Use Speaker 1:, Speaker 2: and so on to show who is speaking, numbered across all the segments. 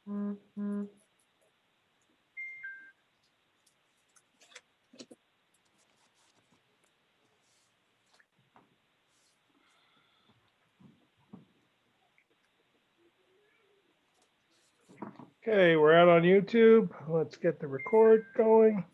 Speaker 1: Okay, we're out on YouTube. Let's get the record going.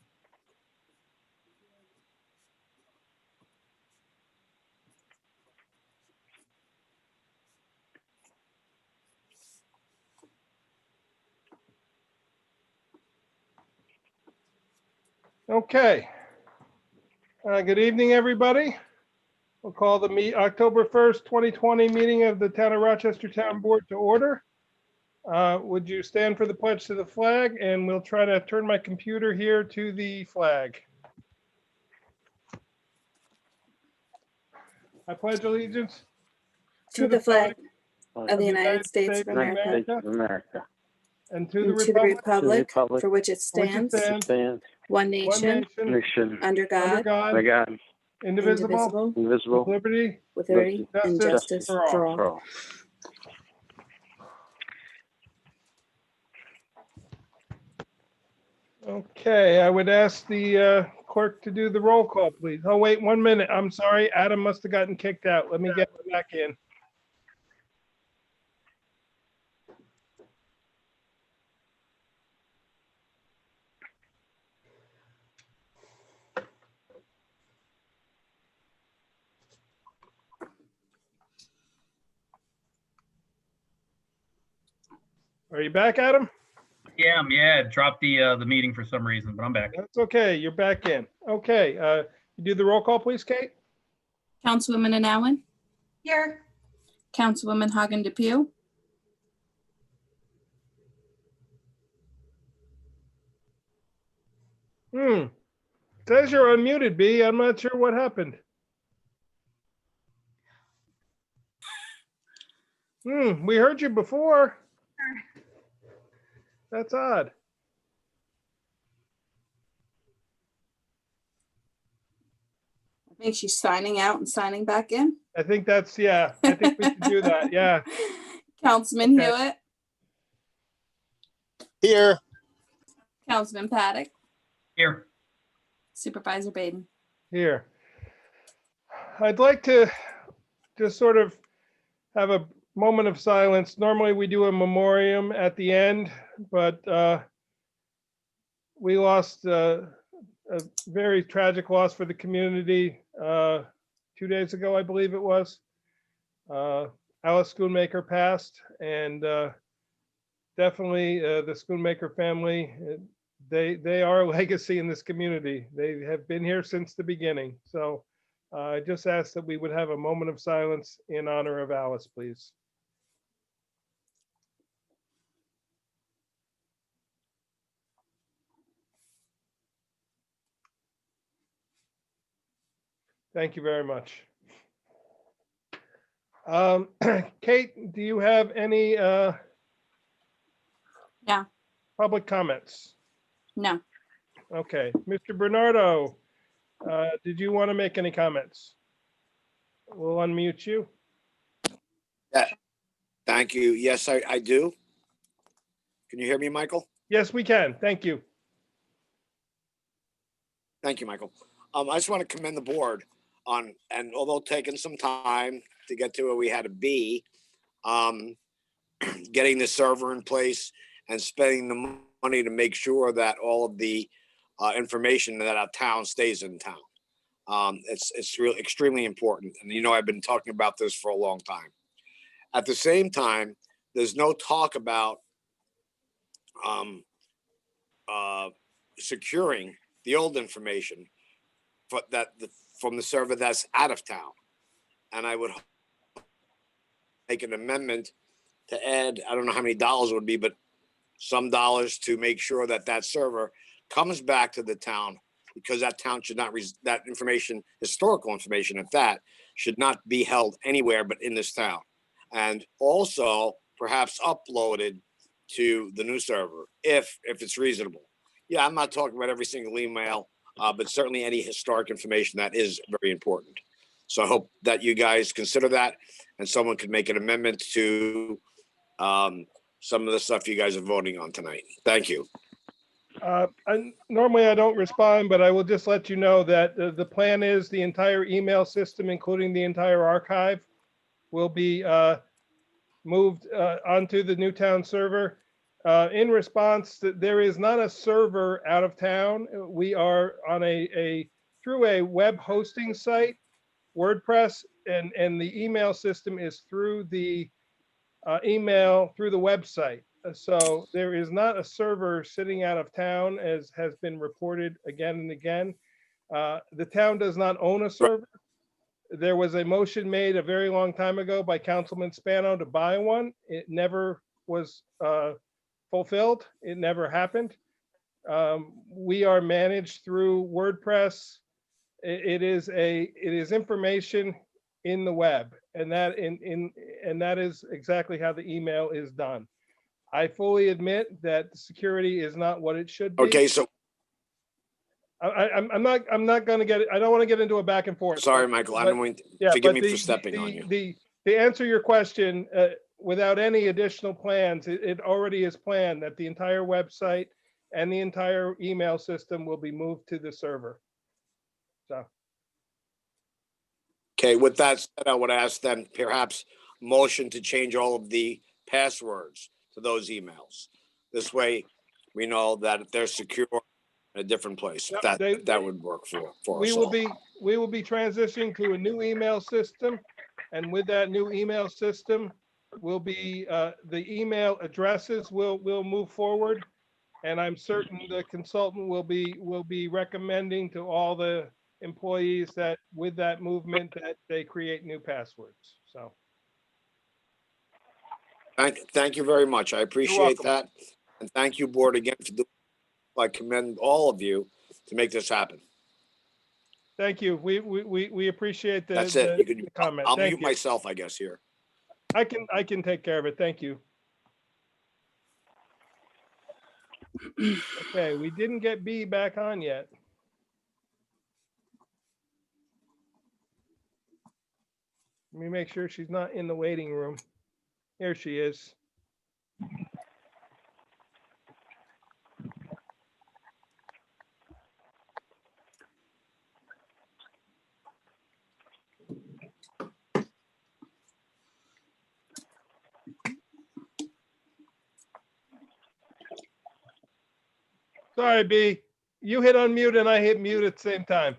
Speaker 1: Okay. Good evening, everybody. We'll call the October 1st, 2020 meeting of the Town of Rochester Town Board to order. Would you stand for the pledge to the flag? And we'll try to turn my computer here to the flag. I pledge allegiance
Speaker 2: to the flag of the United States of America
Speaker 1: and to
Speaker 2: and
Speaker 1: the
Speaker 2: to the
Speaker 1: republic
Speaker 2: republic for which it stands,
Speaker 1: stands,
Speaker 2: one
Speaker 1: one
Speaker 2: nation,
Speaker 1: nation,
Speaker 2: under
Speaker 1: under
Speaker 2: God,
Speaker 1: God, indivisible,
Speaker 2: indivisible,
Speaker 1: with liberty,
Speaker 2: with liberty and justice for all.
Speaker 1: Okay, I would ask the clerk to do the roll call, please. Oh, wait, 1 minute. I'm sorry. Adam must have gotten kicked out. Let me get him back in. Are you back, Adam?
Speaker 3: Yeah, it dropped the meeting for some reason, but I'm back.
Speaker 1: That's okay. You're back in. Okay, you do the roll call, please, Kate?
Speaker 4: Councilwoman Allen,
Speaker 5: Here.
Speaker 4: Councilwoman Hagen DePew,
Speaker 1: Says you're unmuted, B. I'm not sure what happened. We heard you before. That's odd.
Speaker 4: I think she's signing out and signing back in.
Speaker 1: I think that's, yeah, I think we should do that. Yeah.
Speaker 4: Councilman
Speaker 1: Okay.
Speaker 4: Hewitt,
Speaker 6: Here.
Speaker 4: Councilman Paddock,
Speaker 3: Here.
Speaker 4: Supervisor Baden.
Speaker 1: Here. I'd like to just sort of have a moment of silence. Normally we do a memoriam at the end, but we lost a very tragic loss for the community 2 days ago, I believe it was. Alice Schoonmaker passed, and definitely the Schoonmaker family, they are a legacy in this community. They have been here since the beginning. So I just asked that we would have a moment of silence in honor of Alice, please. Thank you very much. Kate, do you have any
Speaker 4: No.
Speaker 1: public comments?
Speaker 4: No.
Speaker 1: Okay, Mr. Bernardo, did you want to make any comments? We'll unmute you.
Speaker 6: Thank you. Yes, I do. Can you hear me, Michael?
Speaker 1: Yes, we can. Thank you.
Speaker 6: Thank you, Michael. I just want to commend the board on, and although taking some time to get to where we had to be, getting the server in place and spending the money to make sure that all of the information that our town stays in town. It's really extremely important. And you know, I've been talking about this for a long time. At the same time, there's no talk about securing the old information from the server that's out of town. And I would make an amendment to add, I don't know how many dollars it would be, but some dollars to make sure that that server comes back to the town, because that town should not, that information, historical information at that, should not be held anywhere but in this town. And also perhaps uploaded to the new server if it's reasonable. Yeah, I'm not talking about every single email, but certainly any historic information that is very important. So I hope that you guys consider that, and someone could make an amendment to some of the stuff you guys are voting on tonight. Thank you.
Speaker 1: Normally I don't respond, but I will just let you know that the plan is the entire email system, including the entire archive, will be moved onto the Newtown server. In response, there is not a server out of town. We are on through a web hosting site, WordPress, and the email system is through the email through the website. So there is not a server sitting out of town, as has been reported again and again. The town does not own a server. There was a motion made a very long time ago by Councilman Spano to buy one. It never was fulfilled. It never happened. We are managed through WordPress. It is information in the web, and that that is exactly how the email is done. I fully admit that the security is not what it should be.
Speaker 6: Okay, so
Speaker 1: I'm not going to get. I don't want to get into a back and forth.
Speaker 6: sorry, Michael. I don't want.
Speaker 1: Yeah,
Speaker 6: Forgive
Speaker 1: but
Speaker 6: me for stepping on you.
Speaker 1: To answer your question, without any additional plans, it already is planned that the entire website and the entire email system will be moved to the server. So.
Speaker 6: Okay, with that said, I would ask then perhaps motion to change all of the passwords to those emails. This way, we know that they're secure in a different place.
Speaker 1: Yep,
Speaker 6: That would work for
Speaker 1: we
Speaker 6: us
Speaker 1: will
Speaker 6: all.
Speaker 1: be transitioning to a new email system, and with that new email system will be the email addresses will move forward, and I'm certain the consultant will be recommending to all the employees that with that movement that they create new passwords. So
Speaker 6: Thank you very much. I appreciate that, and thank you, board, again for doing. I commend all of you to make this happen.
Speaker 1: thank you. We appreciate
Speaker 6: That's it. You
Speaker 1: the comment.
Speaker 6: I'll
Speaker 1: Thank
Speaker 6: mute
Speaker 1: you.
Speaker 6: myself, I guess, here.
Speaker 1: I can take care of it. Thank you. Okay, we didn't get B back on yet. Let me make sure she's not in the waiting room. Here she is. Sorry, B. You hit unmute and I hit mute at the same time.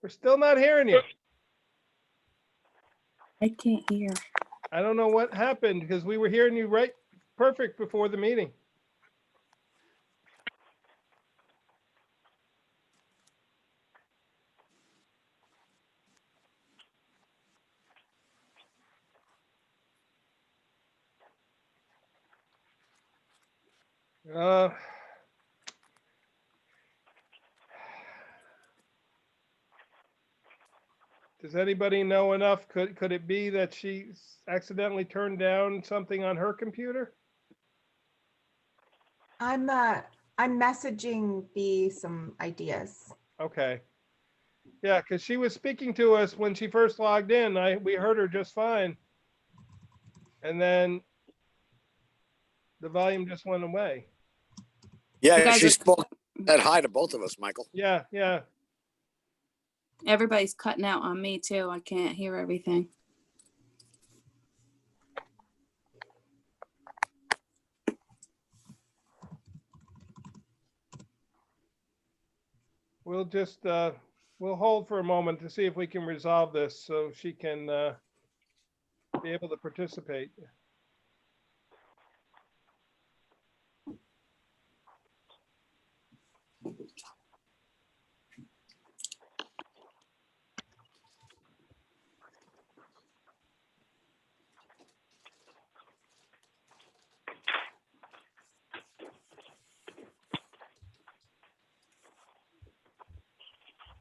Speaker 1: We're still not hearing you.
Speaker 2: I can't hear.
Speaker 1: I don't know what happened because we were hearing you right perfect before the meeting. Does anybody know enough? Could it be that she accidentally turned down something on her computer?
Speaker 5: I'm messaging B some ideas.
Speaker 1: Okay. Yeah, because she was speaking to us when she first logged in. We heard her just fine. And then the volume just went away.
Speaker 6: Yeah,
Speaker 4: guys
Speaker 6: she
Speaker 4: are-
Speaker 6: spoke that hi to both of us, Michael.
Speaker 1: Yeah.
Speaker 4: Everybody's cutting out on me too. I can't hear everything.
Speaker 1: We'll just, we'll hold for a moment to see if we can resolve this so she can be able to participate.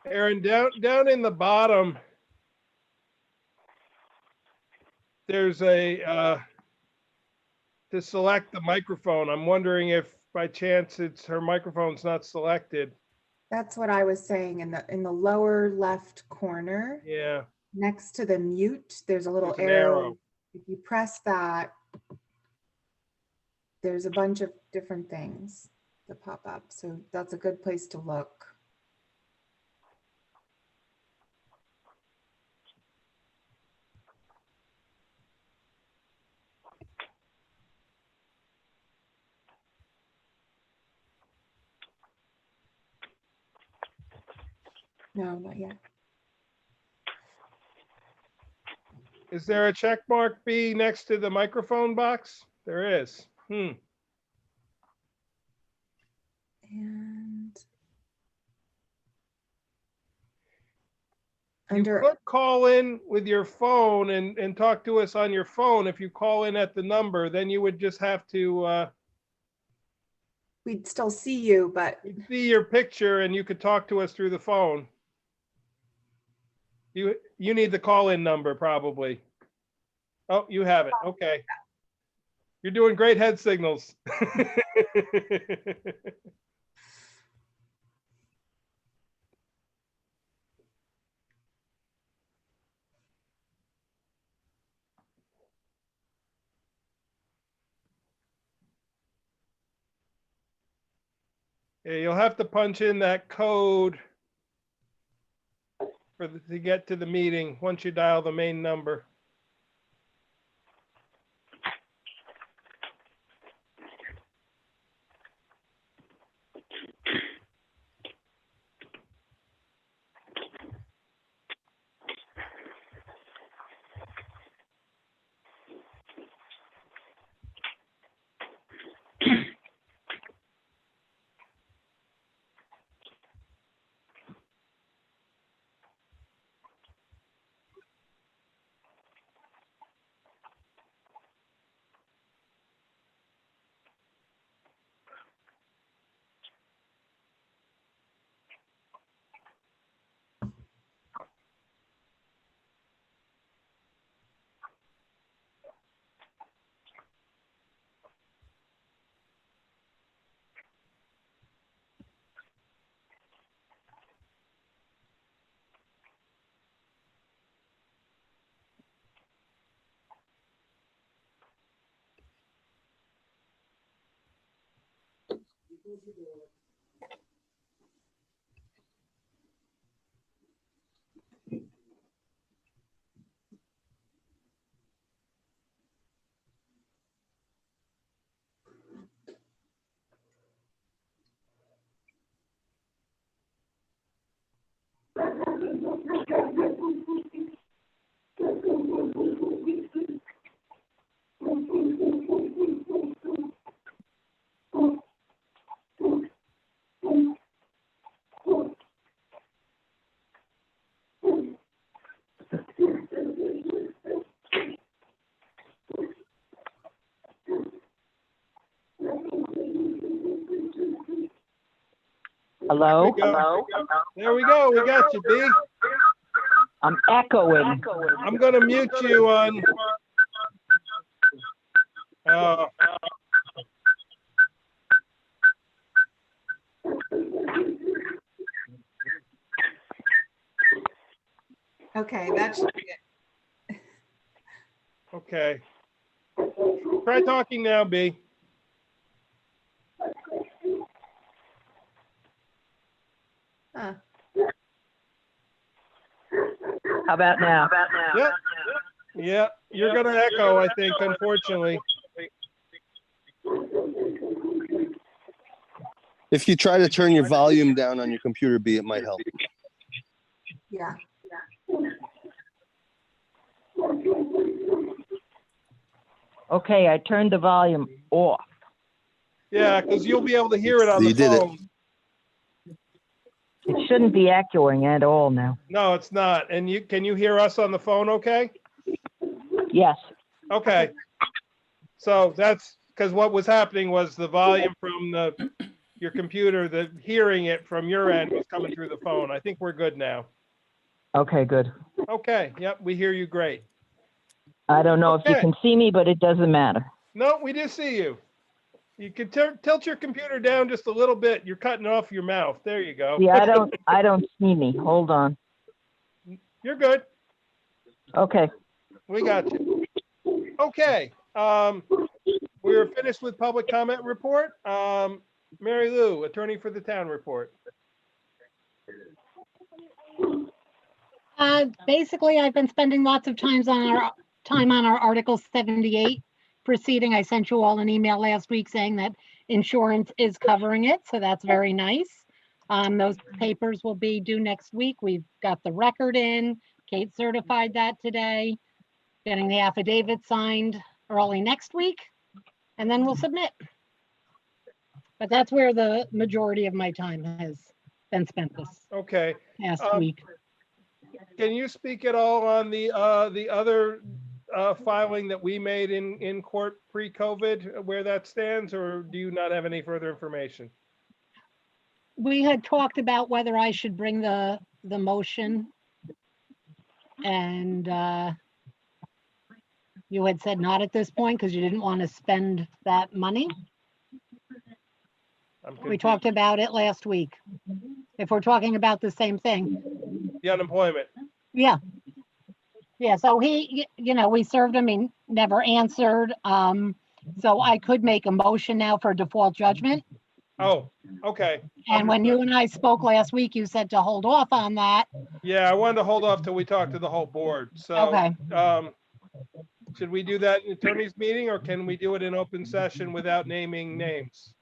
Speaker 1: Aaron, down in the bottom, there's a to select the microphone. I'm wondering if by chance it's her microphone's not selected.
Speaker 5: That's what I was saying in the lower left corner,
Speaker 1: Yeah.
Speaker 5: next to the mute, there's a little
Speaker 1: There's an
Speaker 5: arrow.
Speaker 1: arrow.
Speaker 5: If you press that, there's a bunch of different things that pop up. So that's a good place to look. No, not yet.
Speaker 1: Is there a check mark B next to the microphone box? There is.
Speaker 5: And
Speaker 1: You
Speaker 5: under,
Speaker 1: could call in with your phone and talk to us on your phone. If you call in at the number, then you would just have to,
Speaker 5: we'd still see you, but
Speaker 1: we'd see your picture and you could talk to us through the phone. You need the call-in number probably. Oh, you have it. Okay. You're doing great head signals. Yeah, you'll have to punch in that code to get to the meeting once you dial the main number.
Speaker 7: Hello?
Speaker 1: There we go. We got you, B.
Speaker 7: I'm echoing.
Speaker 1: I'm gonna mute you on.
Speaker 5: okay, that should be it.
Speaker 1: Okay. Try talking now, B.
Speaker 5: Huh.
Speaker 7: How about now?
Speaker 1: Yep. Yeah, you're gonna echo, I think, unfortunately.
Speaker 8: If you try to turn your volume down on your computer, B, it might help.
Speaker 5: Yeah.
Speaker 7: Okay, I turned the volume off.
Speaker 1: Yeah, because you'll be able to hear it on the
Speaker 8: You did it.
Speaker 1: phone.
Speaker 7: It shouldn't be echoing at all now.
Speaker 1: No, it's not. And can you hear us on the phone okay?
Speaker 7: Yes.
Speaker 1: Okay. So that's because what was happening was the volume from your computer, the hearing it from your end was coming through the phone. I think we're good now.
Speaker 7: Okay, good.
Speaker 1: Okay. Yep, we hear you great.
Speaker 7: I don't know if you
Speaker 1: Okay.
Speaker 7: can see me, but it doesn't matter.
Speaker 1: No, we do see you. You can tilt your computer down just a little bit. You're cutting off your mouth. There you go.
Speaker 7: See, I don't see me. Hold on.
Speaker 1: You're good.
Speaker 7: Okay.
Speaker 1: We got you. Okay. we're finished with public comment report. Mary Lou, attorney for the town report.
Speaker 9: Basically, I've been spending lots of time on our Article 78 proceeding. I sent you all an email last week saying that insurance is covering it, so that's very nice. Those papers will be due next week. We've got the record in. Kate certified that today. Getting the affidavit signed early next week, and then we'll submit. But that's where the majority of my time has been spent this
Speaker 1: Okay.
Speaker 9: past
Speaker 1: Um,
Speaker 9: week.
Speaker 1: Can you speak at all on the other filing that we made in court pre-COVID, where that stands, or do you not have any further information?
Speaker 9: We had talked about whether I should bring the motion. And you had said not at this point because you didn't want to spend that money.
Speaker 1: I'm
Speaker 9: We
Speaker 1: confused.
Speaker 9: talked about it last week. If we're talking about the same thing.
Speaker 1: The unemployment.
Speaker 9: Yeah. Yeah, so he, we served him, he never answered. So I could make a motion now for default judgment.
Speaker 1: Oh, okay.
Speaker 9: And when you and I spoke last week, you said to hold off on that.
Speaker 1: Yeah, I wanted to hold off till we talk to the whole board. So,
Speaker 9: Okay.
Speaker 1: should we do that in attorney's meeting, or can we do it in open session without naming names?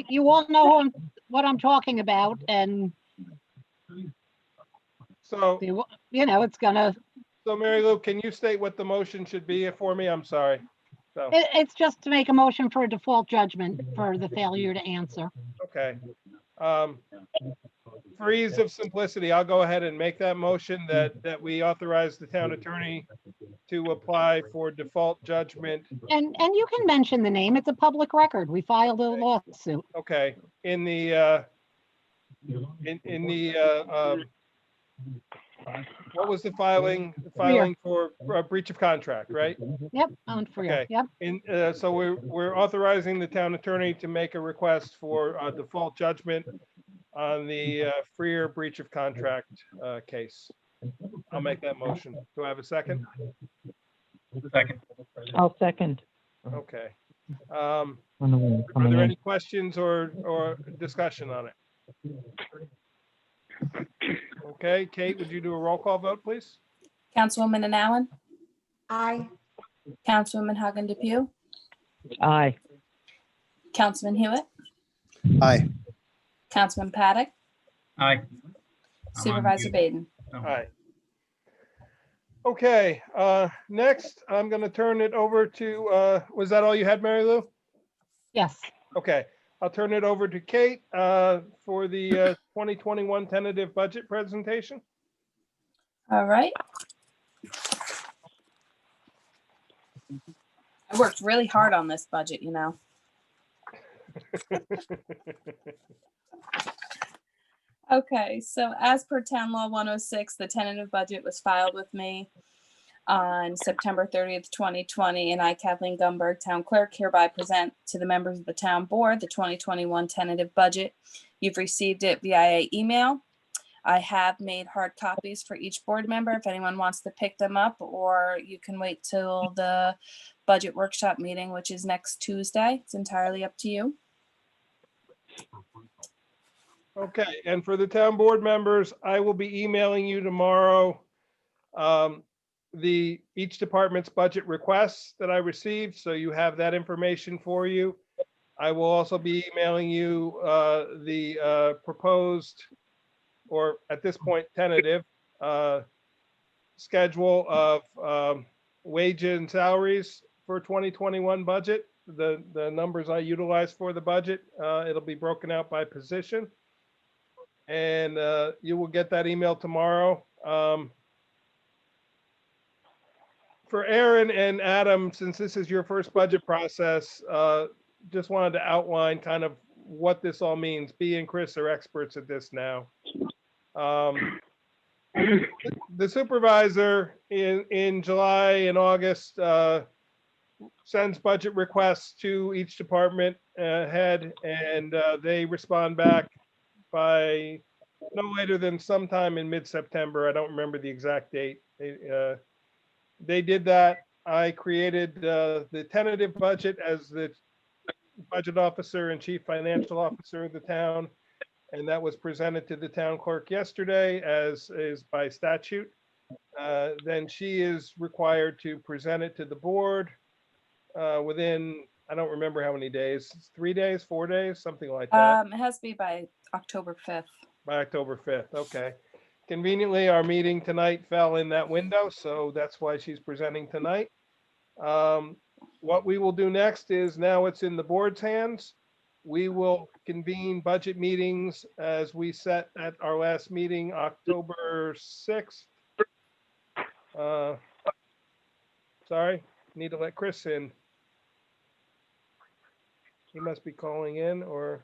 Speaker 9: You all know what I'm talking about, and
Speaker 1: So,
Speaker 9: it's gonna,
Speaker 1: so Mary Lou, can you state what the motion should be for me? I'm sorry. So,
Speaker 9: it's just to make a motion for a default judgment for the failure to answer.
Speaker 1: okay. For ease of simplicity, I'll go ahead and make that motion that we authorize the town attorney to apply for default judgment.
Speaker 9: And you can mention the name. It's a public record. We filed a lawsuit.
Speaker 1: Okay, in the what was the filing? The filing for a breach of contract, right?
Speaker 9: Yep, on Freer.
Speaker 1: Okay.
Speaker 9: Yep.
Speaker 1: So we're authorizing the town attorney to make a request for a default judgment on the Freer breach of contract case. I'll make that motion. Do I have a second?
Speaker 3: Second.
Speaker 7: I'll second.
Speaker 1: Okay. Are there any questions or discussion on it? Okay, Kate, would you do a roll call vote, please?
Speaker 4: Councilwoman Allen,
Speaker 5: Aye.
Speaker 4: Councilwoman Hagen Depew,
Speaker 7: Aye.
Speaker 4: Councilman Hewitt,
Speaker 8: Aye.
Speaker 4: Councilman Paddock,
Speaker 3: Aye. I'm on
Speaker 4: Supervisor
Speaker 3: mute.
Speaker 4: Baden.
Speaker 3: Oh.
Speaker 1: All right. Okay, next, I'm gonna turn it over to, was that all you had, Mary Lou?
Speaker 9: Yes.
Speaker 1: Okay, I'll turn it over to Kate for the 2021 tentative budget presentation.
Speaker 4: All right. I worked really hard on this budget, Okay, so as per Town Law 106, the tentative budget was filed with me on September 30th, 2020, and I, Kathleen Gumberg, Town Clerk, hereby present to the members of the Town Board the 2021 tentative budget. You've received it via email. I have made hard copies for each board member if anyone wants to pick them up, or you can wait till the budget workshop meeting, which is next Tuesday. It's entirely up to you.
Speaker 1: Okay, and for the town board members, I will be emailing you tomorrow each department's budget requests that I received, so you have that information for you. I will also be emailing you the proposed, or at this point tentative, schedule of wages and salaries for 2021 budget. The numbers I utilize for the budget, it'll be broken out by position. And you will get that email tomorrow. For Aaron and Adam, since this is your first budget process, just wanted to outline kind of what this all means. B and Chris are experts at this now. The supervisor in July and August sends budget requests to each department head, and they respond back by no later than sometime in mid-September. I don't remember the exact date. They did that. I created the tentative budget as the budget officer and chief financial officer of the town. And that was presented to the town clerk yesterday, as is by statute. Then she is required to present it to the board within, I don't remember how many days, 3 days, 4 days, something like that,
Speaker 4: It has to be by October 5th.
Speaker 1: by October 5th. Okay. Conveniently, our meeting tonight fell in that window, so that's why she's presenting tonight. What we will do next is, now it's in the board's hands. We will convene budget meetings as we set at our last meeting, October 6th. Sorry, need to let Chris in. He must be calling in, or.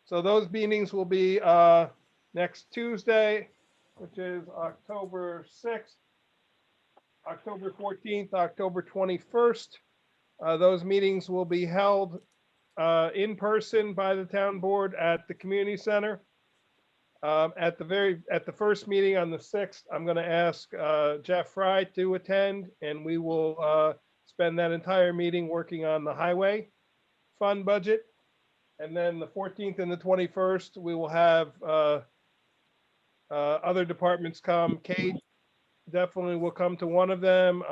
Speaker 1: So those meetings will be next Tuesday, which is October 6th, October 14th, October 21st. Those meetings will be held in person by the town board at the community center. At the first meeting on the 6th, I'm going to ask Jeff Fry to attend, and we will spend that entire meeting working on the highway fund budget. And then the 14th and the 21st, we will have other departments come. Kate definitely will come to one of them.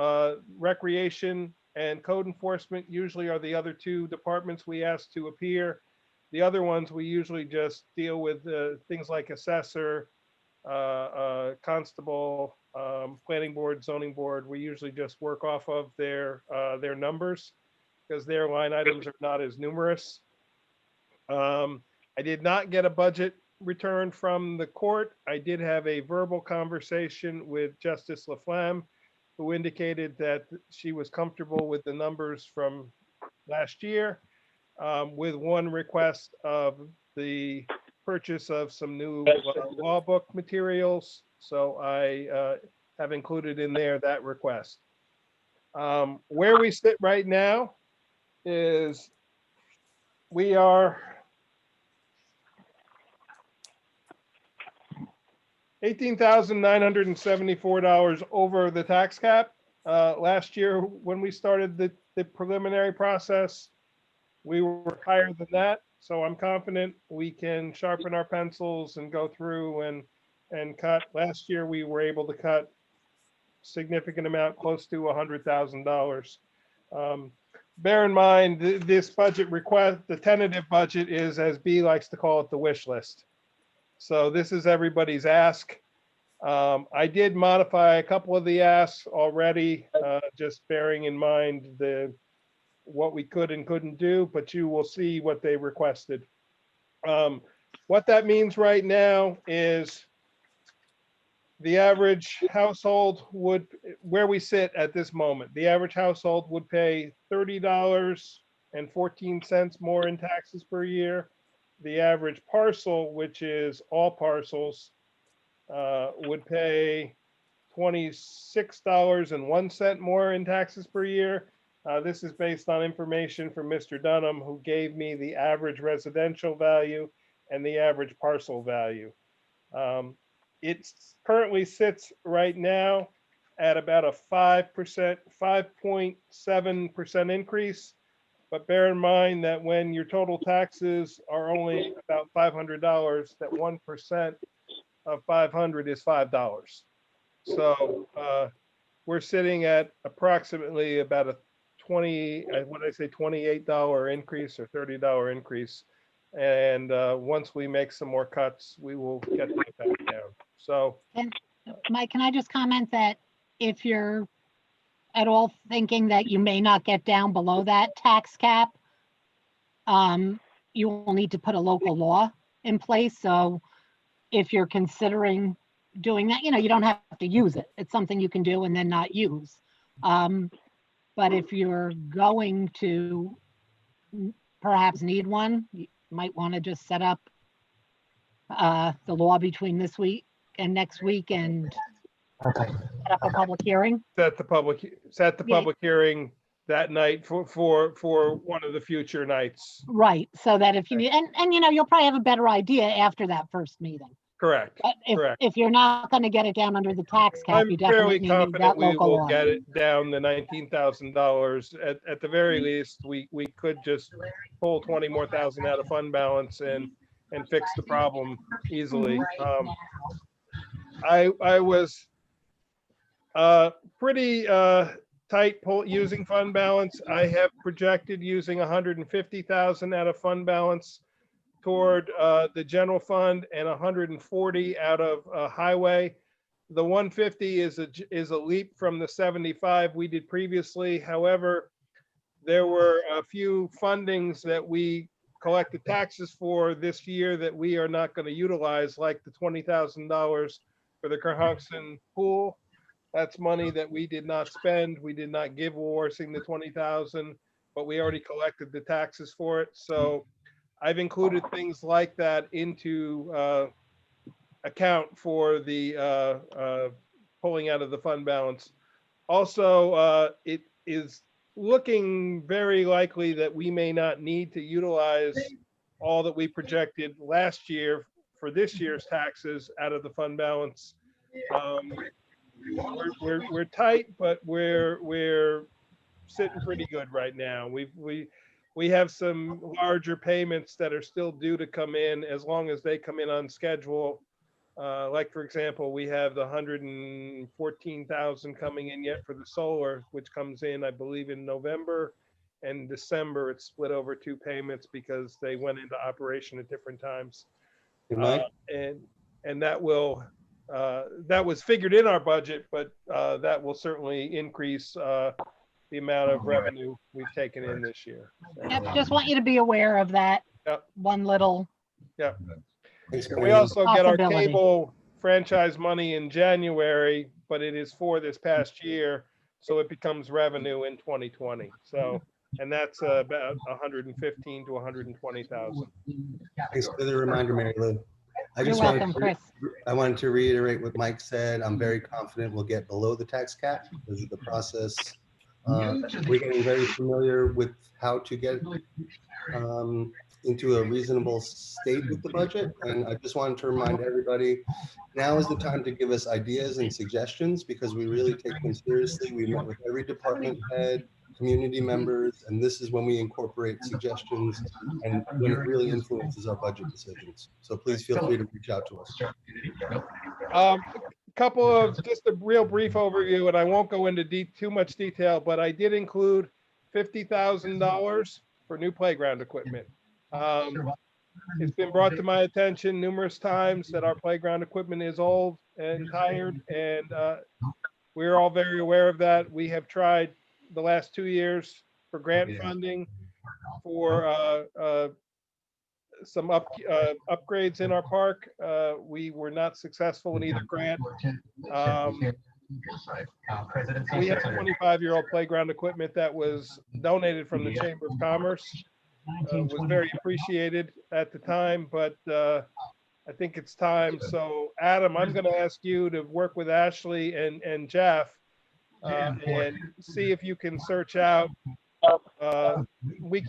Speaker 1: Recreation and code enforcement usually are the other two departments we ask to appear. The other ones, we usually just deal with things like assessor, constable, planning board, zoning board. We usually just work off of their numbers because their line items are not as numerous. I did not get a budget return from the court. I did have a verbal conversation with Justice Laflamme, who indicated that she was comfortable with the numbers from last year, with one request of the purchase of some new law book materials. So I have included in there that request. Where we sit right now is we are $18,974 over the tax cap. Last year, when we started the preliminary process, we were higher than that. So I'm confident we can sharpen our pencils and go through and cut. Last year, we were able to cut significant amount, close to $100,000. Bear in mind, this budget request, the tentative budget is, as B likes to call it, the wish list. So this is everybody's ask. I did modify a couple of the asks already, just bearing in mind what we could and couldn't do, but you will see what they requested. What that means right now is the average household would, where we sit at this moment, the average household would pay $30.14 more in taxes per year. The average parcel, which is all parcels, would pay $26.01 more in taxes per year. This is based on information from Mr. Dunham, who gave me the average residential value and the average parcel value. It currently sits right now at about a 5.7% increase. But bear in mind that when your total taxes are only about $500, that 1% of 500 is $5. So we're sitting at approximately about a $28 increase or $30 increase. And once we make some more cuts, we will get that back down. So,
Speaker 9: And Mike, can I just comment that if you're at all thinking that you may not get down below that tax cap, you will need to put a local law in place. So if you're considering doing that, you don't have to use it. It's something you can do and then not use. But if you're going to perhaps need one, you might want to just set up the law between this week and next week and set up a public hearing.
Speaker 1: set the public hearing that night for one of the future nights.
Speaker 9: Right, so that if you need, and you'll probably have a better idea after that first meeting.
Speaker 1: Correct.
Speaker 9: But
Speaker 1: Correct.
Speaker 9: if you're not gonna get it down under the tax cap,
Speaker 1: I'm
Speaker 9: you
Speaker 1: fairly
Speaker 9: definitely need
Speaker 1: confident
Speaker 9: that
Speaker 1: we
Speaker 9: local
Speaker 1: will
Speaker 9: law.
Speaker 1: get it down to $19,000. At the very least, we could just pull 20 more thousand out of fund balance and fix the problem easily. I was pretty tight using fund balance. I have projected using 150,000 out of fund balance toward the general fund and 140 out of highway. The 150 is a leap from the 75 we did previously. However, there were a few fundings that we collected taxes for this year that we are not going to utilize, like the $20,000 for the Cohasson pool. That's money that we did not spend. We did not give Warsing the 20,000, but we already collected the taxes for it. So I've included things like that into account for the pulling out of the fund balance. Also, it is looking very likely that we may not need to utilize all that we projected last year for this year's taxes out of the fund balance. We're tight, but we're sitting pretty good right now. We have some larger payments that are still due to come in as long as they come in on schedule. Like for example, we have the 114,000 coming in yet for the solar, which comes in, I believe, in November and December. It's split over 2 payments because they went into operation at different times.
Speaker 8: Hey, Mike?
Speaker 1: And that will that was figured in our budget, but that will certainly increase the amount of revenue we've taken in this year.
Speaker 9: Yep, just want you to be aware of that.
Speaker 1: Yep.
Speaker 9: One little
Speaker 1: Yep.
Speaker 8: Thanks,
Speaker 1: We
Speaker 8: Mary.
Speaker 1: also get our
Speaker 9: Possibility.
Speaker 1: cable franchise money in January, but it is for this past year, so it becomes revenue in 2020. So, and that's about 115 to 120,000.
Speaker 8: Thanks for the reminder, Mary Lou.
Speaker 9: You're welcome, Chris.
Speaker 8: I wanted to reiterate what Mike said. I'm very confident we'll get below the tax cap because of the process. We're getting very familiar with how to get into a reasonable state with the budget. And I just wanted to remind everybody, now is the time to give us ideas and suggestions because we really take them seriously. We met with every department head, community members, and this is when we incorporate suggestions and when it really influences our budget decisions. So please feel free to reach out to us.
Speaker 1: Couple of just a real brief overview, and I won't go into too much detail, but I did include $50,000 for new playground equipment. It's been brought to my attention numerous times that our playground equipment is old and tired, and we're all very aware of that. We have tried the last 2 years for grant funding for some upgrades in our park. We were not successful in either grant. We have 25-year-old playground equipment that was donated from the Chamber of Commerce. Was very appreciated at the time, but I think it's time. So Adam, I'm going to ask you to work with Ashley and Jeff and see if you can search out.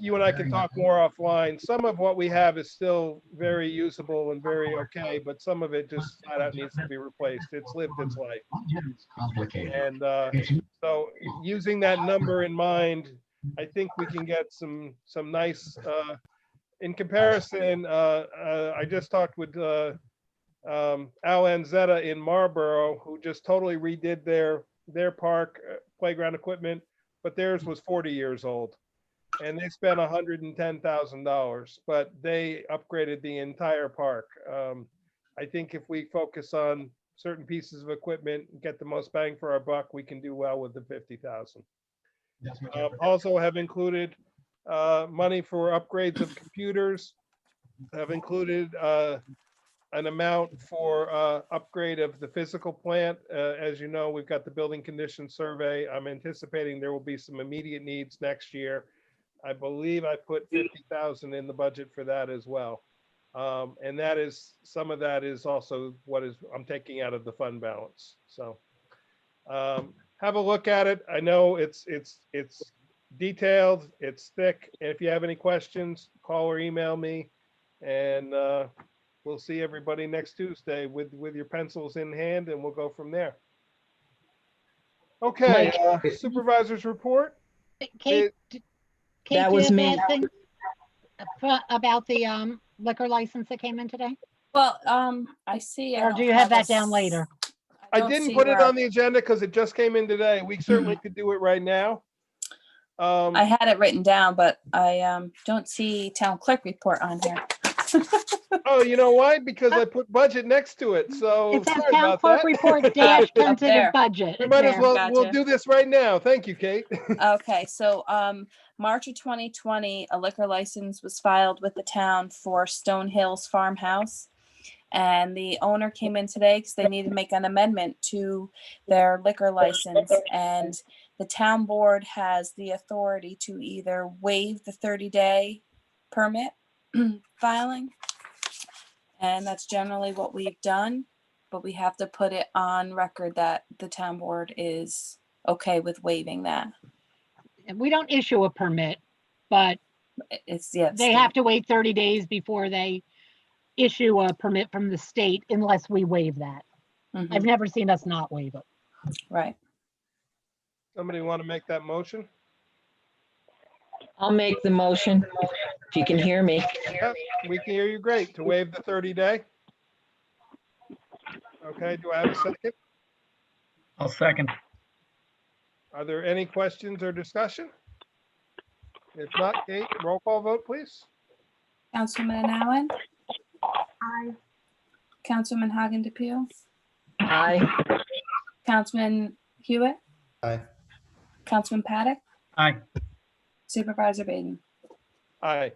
Speaker 1: You and I can talk more offline. Some of what we have is still very usable and very okay, but some of it just flat out needs to be replaced. It's lived its life. And so using that number in mind, I think we can get some nice, in comparison, I just talked with Al Anzetta in Marlboro, who just totally redid their park playground equipment, but theirs was 40 years old. And they spent $110,000, but they upgraded the entire park. I think if we focus on certain pieces of equipment, get the most bang for our buck, we can do well with the 50,000. Also have included money for upgrades of computers. Have included an amount for upgrade of the physical plant. As you know, we've got the building condition survey. I'm anticipating there will be some immediate needs next year. I believe I put 50,000 in the budget for that as well. And that is, some of that is also what I'm taking out of the fund balance. So have a look at it. I know it's detailed, it's thick. And if you have any questions, call or email me, and we'll see everybody next Tuesday with your pencils in hand, and we'll go from there. Okay, supervisor's report.
Speaker 9: Kate, Kate,
Speaker 7: That
Speaker 9: do you
Speaker 7: was
Speaker 9: have
Speaker 7: me.
Speaker 9: anything about the liquor license that came in today?
Speaker 4: Well, I see. I
Speaker 9: Or
Speaker 4: don't
Speaker 9: do you have that
Speaker 4: a
Speaker 9: down
Speaker 4: s-
Speaker 9: later?
Speaker 1: I
Speaker 4: don't
Speaker 1: didn't
Speaker 4: see
Speaker 1: put it
Speaker 4: where
Speaker 1: on the agenda because it just came in today. We certainly could do it right now.
Speaker 4: I had it written down, but I don't see town clerk report on here.
Speaker 1: Oh, you know why? Because I put budget next to it, so
Speaker 9: It says
Speaker 1: sorry
Speaker 9: town
Speaker 1: about
Speaker 9: clerk
Speaker 1: that.
Speaker 9: report dash
Speaker 4: Up there.
Speaker 9: tentative budget.
Speaker 1: We might as
Speaker 9: There.
Speaker 1: well, we'll
Speaker 4: Gotcha.
Speaker 1: do this right now. Thank you, Kate.
Speaker 4: Okay, so March of 2020, a liquor license was filed with the town for Stone Hills Farmhouse. And the owner came in today because they needed to make an amendment to their liquor license. And the town board has the authority to either waive the 30-day permit filing. And that's generally what we've done, but we have to put it on record that the town board is okay with waiving that.
Speaker 9: We don't issue a permit, but
Speaker 4: It's, yeah.
Speaker 9: they have to wait 30 days before they issue a permit from the state unless we waive that. I've never seen us not waive it.
Speaker 4: Right.
Speaker 1: Somebody want to make that motion?
Speaker 7: I'll make the motion, if you can hear me.
Speaker 1: Yep, we can hear you great. To waive the 30-day. Okay, do I have a second?
Speaker 3: I'll second.
Speaker 1: Are there any questions or discussion? If not, Kate, roll call vote, please.
Speaker 4: Councilwoman Allen,
Speaker 5: Aye.
Speaker 4: Councilman Hagen DePew,
Speaker 7: Aye.
Speaker 4: Councilman Hewitt,
Speaker 8: Aye.
Speaker 4: Councilman Paddock,
Speaker 3: Aye.
Speaker 4: Supervisor Baden.
Speaker 1: Aye.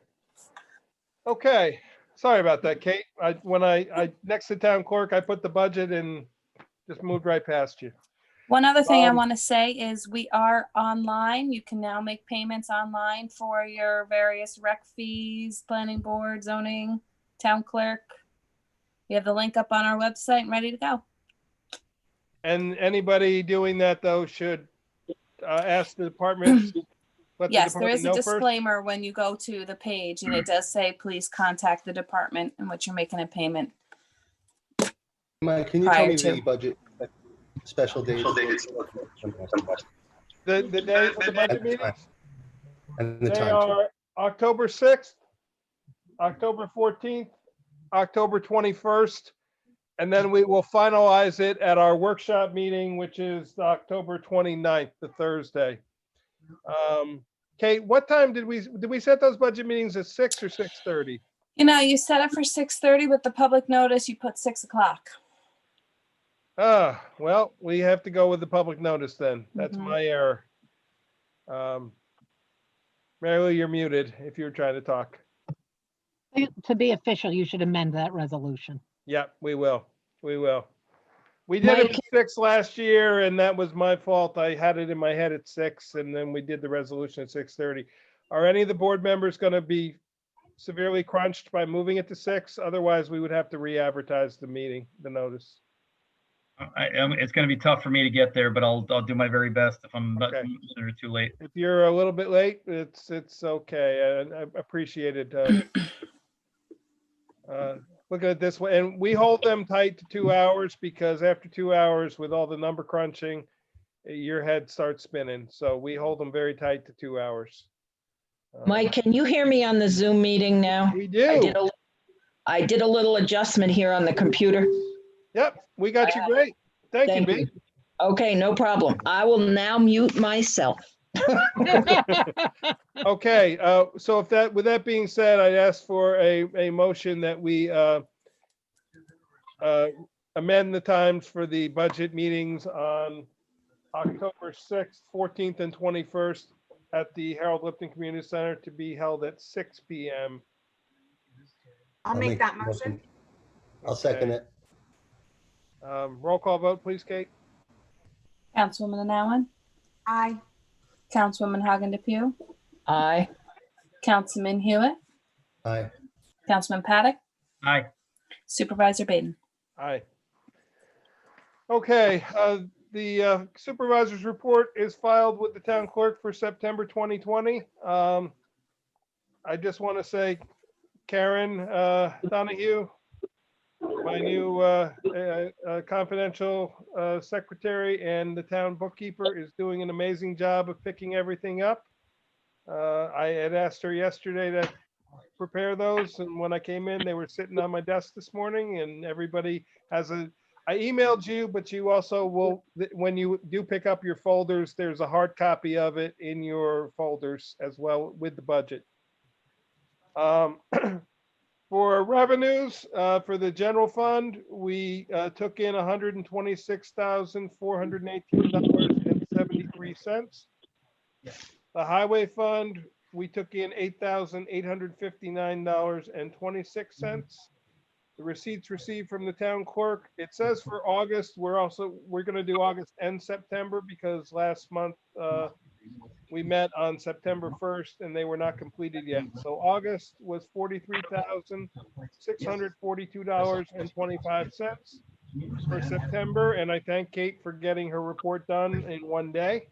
Speaker 1: Okay, sorry about that, Kate. When I next to town clerk, I put the budget and just moved right past you.
Speaker 4: One other thing I
Speaker 1: Um,
Speaker 4: want to say is we are online. You can now make payments online for your various rec fees, planning board, zoning, town clerk. We have the link up on our website and ready to go.
Speaker 1: And anybody doing that though should ask the department. let the
Speaker 4: Yes, there
Speaker 1: department
Speaker 4: is a
Speaker 1: know first.
Speaker 4: disclaimer when you go to the page and it does say, please contact the department in which you're making a payment.
Speaker 8: Mike, can you tell me
Speaker 4: Prior
Speaker 8: the
Speaker 4: to.
Speaker 8: budget special dates?
Speaker 1: The days of the budget
Speaker 8: And the time.
Speaker 1: meetings,
Speaker 8: And the
Speaker 1: they
Speaker 8: time.
Speaker 1: are October 6th, October 14th, October 21st, and then we will finalize it at our workshop meeting, which is October 29th, the Thursday. Kate, what time did we set those budget meetings at 6 or 6:30?
Speaker 4: You know, you set it for 6:30 with the public notice, you put 6 o'clock.
Speaker 1: Well, we have to go with the public notice then. That's
Speaker 4: Mhm.
Speaker 1: my error. Mary Lou, you're muted if you're trying to talk.
Speaker 9: To be official, you should amend that resolution.
Speaker 1: Yep, we will. We will. We did it
Speaker 7: Mike-
Speaker 1: at 6 last year, and that was my fault. I had it in my head at 6, and then we did the resolution at 6:30. Are any of the board members going to be severely crunched by moving it to 6? Otherwise, we would have to re-advertise the meeting, the notice.
Speaker 3: It's going to be tough for me to get there, but I'll do my very best if I'm not
Speaker 1: Okay.
Speaker 3: too late.
Speaker 1: If you're a little bit late, it's okay. I appreciate it. Look at it this way, and we hold them tight to 2 hours because after 2 hours with all the number crunching, your head starts spinning. So we hold them very tight to 2 hours.
Speaker 7: Mike, can you hear me on the Zoom meeting now?
Speaker 1: We
Speaker 7: I
Speaker 1: do.
Speaker 7: did a little adjustment here on the computer.
Speaker 1: Yep, we got you great. Thank you,
Speaker 7: Thank
Speaker 1: B.
Speaker 7: you. Okay, no problem. I will now mute myself.
Speaker 1: Okay, so with that being said, I'd ask for a motion that we amend the times for the budget meetings on October 6th, 14th, and 21st at the Harold Lipton Community Center to be held at 6 p.m.
Speaker 5: I'll make that motion.
Speaker 8: I'll second it.
Speaker 1: Roll call vote, please, Kate.
Speaker 4: Councilwoman Allen,
Speaker 5: Aye.
Speaker 4: Councilwoman Hagen DePew,
Speaker 7: Aye.
Speaker 4: Councilman Hewitt,
Speaker 8: Aye.
Speaker 4: Councilman Paddock,
Speaker 3: Aye.
Speaker 4: Supervisor Baden.
Speaker 1: Aye. Okay, the supervisor's report is filed with the town clerk for September 2020. I just want to say, Karen Donahue, my new confidential secretary and the town bookkeeper is doing an amazing job of picking everything up. I had asked her yesterday to prepare those, and when I came in, they were sitting on my desk this morning, and everybody has I emailed you, but you also will, when you do pick up your folders, there's a hard copy of it in your folders as well with the budget. For revenues, for the general fund, we took in $126,418.73. The highway fund, we took in $8,859.26. The receipts received from the town clerk, it says for August, we're gonna do August and September because last month we met on September 1st and they were not completed yet. So August was $43,642.25 for September, and I thank Kate for getting her report done in one day.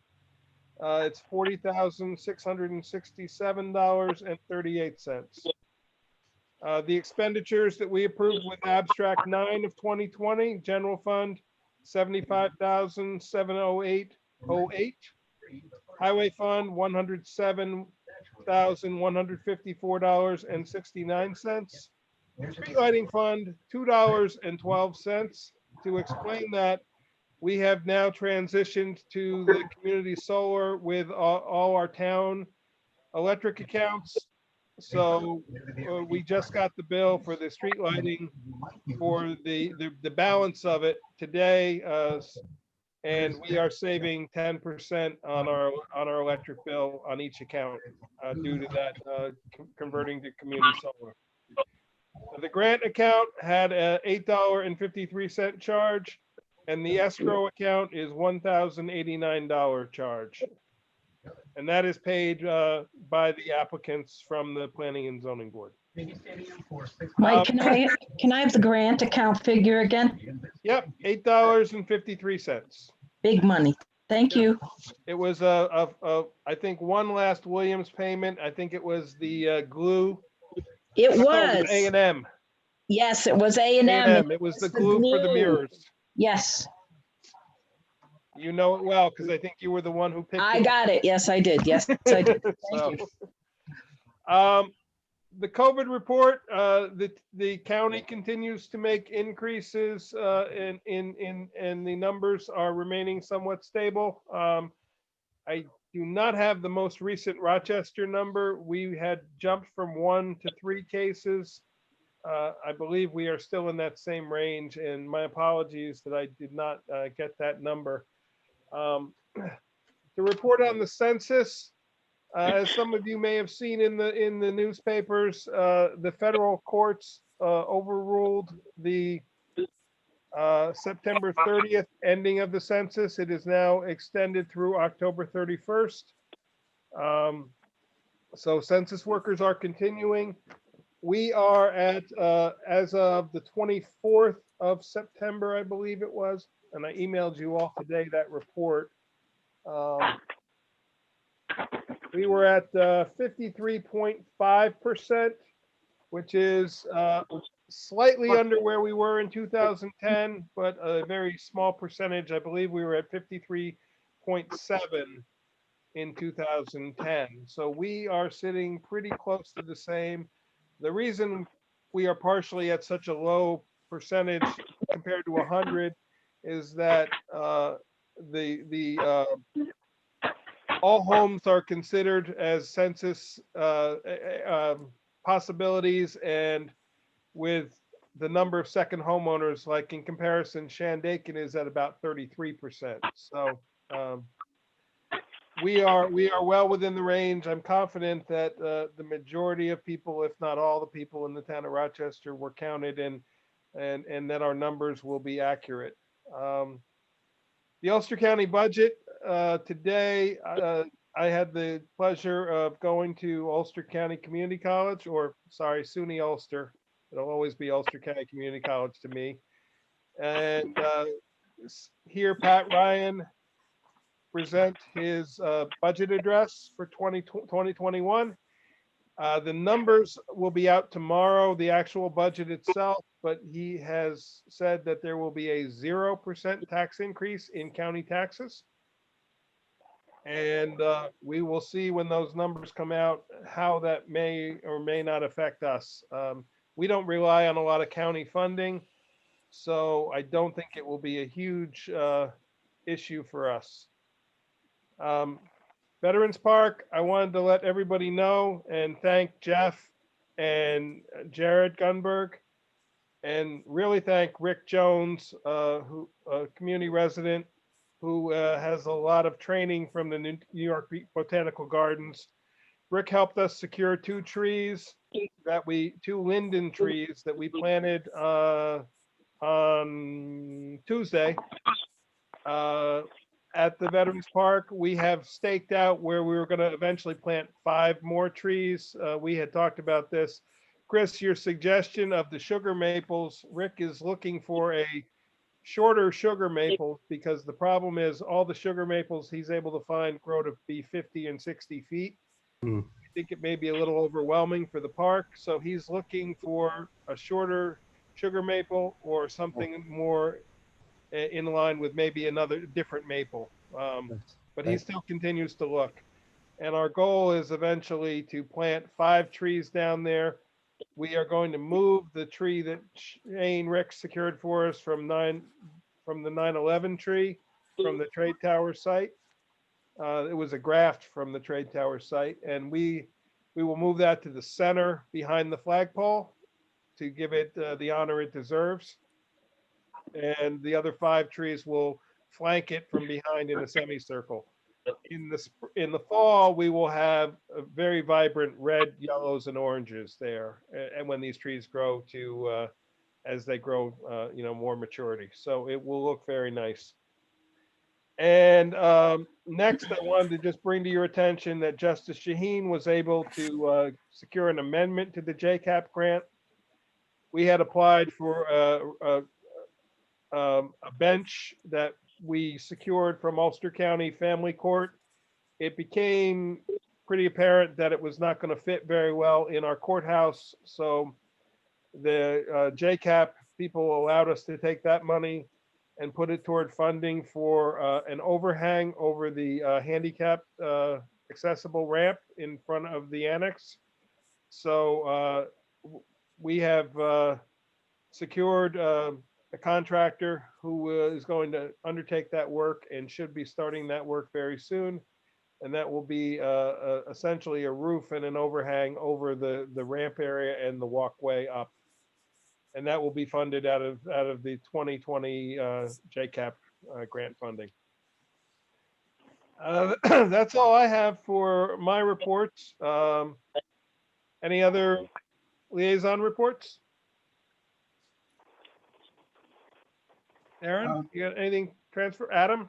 Speaker 1: It's $40,667.38. The expenditures that we approved with abstract 9 of 2020, general fund, $75,708.08. Highway fund, $107,154.69. Street lighting fund, $2.12. To explain that, we have now transitioned to the community solar with all our town electric accounts. So we just got the bill for the street lighting for the balance of it today, and we are saving 10% on our electric bill on each account due to that converting to community solar. The grant account had a $8.53 charge, and the escrow account is $1,089 charge. And that is paid by the applicants from the Planning and Zoning Board.
Speaker 7: Mike, can I have the grant account figure again?
Speaker 1: Yep, $8.53.
Speaker 7: Big money. Thank you.
Speaker 1: It was I think one last Williams payment. I think it was the glue.
Speaker 7: It
Speaker 1: No,
Speaker 7: was.
Speaker 1: A&M.
Speaker 7: Yes, it was A&M.
Speaker 1: It was the glue for the mirrors.
Speaker 7: Yes,
Speaker 1: You know it well because I think you were the one who picked
Speaker 7: I
Speaker 1: it.
Speaker 7: got it. Yes, I did. Yes, I did.
Speaker 1: So,
Speaker 7: Thank you.
Speaker 1: the COVID report, the county continues to make increases and the numbers are remaining somewhat stable. I do not have the most recent Rochester number. We had jumped from 1 to 3 cases. I believe we are still in that same range, and my apologies that I did not get that number. To report on the census, as some of you may have seen in the newspapers, the federal courts overruled the September 30th ending of the census. It is now extended through October 31st. So census workers are continuing. We are at, as of the 24th of September, I believe it was, and I emailed you all today that report. We were at 53.5%, which is slightly under where we were in 2010, but a very small percentage. I believe we were at 53.7 in 2010. So we are sitting pretty close to the same. The reason we are partially at such a low percentage compared to 100 is that all homes are considered as census possibilities, and with the number of second homeowners, like in comparison, Shandaken is at about 33%. So we are well within the range. I'm confident that the majority of people, if not all the people in the town of Rochester, were counted and that our numbers will be accurate. The Ulster County budget today, I had the pleasure of going to Ulster County Community College, or sorry, SUNY Ulster. It'll always be Ulster County Community College to me. And here Pat Ryan present his budget address for 2021. The numbers will be out tomorrow, the actual budget itself. but he has said that there will be a 0% tax increase in county taxes. And we will see when those numbers come out, how that may or may not affect us. We don't rely on a lot of county funding, so I don't think it will be a huge issue for us. Veterans Park, I wanted to let everybody know and thank Jeff and Jared Gunberg, and really thank Rick Jones, who a community resident who has a lot of training from the New York Botanical Gardens. Rick helped us secure two linden trees that we planted on Tuesday. At the Veterans Park, we have staked out where we were going to eventually plant 5 more trees. We had talked about this. Chris, your suggestion of the sugar maples, Rick is looking for a shorter sugar maple because the problem is all the sugar maples he's able to find grow to be 50 and 60 feet. I think it may be a little overwhelming for the park. So he's looking for a shorter sugar maple or something more in line with maybe another different maple. But he still continues to look. And our goal is eventually to plant 5 trees down there. We are going to move the tree that Shane Rick secured for us from the 9/11 tree from the trade tower site. It was a graft from the trade tower site, and we will move that to the center behind the flagpole to give it the honor it deserves. And the other 5 trees will flank it from behind in a semicircle. In the fall, we will have a very vibrant red, yellows, and oranges there. And when these trees grow to, as they grow, more maturity, so it will look very nice. And next, I wanted to just bring to your attention that Justice Shaheen was able to secure an amendment to the JCAP grant. We had applied for a bench that we secured from Ulster County Family Court. It became pretty apparent that it was not going to fit very well in our courthouse. So the JCAP people allowed us to take that money and put it toward funding for an overhang over the handicapped accessible ramp in front of the annex. So we have secured a contractor who is going to undertake that work and should be starting that work very soon. And that will be essentially a roof and an overhang over the ramp area and the walkway up. And that will be funded out of the 2020 JCAP grant funding. That's all I have for my reports. Any other liaison reports? Aaron, you got anything transfer? Adam?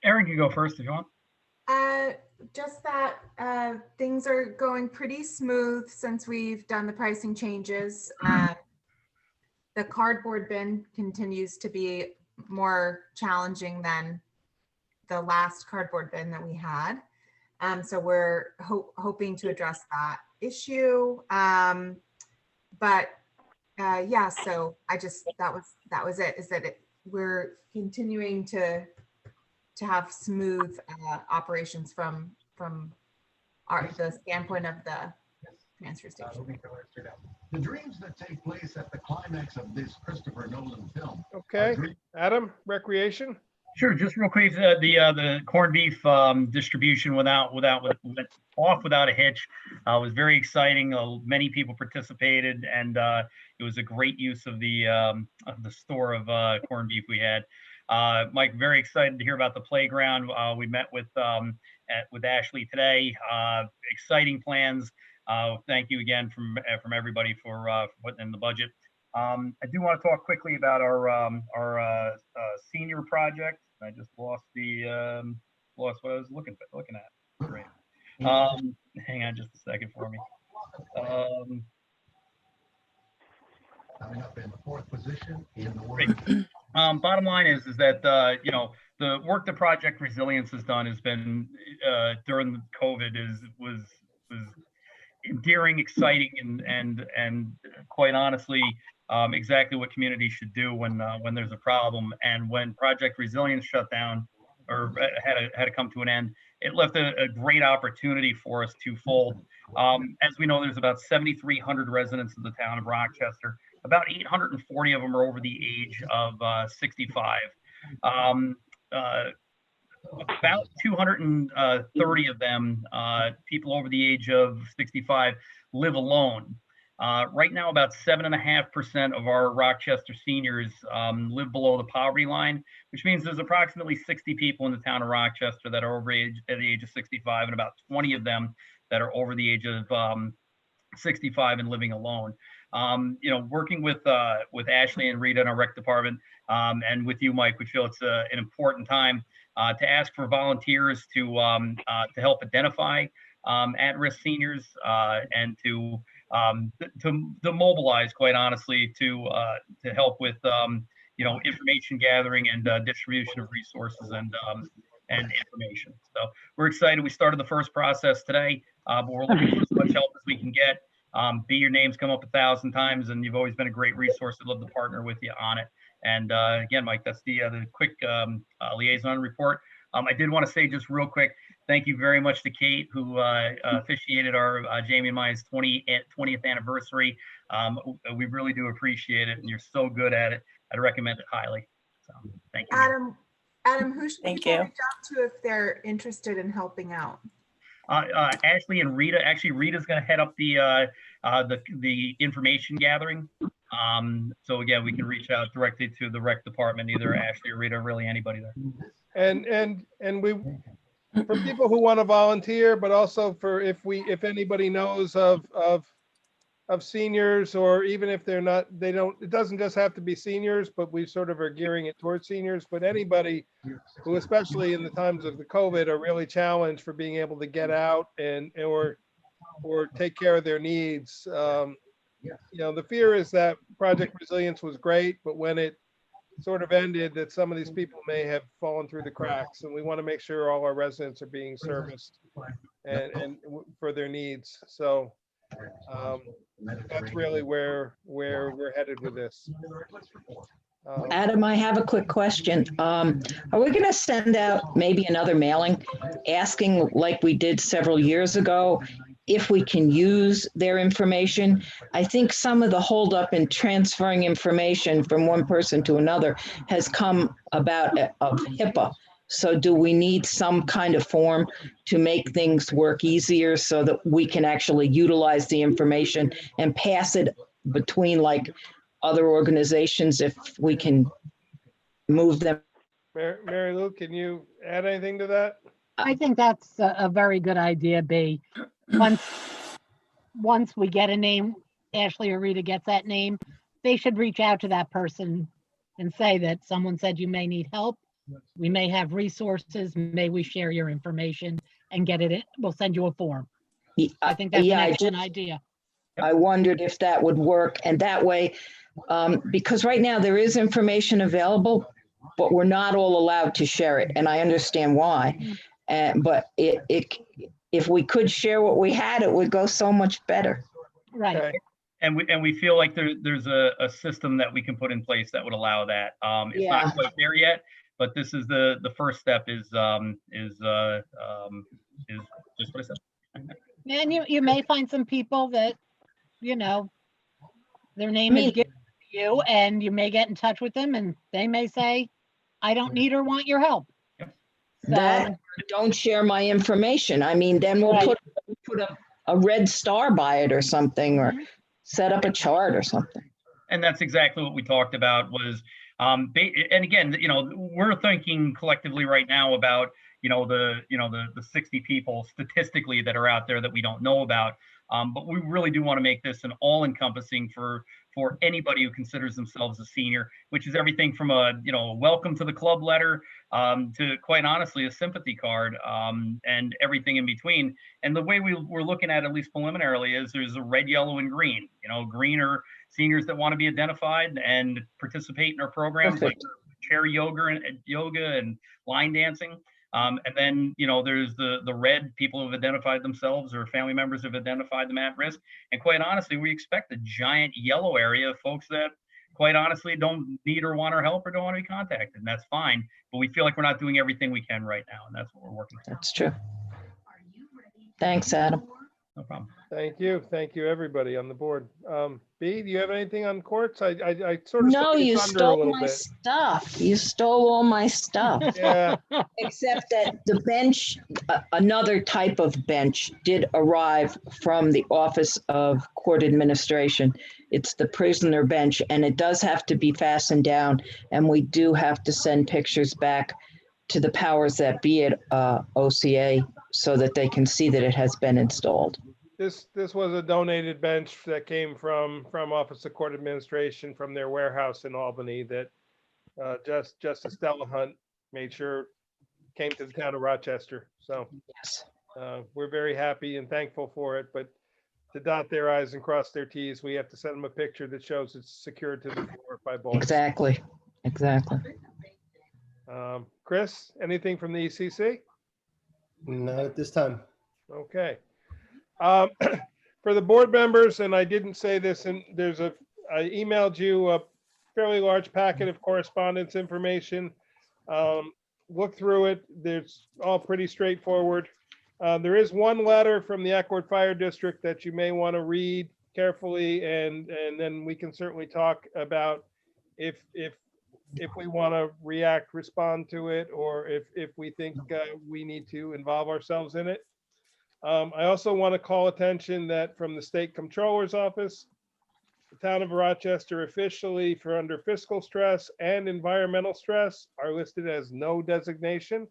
Speaker 3: Aaron can go first if you want.
Speaker 5: Just that things are going pretty smooth since we've done the pricing changes. The cardboard bin continues to be more challenging than the last cardboard bin that we had. So we're hoping to address that issue. But yeah, so that was it, is that we're continuing to have smooth operations from the standpoint of the transfer station.
Speaker 10: The dreams that take place at the climax of this Christopher Nolan film.
Speaker 1: Okay, Adam, recreation.
Speaker 3: Sure, just real quick, the corned beef distribution went off without a hitch. Was very exciting. Many people participated, and it was a great use of the store of corned beef we had. Mike, very excited to hear about the playground. We met with Ashley today. Exciting plans. Thank you again from everybody for putting in the budget. I do want to talk quickly about our senior project. I just lost what I was looking at. Great. Hang on just a second for me.
Speaker 10: Coming up in the 4th position in the world.
Speaker 3: Bottom line is that the work the Project Resilience has done has been during COVID was endearing, exciting, and quite honestly, exactly what communities should do when there's a problem. And when Project Resilience shut down or had to come to an end, it left a great opportunity for us twofold. As we know, there's about 7,300 residents of the town of Rochester. About 840 of them are over the age of 65. About 230 of them, people over the age of 65, live alone. Right now, about 7.5% of our Rochester seniors live below the poverty line, which means there's approximately 60 people in the town of Rochester that are over at the age of 65, and about 20 of them that are over the age of 65 and living alone. Working with Ashley and Rita in our rec department, and with you, Mike, we feel it's an important time to ask for volunteers to help identify at-risk seniors and to mobilize, quite honestly, to help with information gathering and distribution of resources and information. So we're excited. We started the first process today, but we're looking for as much help as we can get. Be your names come up 1,000 times, and you've always been a great resource. I'd love to partner with you on it. And again, Mike, that's the quick liaison report. I did want to say just real quick, thank you very much to Kate, who officiated our Jamie and Mai's 20th anniversary. We really do appreciate it, and you're so good at it. I'd recommend it highly. So thank you.
Speaker 5: Adam, who should
Speaker 4: Thank
Speaker 5: we
Speaker 4: you.
Speaker 5: reach out to if they're interested in helping out?
Speaker 3: Ashley and Rita. Actually, Rita's going to head up the information gathering. So again, we can reach out directly to the rec department, either Ashley or Rita, really anybody there.
Speaker 1: And we, for people who want to volunteer, but also for if anybody knows of seniors, or even if they're not, it doesn't just have to be seniors, but we sort of are gearing it towards seniors, but anybody who, especially in the times of the COVID, are really challenged for being able to get out or take care of their needs. The fear is that Project Resilience was great, but when it sort of ended, that some of these people may have fallen through the cracks, and we want to make sure all our residents are being serviced and for their needs. So that's really where we're headed with this.
Speaker 7: Adam, I have a quick question. Are we going to send out maybe another mailing asking, like we did several years ago, if we can use their information? I think some of the holdup in transferring information from one person to another has come about of HIPAA. So do we need some kind of form to make things work easier so that we can actually utilize the information and pass it between like other organizations if we can move them?
Speaker 1: Mary Lou, can you add anything to that?
Speaker 9: I think that's a very good idea, B. Once we get a name, Ashley or Rita gets that name, they should reach out to that person and say that someone said you may need help. We may have resources. May we share your information and get it in? We'll send you a form. I think that's an excellent idea.
Speaker 7: I wondered if that would work, and that way, because right now there is information available, but we're not all allowed to share it, and I understand why. But if we could share what we had, it would go so much better.
Speaker 9: Right.
Speaker 1: Okay.
Speaker 3: And we feel like there's a system that we can put in place that would allow that. It's not quite there yet, but this is the first step is just what I said.
Speaker 9: And you may find some people that, their name is given to you, and you may get in touch with them and they may say, I don't need or want your help. So,
Speaker 7: That don't share my information. I mean, then we'll put a red star by it or something, or set up a chart or something.
Speaker 3: And that's exactly what we talked about was, and again, we're thinking collectively right now about, the 60 people statistically that are out there that we don't know about. But we really do want to make this an all-encompassing for anybody who considers themselves a senior, which is everything from a welcome to the club letter to, quite honestly, a sympathy card and everything in between. And the way we're looking at least preliminarily, is there's a red, yellow, and green. Green are seniors that want to be identified and participate in our programs, like chair yoga and line dancing. And then, you know, there's the red, people who have identified themselves or family members have identified them at risk. And quite honestly, we expect a giant yellow area of folks that quite honestly don't need or want our help or don't want to be contacted. And that's fine. But we feel like we're not doing everything we can right now. And that's what we're working on.
Speaker 7: That's true. Thanks, Adam.
Speaker 3: No problem.
Speaker 1: Thank you. Thank you, everybody on the board. B, do you have anything on courts? I sort of
Speaker 7: No,
Speaker 1: stole
Speaker 7: you
Speaker 1: your thunder a
Speaker 7: stole
Speaker 1: little
Speaker 7: my
Speaker 1: bit.
Speaker 7: stuff. You stole all my stuff.
Speaker 1: Yeah,
Speaker 7: Except that the bench, another type of bench did arrive from the Office of Court Administration. It's the prisoner bench, and it does have to be fastened down. And we do have to send pictures back to the powers that be at OCA so that they can see that it has been installed.
Speaker 1: this was a donated bench that came from Office of Court Administration from their warehouse in Albany that Justice Stella Hunt made sure came to the town of Rochester. So
Speaker 7: Yes.
Speaker 1: we're very happy and thankful for it. But to dot their i's and cross their t's, we have to send them a picture that shows it's secured to the floor by bolts.
Speaker 7: Exactly. Exactly.
Speaker 1: Chris, anything from the ECC?
Speaker 8: Not at this time.
Speaker 1: Okay. For the board members, and I didn't say this, and I emailed you a fairly large packet of correspondence information. Look through it. It's all pretty straightforward. There is one letter from the Eckerd Fire District that you may want to read carefully, and then we can certainly talk about if we want to respond to it, or if we think we need to involve ourselves in it. I also want to call attention that from the State Comptroller's Office, the town of Rochester officially for under fiscal stress and environmental stress are listed as no designation,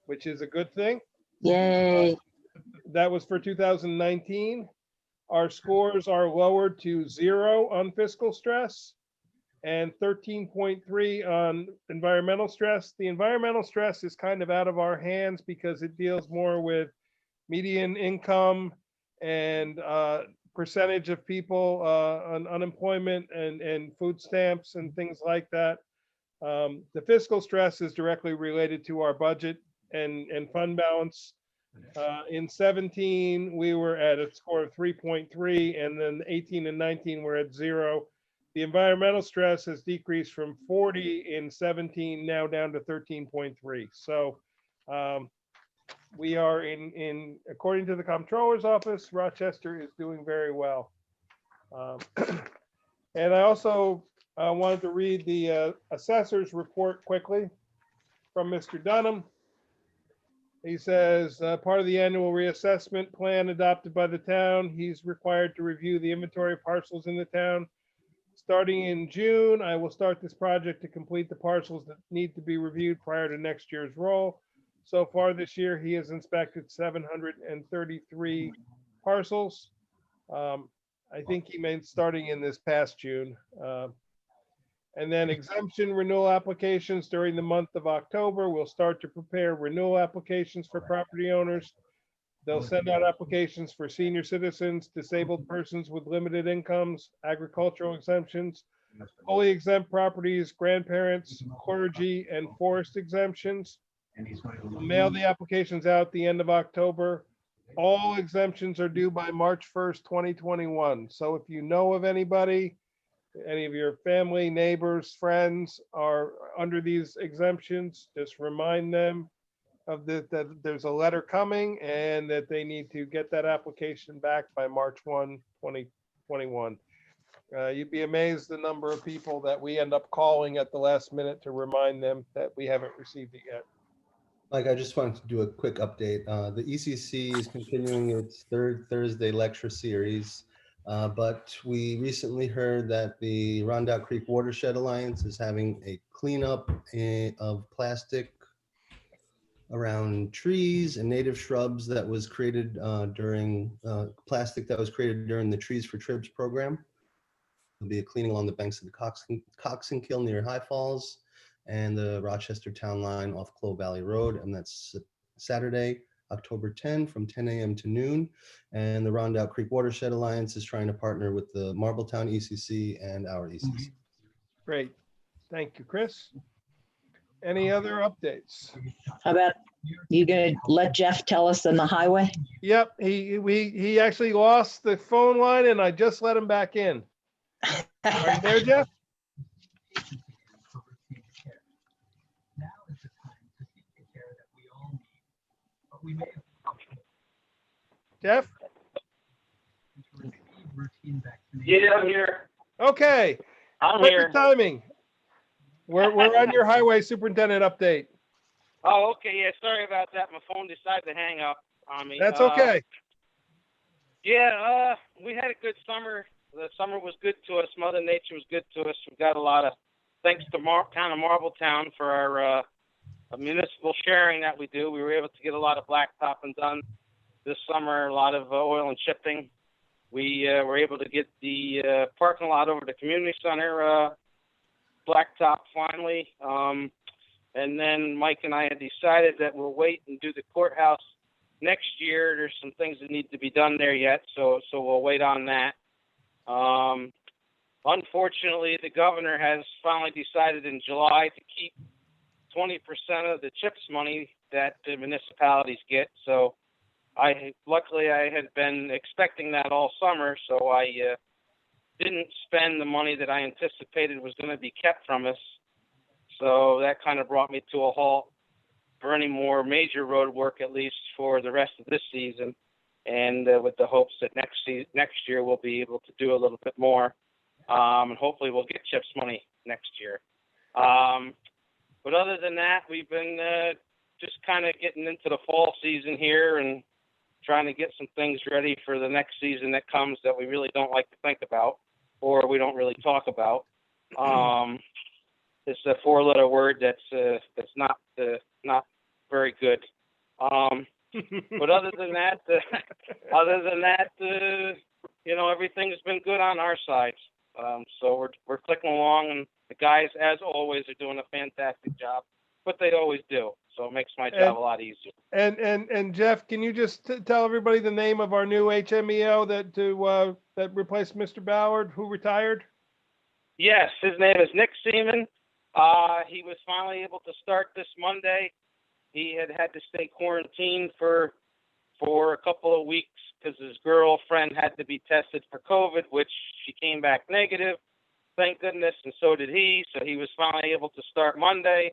Speaker 1: which is a good thing.
Speaker 7: Yay.
Speaker 1: That was for 2019. Our scores are lowered to 0 on fiscal stress and 13.3 on environmental stress. The environmental stress is kind of out of our hands because it deals more with median income and percentage of people on unemployment and food stamps and things like that. The fiscal stress is directly related to our budget and fund balance. In 17, we were at a score of 3.3, and then 18 and 19 were at 0. The environmental stress has decreased from 40 in 17, now down to 13.3. So we are according to the Comptroller's Office, Rochester is doing very well. And I also wanted to read the assessor's report quickly from Mr. Dunham. He says, part of the annual reassessment plan adopted by the town, he's required to review the inventory of parcels in the town. Starting in June, I will start this project to complete the parcels that need to be reviewed prior to next year's roll. So far this year, he has inspected 733 parcels. I think he meant starting in this past June. And then exemption renewal applications during the month of October. We'll start to prepare renewal applications for property owners. They'll send out applications for senior citizens, disabled persons with limited incomes, agricultural exemptions, fully exempt properties, grandparents, clergy, and forest exemptions. We'll mail the applications out the end of October. All exemptions are due by March 1st, 2021. So if you know of anybody, any of your family, neighbors, friends are under these exemptions, just remind them of that there's a letter coming and that they need to get that application back by March 1, 2021. You'd be amazed the number of people that we end up calling at the last minute to remind them that we haven't received it yet.
Speaker 8: Mike, I just wanted to do a quick update. The ECC is continuing its third Thursday lecture series, but we recently heard that the Rondout Creek Watershed Alliance is having a cleanup of plastic around trees and native shrubs that was created during plastic that was created during the Trees for Tribs program. There'll be a cleaning along the banks of the Coxon Kill near High Falls and the Rochester Town Line off Clove Valley Road, and that's Saturday, October 10 from 10 a.m. to noon. And the Rondout Creek Watershed Alliance is trying to partner with the Marbletown ECC and our ECC.
Speaker 1: Great. Thank you, Chris. Any other updates?
Speaker 7: How about you gonna let Jeff tell us on the highway?
Speaker 1: Yep, he actually lost the phone line and I just let him back in. Are you there, Jeff? Jeff?
Speaker 11: Yeah, I'm here.
Speaker 1: Okay.
Speaker 11: I'm
Speaker 1: Perfect
Speaker 11: here.
Speaker 1: timing. We're on your highway superintendent update.
Speaker 11: Oh, okay. Yeah, sorry about that. My phone decided to hang up on me.
Speaker 1: That's okay.
Speaker 11: Yeah, we had a good summer. The summer was good to us. Mother Nature was good to us. We got a lot of thanks to Town of Marbletown for our municipal sharing that we do. We were able to get a lot of blacktopping done this summer. A lot of oil and chipping. We were able to get the parking lot over the community center blacktop finally. And then Mike and I had decided that we'll wait and do the courthouse next year. There's some things that need to be done there yet, so we'll wait on that. Unfortunately, the governor has finally decided in July to keep 20% of the CHIPS money that the municipalities get. So luckily I had been expecting that all summer, so I didn't spend the money that I anticipated was going to be kept from us. So that kind of brought me to a halt for any more major road work, at least for the rest of this season, and with the hopes that next year we'll be able to do a little bit more, and hopefully we'll get CHIPS money next year. But other than that, we've been just kind of getting into the fall season here and trying to get some things ready for the next season that comes that we really don't like to think about or we don't really talk about. It's a four-letter word that's not very good. But other than that, everything's been good on our side. So we're clicking along, and the guys, as always, are doing a fantastic job. But they always do, so it makes my job a lot easier.
Speaker 1: And Jeff, can you just tell everybody the name of our new HMEO that replaced Mr. Ballard, who retired?
Speaker 11: Yes, his name is Nick Seaman. He was finally able to start this Monday. He had to stay quarantined for a couple of weeks because his girlfriend had to be tested for COVID, which she came back negative, thank goodness, and so did he. So he was finally able to start Monday,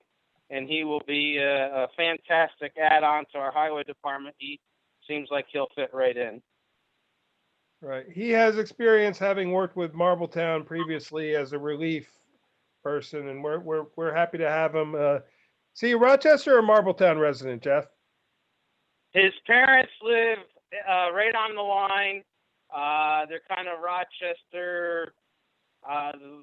Speaker 11: and he will be a fantastic add-on to our highway department. He seems like he'll fit right in.
Speaker 1: Right. He has experience having worked with Marbletown previously as a relief person, and we're happy to have him. See, Rochester or Marbletown resident, Jeff?
Speaker 11: His parents live right on the line. They're kind of Rochester,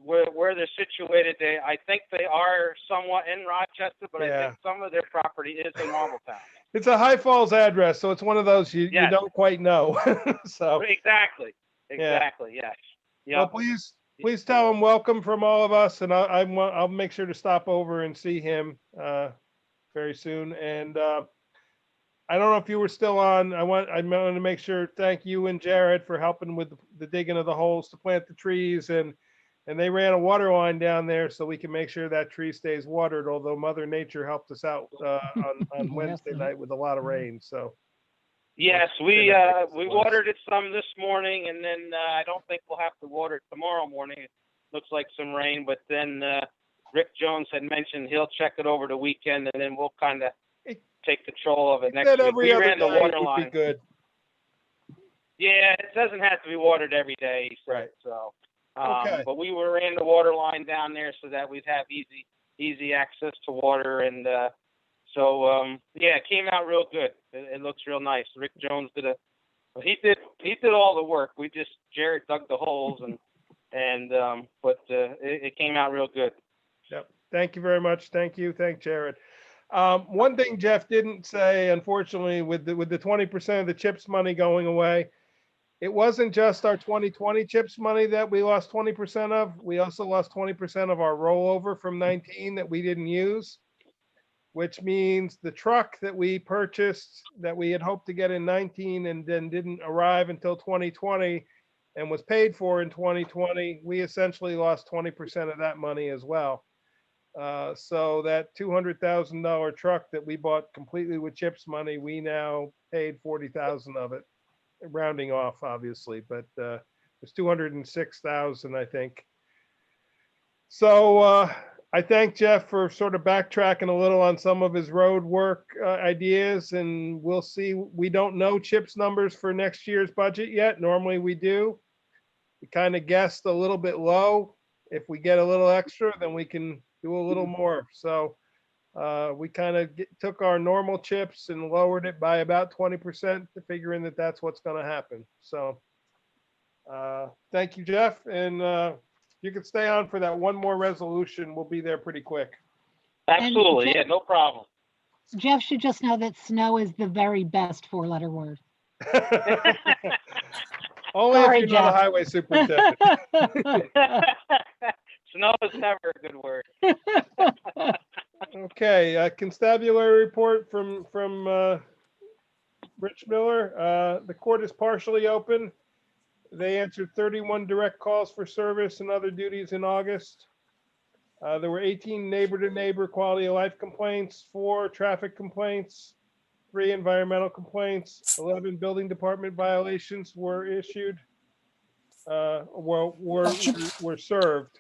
Speaker 11: where they're situated. I think they are somewhat in Rochester, but
Speaker 1: Yeah.
Speaker 11: I think some of their property is in Marbletown.
Speaker 1: It's a High Falls address, so it's one of those you don't quite know. So
Speaker 11: Exactly. Yes.
Speaker 1: Well, please tell him welcome from all of us, and I'll make sure to stop over and see him very soon. And I don't know if you were still on. I want to make sure thank you and Jared for helping with the digging of the holes to plant the trees, and they ran a water line down there so we can make sure that tree stays watered. Although Mother Nature helped us out on Wednesday night with a lot of rain. So
Speaker 11: yes, we watered it some this morning, and then I don't think we'll have to water it tomorrow morning. It looks like some rain, but then Rick Jones had mentioned he'll check it over the weekend, and then we'll kind of take control of it next week. We ran the water line.
Speaker 1: Good.
Speaker 11: Yeah, it doesn't have to be watered every day, he said,
Speaker 1: Right.
Speaker 11: So.
Speaker 1: Okay.
Speaker 11: But we ran the water line down there so that we'd have easy access to water, and so it came out real good. It looks real nice. Rick Jones he did all the work. Jared dug the holes but it came out real good.
Speaker 1: Yep. Thank you very much. Thank you. Thank Jared. One thing Jeff didn't say, unfortunately, with the 20% of the CHIPS money going away, it wasn't just our 2020 CHIPS money that we lost 20% of. We also lost 20% of our rollover from 19 that we didn't use, which means the truck that we purchased that we had hoped to get in 19 and then didn't arrive until 2020 and was paid for in 2020, we essentially lost 20% of that money as well. So that $200,000 truck that we bought completely with CHIPS money, we now paid 40,000 of it, rounding off, obviously, but it's 206,000, I think. So I thank Jeff for sort of backtracking a little on some of his road work ideas, and we'll see. We don't know CHIPS numbers for next year's budget yet. Normally we do. We kind of guessed a little bit low. If we get a little extra, then we can do a little more. So we kind of took our normal CHIPS and lowered it by about 20% to figuring that that's what's going to happen. So thank you, Jeff. And you can stay on for that one more resolution. We'll be there pretty quick.
Speaker 11: Absolutely,
Speaker 9: Jeff-
Speaker 11: yeah, no problem.
Speaker 9: Jeff should just know that snow is the very best four-letter word.
Speaker 1: Only
Speaker 9: Sorry,
Speaker 1: if you're not a
Speaker 9: Jeff.
Speaker 1: highway superintendent.
Speaker 11: Snow is never a good word.
Speaker 1: Okay, constabulary report from Rich Miller. The court is partially open. They answered 31 direct calls for service and other duties in August. There were 18 neighbor-to-neighbor quality of life complaints, 4 traffic complaints, 3 environmental complaints, 11 building department violations were issued, were served.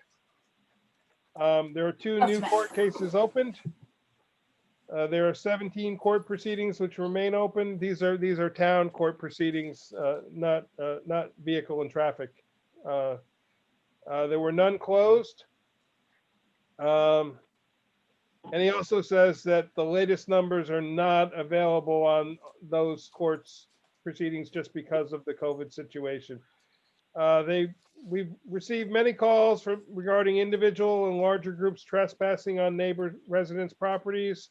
Speaker 1: There are 2 new court cases opened. There are 17 court proceedings which remain open. These are town court proceedings, not vehicle and traffic. There were none closed. And he also says that the latest numbers are not available on those courts proceedings just because of the COVID situation. We've received many calls regarding individual and larger groups trespassing on neighbor residents' properties.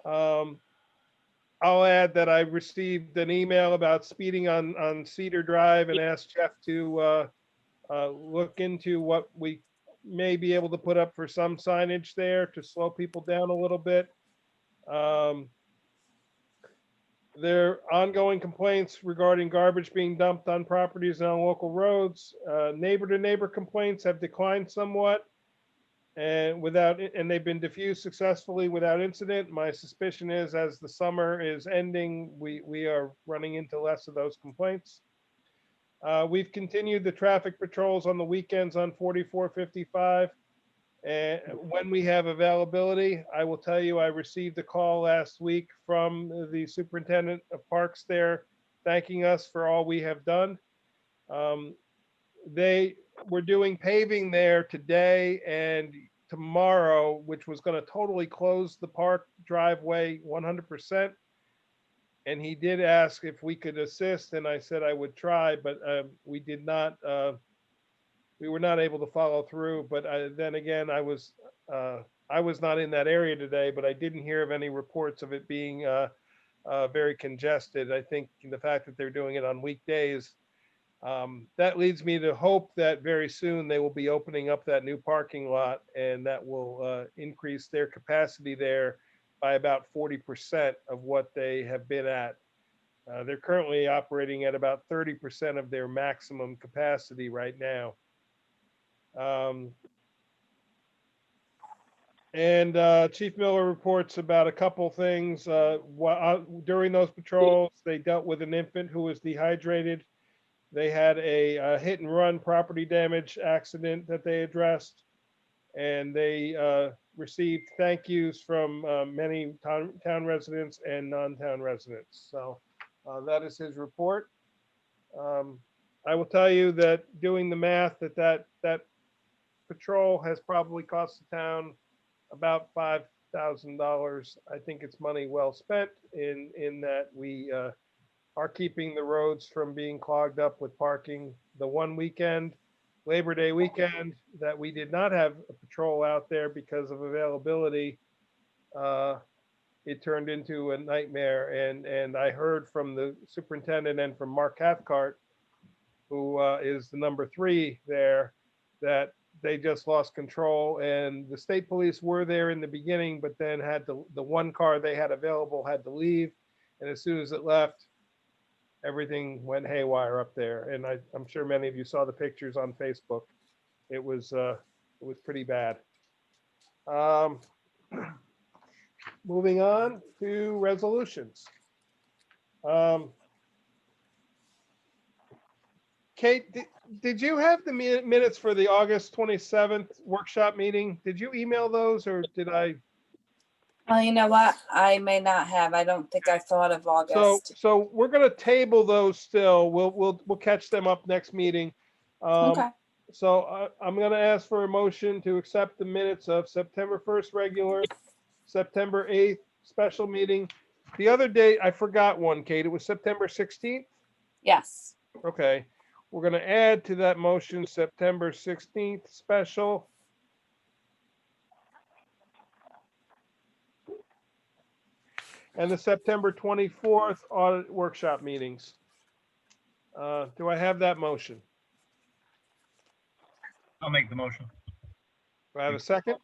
Speaker 1: I'll add that I received an email about speeding on Cedar Drive and asked Jeff to look into what we may be able to put up for some signage there to slow people down a little bit. There are ongoing complaints regarding garbage being dumped on properties and on local roads. Neighbor-to-neighbor complaints have declined somewhat, and they've been diffused successfully without incident. My suspicion is, as the summer is ending, we are running into less of those complaints. We've continued the traffic patrols on the weekends on 4455. And when we have availability, I will tell you, I received a call last week from the superintendent of parks there, thanking us for all we have done. They were doing paving there today and tomorrow, which was going to totally close the park driveway 100%. And he did ask if we could assist, and I said I would try, but we did not. We were not able to follow through. But then again, I was not in that area today, but I didn't hear of any reports of it being very congested. I think the fact that they're doing it on weekdays, that leads me to hope that very soon they will be opening up that new parking lot, and that will increase their capacity there by about 40% of what they have been at. They're currently operating at about 30% of their maximum capacity right now. Chief Miller reports about a couple things. During those patrols, they dealt with an infant who was dehydrated. They had a hit and run property damage accident that they addressed, and they received thank yous from many town residents and non-town residents. So that is his report. I will tell you that doing the math, that patrol has probably cost the town about $5,000. I think it's money well spent in that we are keeping the roads from being clogged up with parking. The one weekend, Labor Day weekend, that we did not have a patrol out there because of availability, it turned into a nightmare. And I heard from the superintendent and from Mark Cathcart, who is the number 3 there, that they just lost control. And the state police were there in the beginning, but then had the one car they had available had to leave. And as soon as it left, everything went haywire up there. And I'm sure many of you saw the pictures on Facebook. It was pretty bad. Um, Moving on to resolutions. Kate, did you have the minutes for the August 27th workshop meeting? Did you email those or did I?
Speaker 4: Well, you know what? I may not have. I don't think I thought of August.
Speaker 1: So we're gonna table those still. We'll catch them up next meeting.
Speaker 4: Okay.
Speaker 1: So I'm gonna ask for a motion to accept the minutes of September 1st regular, September 8th special meeting. The other day, I forgot one, Kate. It was September 16th.
Speaker 4: Yes.
Speaker 1: Okay. We're gonna add to that motion September 16th special. And the September 24th audit workshop meetings. Do I have that motion?
Speaker 3: I'll make the motion.
Speaker 1: Do I have a second?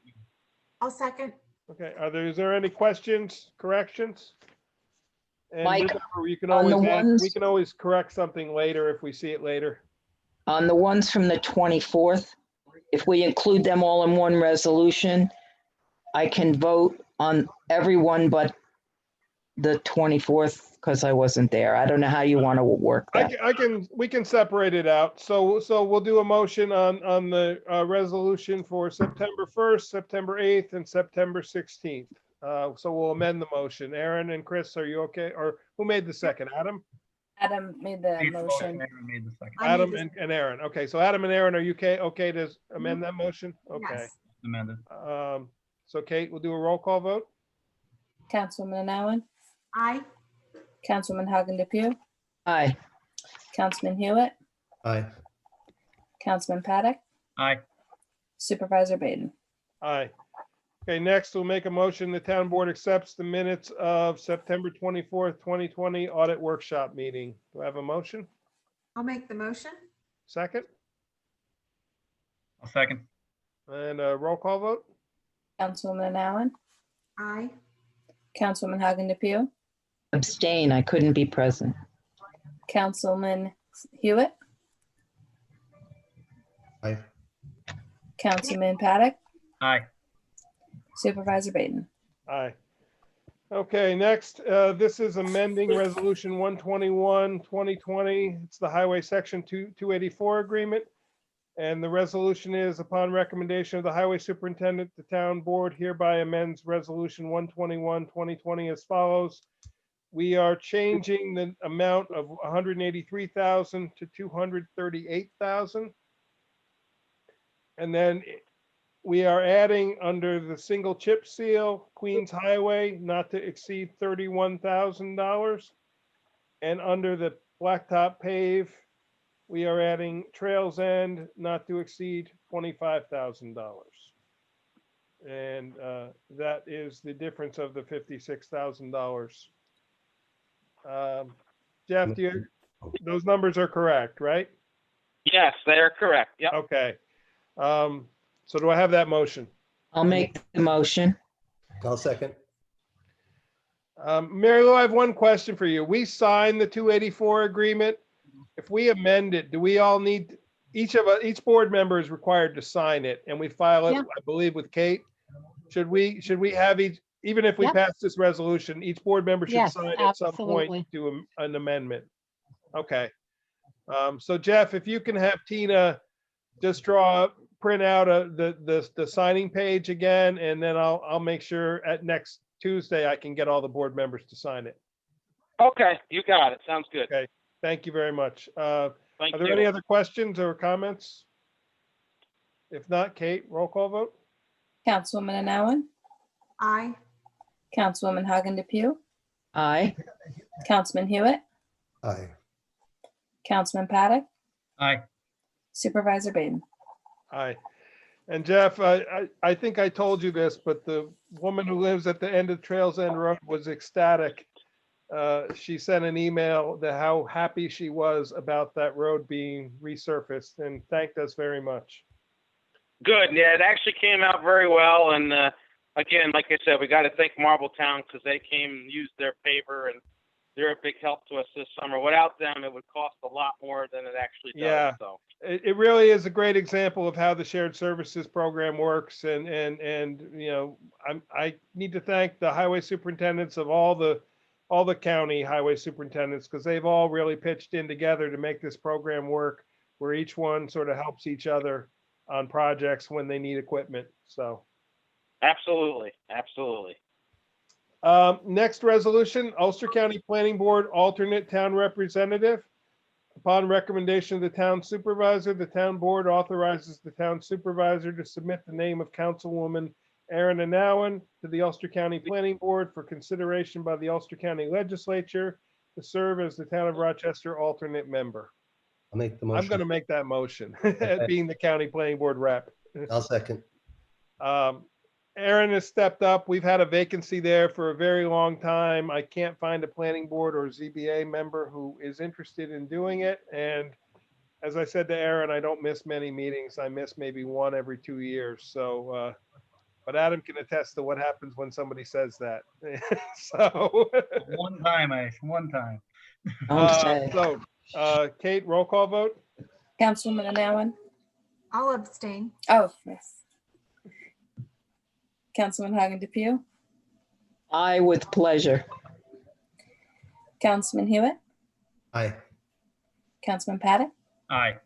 Speaker 5: I'll second.
Speaker 1: Okay, is there any questions, corrections? And
Speaker 7: Mike,
Speaker 1: remember, you can
Speaker 7: on the
Speaker 1: always add, we
Speaker 7: ones-
Speaker 1: can always correct something later if we see it later.
Speaker 7: On the ones from the 24th, if we include them all in one resolution, I can vote on everyone but the 24th because I wasn't there. I don't know how you want to work that.
Speaker 1: We can separate it out. So we'll do a motion on the resolution for September 1st, September 8th, and September 16th. So we'll amend the motion. Aaron and Chris, are you okay? Or who made the second? Adam?
Speaker 4: Adam made the
Speaker 3: Made the
Speaker 4: motion.
Speaker 3: Aaron made the second.
Speaker 5: I
Speaker 1: Adam
Speaker 5: made this-
Speaker 1: and Aaron. Okay, so Adam and Aaron, are you okay to amend that motion? Okay.
Speaker 5: Yes.
Speaker 3: Amended.
Speaker 1: So Kate, we'll do a roll call vote.
Speaker 4: Councilwoman Allen,
Speaker 5: Aye.
Speaker 4: Councilwoman Hagen DePew,
Speaker 7: Aye.
Speaker 4: Councilman Hewitt,
Speaker 8: Aye.
Speaker 4: Councilman Paddock,
Speaker 3: Aye.
Speaker 4: Supervisor Baden.
Speaker 1: Aye. Okay, next we'll make a motion. The town board accepts the minutes of September 24th, 2020 audit workshop meeting. Do I have a motion?
Speaker 5: I'll make the motion.
Speaker 1: Second?
Speaker 3: I'll second.
Speaker 1: And a roll call vote?
Speaker 4: Councilwoman Allen,
Speaker 5: Aye.
Speaker 4: Councilwoman Hagen DePew,
Speaker 7: Abstain, I couldn't be present.
Speaker 4: Councilman Hewitt,
Speaker 8: Aye.
Speaker 4: Councilman Paddock,
Speaker 3: Aye.
Speaker 4: Supervisor Baden.
Speaker 1: Aye. Okay, next, this is amending resolution 121, 2020. It's the highway section 284 agreement. And the resolution is upon recommendation of the highway superintendent, the town board hereby amends resolution 121, 2020 as follows. We are changing the amount of 183,000 to 238,000. And then we are adding under the single chip seal, Queens Highway, not to exceed $31,000. And under the blacktop pave, we are adding Trails End, not to exceed $25,000. And that is the difference of the $56,000. Jeff, those numbers are correct, right?
Speaker 11: Yes, they are correct. Yep.
Speaker 1: Okay. So do I have that motion?
Speaker 7: I'll make the motion.
Speaker 8: I'll second.
Speaker 1: Mary Lou, I have one question for you. We signed the 284 agreement. If we amend it, do we all need, each board member is required to sign it and we file it,
Speaker 9: Yeah.
Speaker 1: I believe, with Kate? Should we have even if we
Speaker 9: Yep.
Speaker 1: pass this resolution, each board member should
Speaker 9: Yes,
Speaker 1: sign at some
Speaker 9: absolutely.
Speaker 1: point to an amendment? Okay. So Jeff, if you can have Tina just print out the signing page again, and then I'll make sure at next Tuesday I can get all the board members to sign it.
Speaker 11: Okay, you got it. Sounds good.
Speaker 1: Okay. Thank you very much. Are
Speaker 11: Thank
Speaker 1: there
Speaker 11: you.
Speaker 1: any other questions or comments? If not, Kate, roll call vote?
Speaker 4: Councilwoman Allen,
Speaker 5: Aye.
Speaker 4: Councilwoman Hagen DePew,
Speaker 7: Aye.
Speaker 4: Councilman Hewitt,
Speaker 8: Aye.
Speaker 4: Councilman Paddock,
Speaker 3: Aye.
Speaker 4: Supervisor Baden.
Speaker 1: Aye. And Jeff, I think I told you this, but the woman who lives at the end of Trails End Road was ecstatic. She sent an email that how happy she was about that road being resurfaced and thanked us very much.
Speaker 11: Good. Yeah, it actually came out very well. And again, like I said, we got to thank Marbletown because they came and used their paver, and they're a big help to us this summer. Without them, it would cost a lot more than it actually does.
Speaker 1: Yeah.
Speaker 11: So
Speaker 1: It really is a great example of how the shared services program works. And I need to thank the highway superintendents of all the county highway superintendents, because they've all really pitched in together to make this program work, where each one sort of helps each other on projects when they need equipment. So.
Speaker 11: absolutely, absolutely.
Speaker 1: Next resolution, Ulster County Planning Board alternate town representative. Upon recommendation of the town supervisor, the town board authorizes the town supervisor to submit the name of Councilwoman Erin Anawan to the Ulster County Planning Board for consideration by the Ulster County Legislature to serve as the town of Rochester alternate member.
Speaker 8: I'll make the
Speaker 1: I'm
Speaker 8: motion.
Speaker 1: going to make that motion, being the county planning board rep.
Speaker 8: I'll second.
Speaker 1: Aaron has stepped up. We've had a vacancy there for a very long time. I can't find a planning board or ZBA member who is interested in doing it. And as I said to Aaron, I don't miss many meetings. I miss maybe one every 2 years. So, but Adam can attest to what happens when somebody says that. So,
Speaker 3: One time.
Speaker 1: Kate, roll call vote.
Speaker 4: Councilwoman Anawan.
Speaker 5: I'll abstain.
Speaker 4: Oh, yes. Councilman Hagen DePew.
Speaker 7: I with pleasure.
Speaker 4: Councilman Hewitt.
Speaker 8: Aye.
Speaker 4: Councilman Paddock.
Speaker 3: Aye.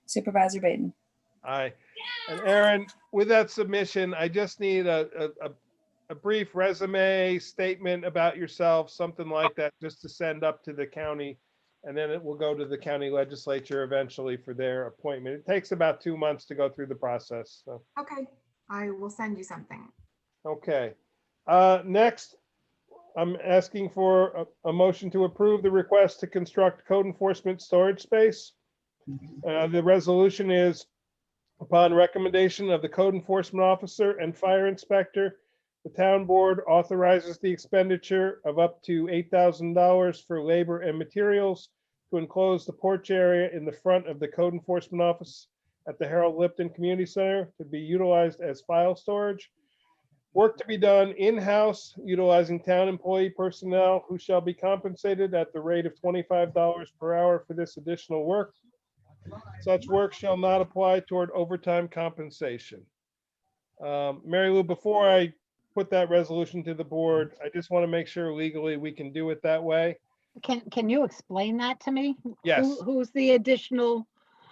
Speaker 4: Supervisor Baden.
Speaker 1: Aye. And Aaron, with that submission, I just need a brief resume statement about yourself, something like that, just to send up to the county. And then it will go to the county legislature eventually for their appointment. It takes about 2 months to go through the process. So,
Speaker 5: Okay, I will send you something.
Speaker 1: okay. Next, I'm asking for a motion to approve the request to construct code enforcement storage space. The resolution is, upon recommendation of the code enforcement officer and fire inspector, the town board authorizes the expenditure of up to $8,000 for labor and materials to enclose the porch area in the front of the code enforcement office at the Harold Lipton Community Center to be utilized as file storage. Work to be done in-house utilizing town employee personnel who shall be compensated at the rate of $25 per hour for this additional work. Such work shall not apply toward overtime compensation. Mary Lou, before I put that resolution to the board, I just want to make sure legally we can do it that way.
Speaker 9: Can you explain that to me?
Speaker 1: Yes.
Speaker 9: Who's the additional?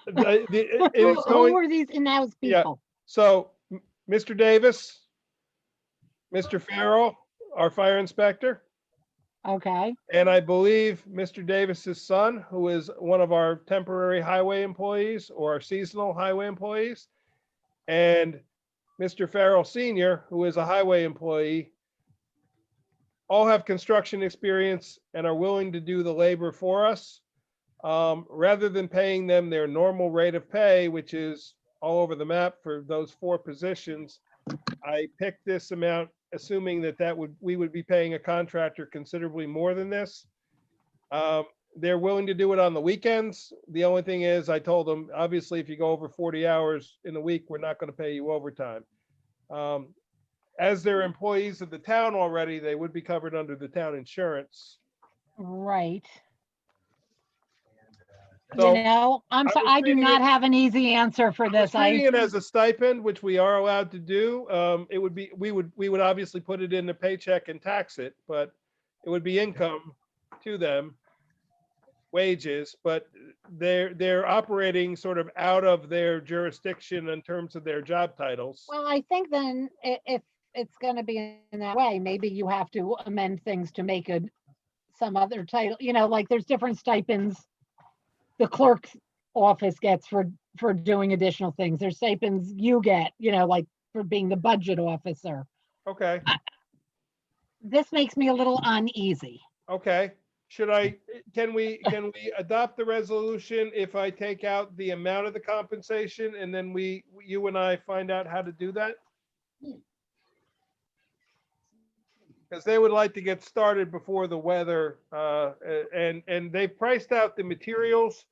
Speaker 1: It is going,
Speaker 9: Who are these in-house
Speaker 1: Yeah.
Speaker 9: people?
Speaker 1: so Mr. Davis, Mr. Farrell, our fire inspector,
Speaker 9: Okay,
Speaker 1: and I believe Mr. Davis's son, who is one of our temporary highway employees or our seasonal highway employees, and Mr. Farrell Senior, who is a highway employee, all have construction experience and are willing to do the labor for us. Rather than paying them their normal rate of pay, which is all over the map for those 4 positions, I picked this amount, assuming that we would be paying a contractor considerably more than this. They're willing to do it on the weekends. The only thing is, I told them, obviously, if you go over 40 hours in a week, we're not going to pay you overtime. As they're employees of the town already, they would be covered under the town insurance.
Speaker 9: right.
Speaker 1: So,
Speaker 9: I'm
Speaker 1: I
Speaker 9: sorry,
Speaker 1: was
Speaker 9: I do
Speaker 1: treating
Speaker 9: not
Speaker 1: it-
Speaker 9: have an easy answer for this.
Speaker 1: Treating it as a stipend, which we are allowed to do, it would be, we would obviously put it in the paycheck and tax it, but it would be income to them, wages, but they're operating sort of out of their jurisdiction in terms of their job titles.
Speaker 9: Well, I think then if it's gonna be in that way, maybe you have to amend things to make it some other title, like there's different stipends the clerk's office gets for doing additional things. There's stipends you get, like for being the budget officer.
Speaker 1: Okay,
Speaker 9: This makes me a little uneasy.
Speaker 1: okay. Can we adopt the resolution if I take out the amount of the compensation and then you and I find out how to do that? Because they would like to get started before the weather, and they've priced out the materials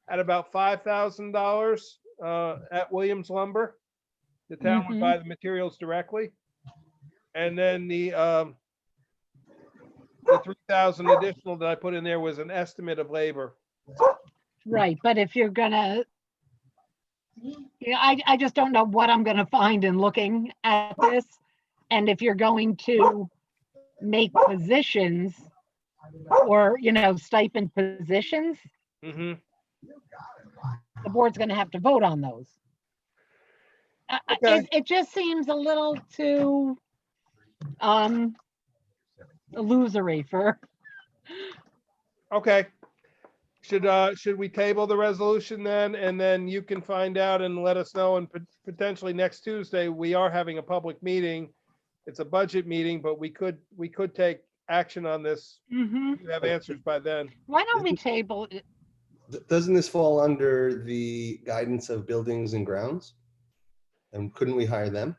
Speaker 1: at about $5,000 at Williams Lumber. The town would buy the materials directly. And then the 3,000 additional that I put in there was an estimate of labor.
Speaker 9: Right, but if you're gonna, I just don't know what I'm gonna find in looking at this. And if you're going to make positions or, stipend positions,
Speaker 1: Hmm.
Speaker 9: the board's gonna have to vote on those.
Speaker 1: Okay.
Speaker 9: It just seems a little too illusory for,
Speaker 1: Okay. Should we table the resolution then, and then you can find out and let us know, and potentially next Tuesday, we are having a public meeting. It's a budget meeting, but we could take action on this.
Speaker 9: Mhm.
Speaker 1: You have answers by then.
Speaker 9: Why don't we table it?
Speaker 8: Doesn't this fall under the guidance of buildings and grounds? And couldn't we hire them?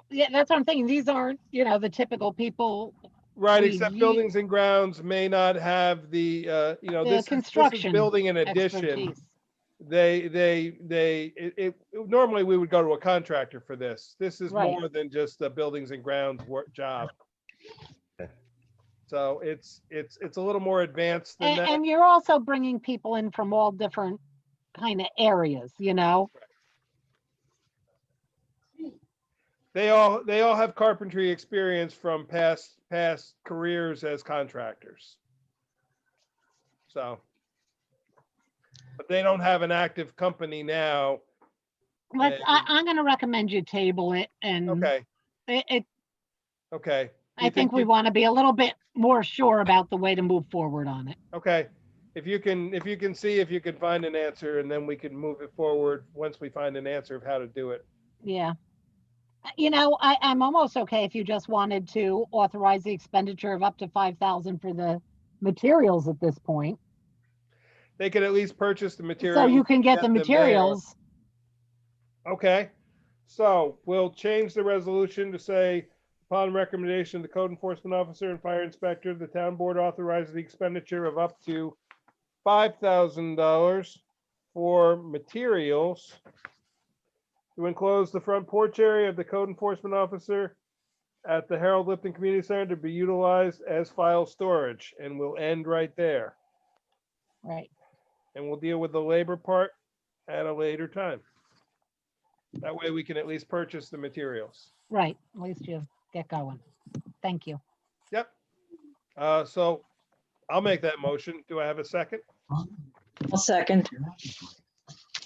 Speaker 9: Yeah, that's what I'm thinking. These aren't, the typical people.
Speaker 1: Right,
Speaker 9: We
Speaker 1: except
Speaker 9: use-
Speaker 1: buildings and grounds may not have the,
Speaker 9: The
Speaker 1: this is
Speaker 9: construction
Speaker 1: building in addition.
Speaker 9: expertise.
Speaker 1: Normally we would go to a contractor for this. This is
Speaker 9: Right.
Speaker 1: more than just a buildings and grounds work job.
Speaker 8: Okay.
Speaker 1: So it's a little more advanced than that.
Speaker 9: And you're also bringing people in from all different kind of areas,
Speaker 1: They all have carpentry experience from past careers as contractors. So, but they don't have an active company now.
Speaker 9: I'm going to recommend you table it, and
Speaker 1: Okay,
Speaker 9: it,
Speaker 1: okay.
Speaker 9: I think we want to be a little bit more sure about the way to move forward on it.
Speaker 1: Okay, if you can see if you can find an answer, and then we can move it forward once we find an answer of how to do it.
Speaker 9: Yeah. I'm almost okay if you just wanted to authorize the expenditure of up to 5,000 for the materials at this point.
Speaker 1: They could at least purchase the materials.
Speaker 9: So you can get the
Speaker 1: them there.
Speaker 9: materials.
Speaker 1: Okay, so we'll change the resolution to say, upon recommendation of the code enforcement officer and fire inspector, the town board authorizes the expenditure of up to $5,000 for materials to enclose the front porch area of the code enforcement officer at the Harold Lipton Community Center to be utilized as file storage, and we'll end right there.
Speaker 9: Right.
Speaker 1: And we'll deal with the labor part at a later time. That way we can at least purchase the materials.
Speaker 9: Right. At least you get going. Thank you.
Speaker 1: Yep. So I'll make that motion. Do I have a second?
Speaker 7: I'll second.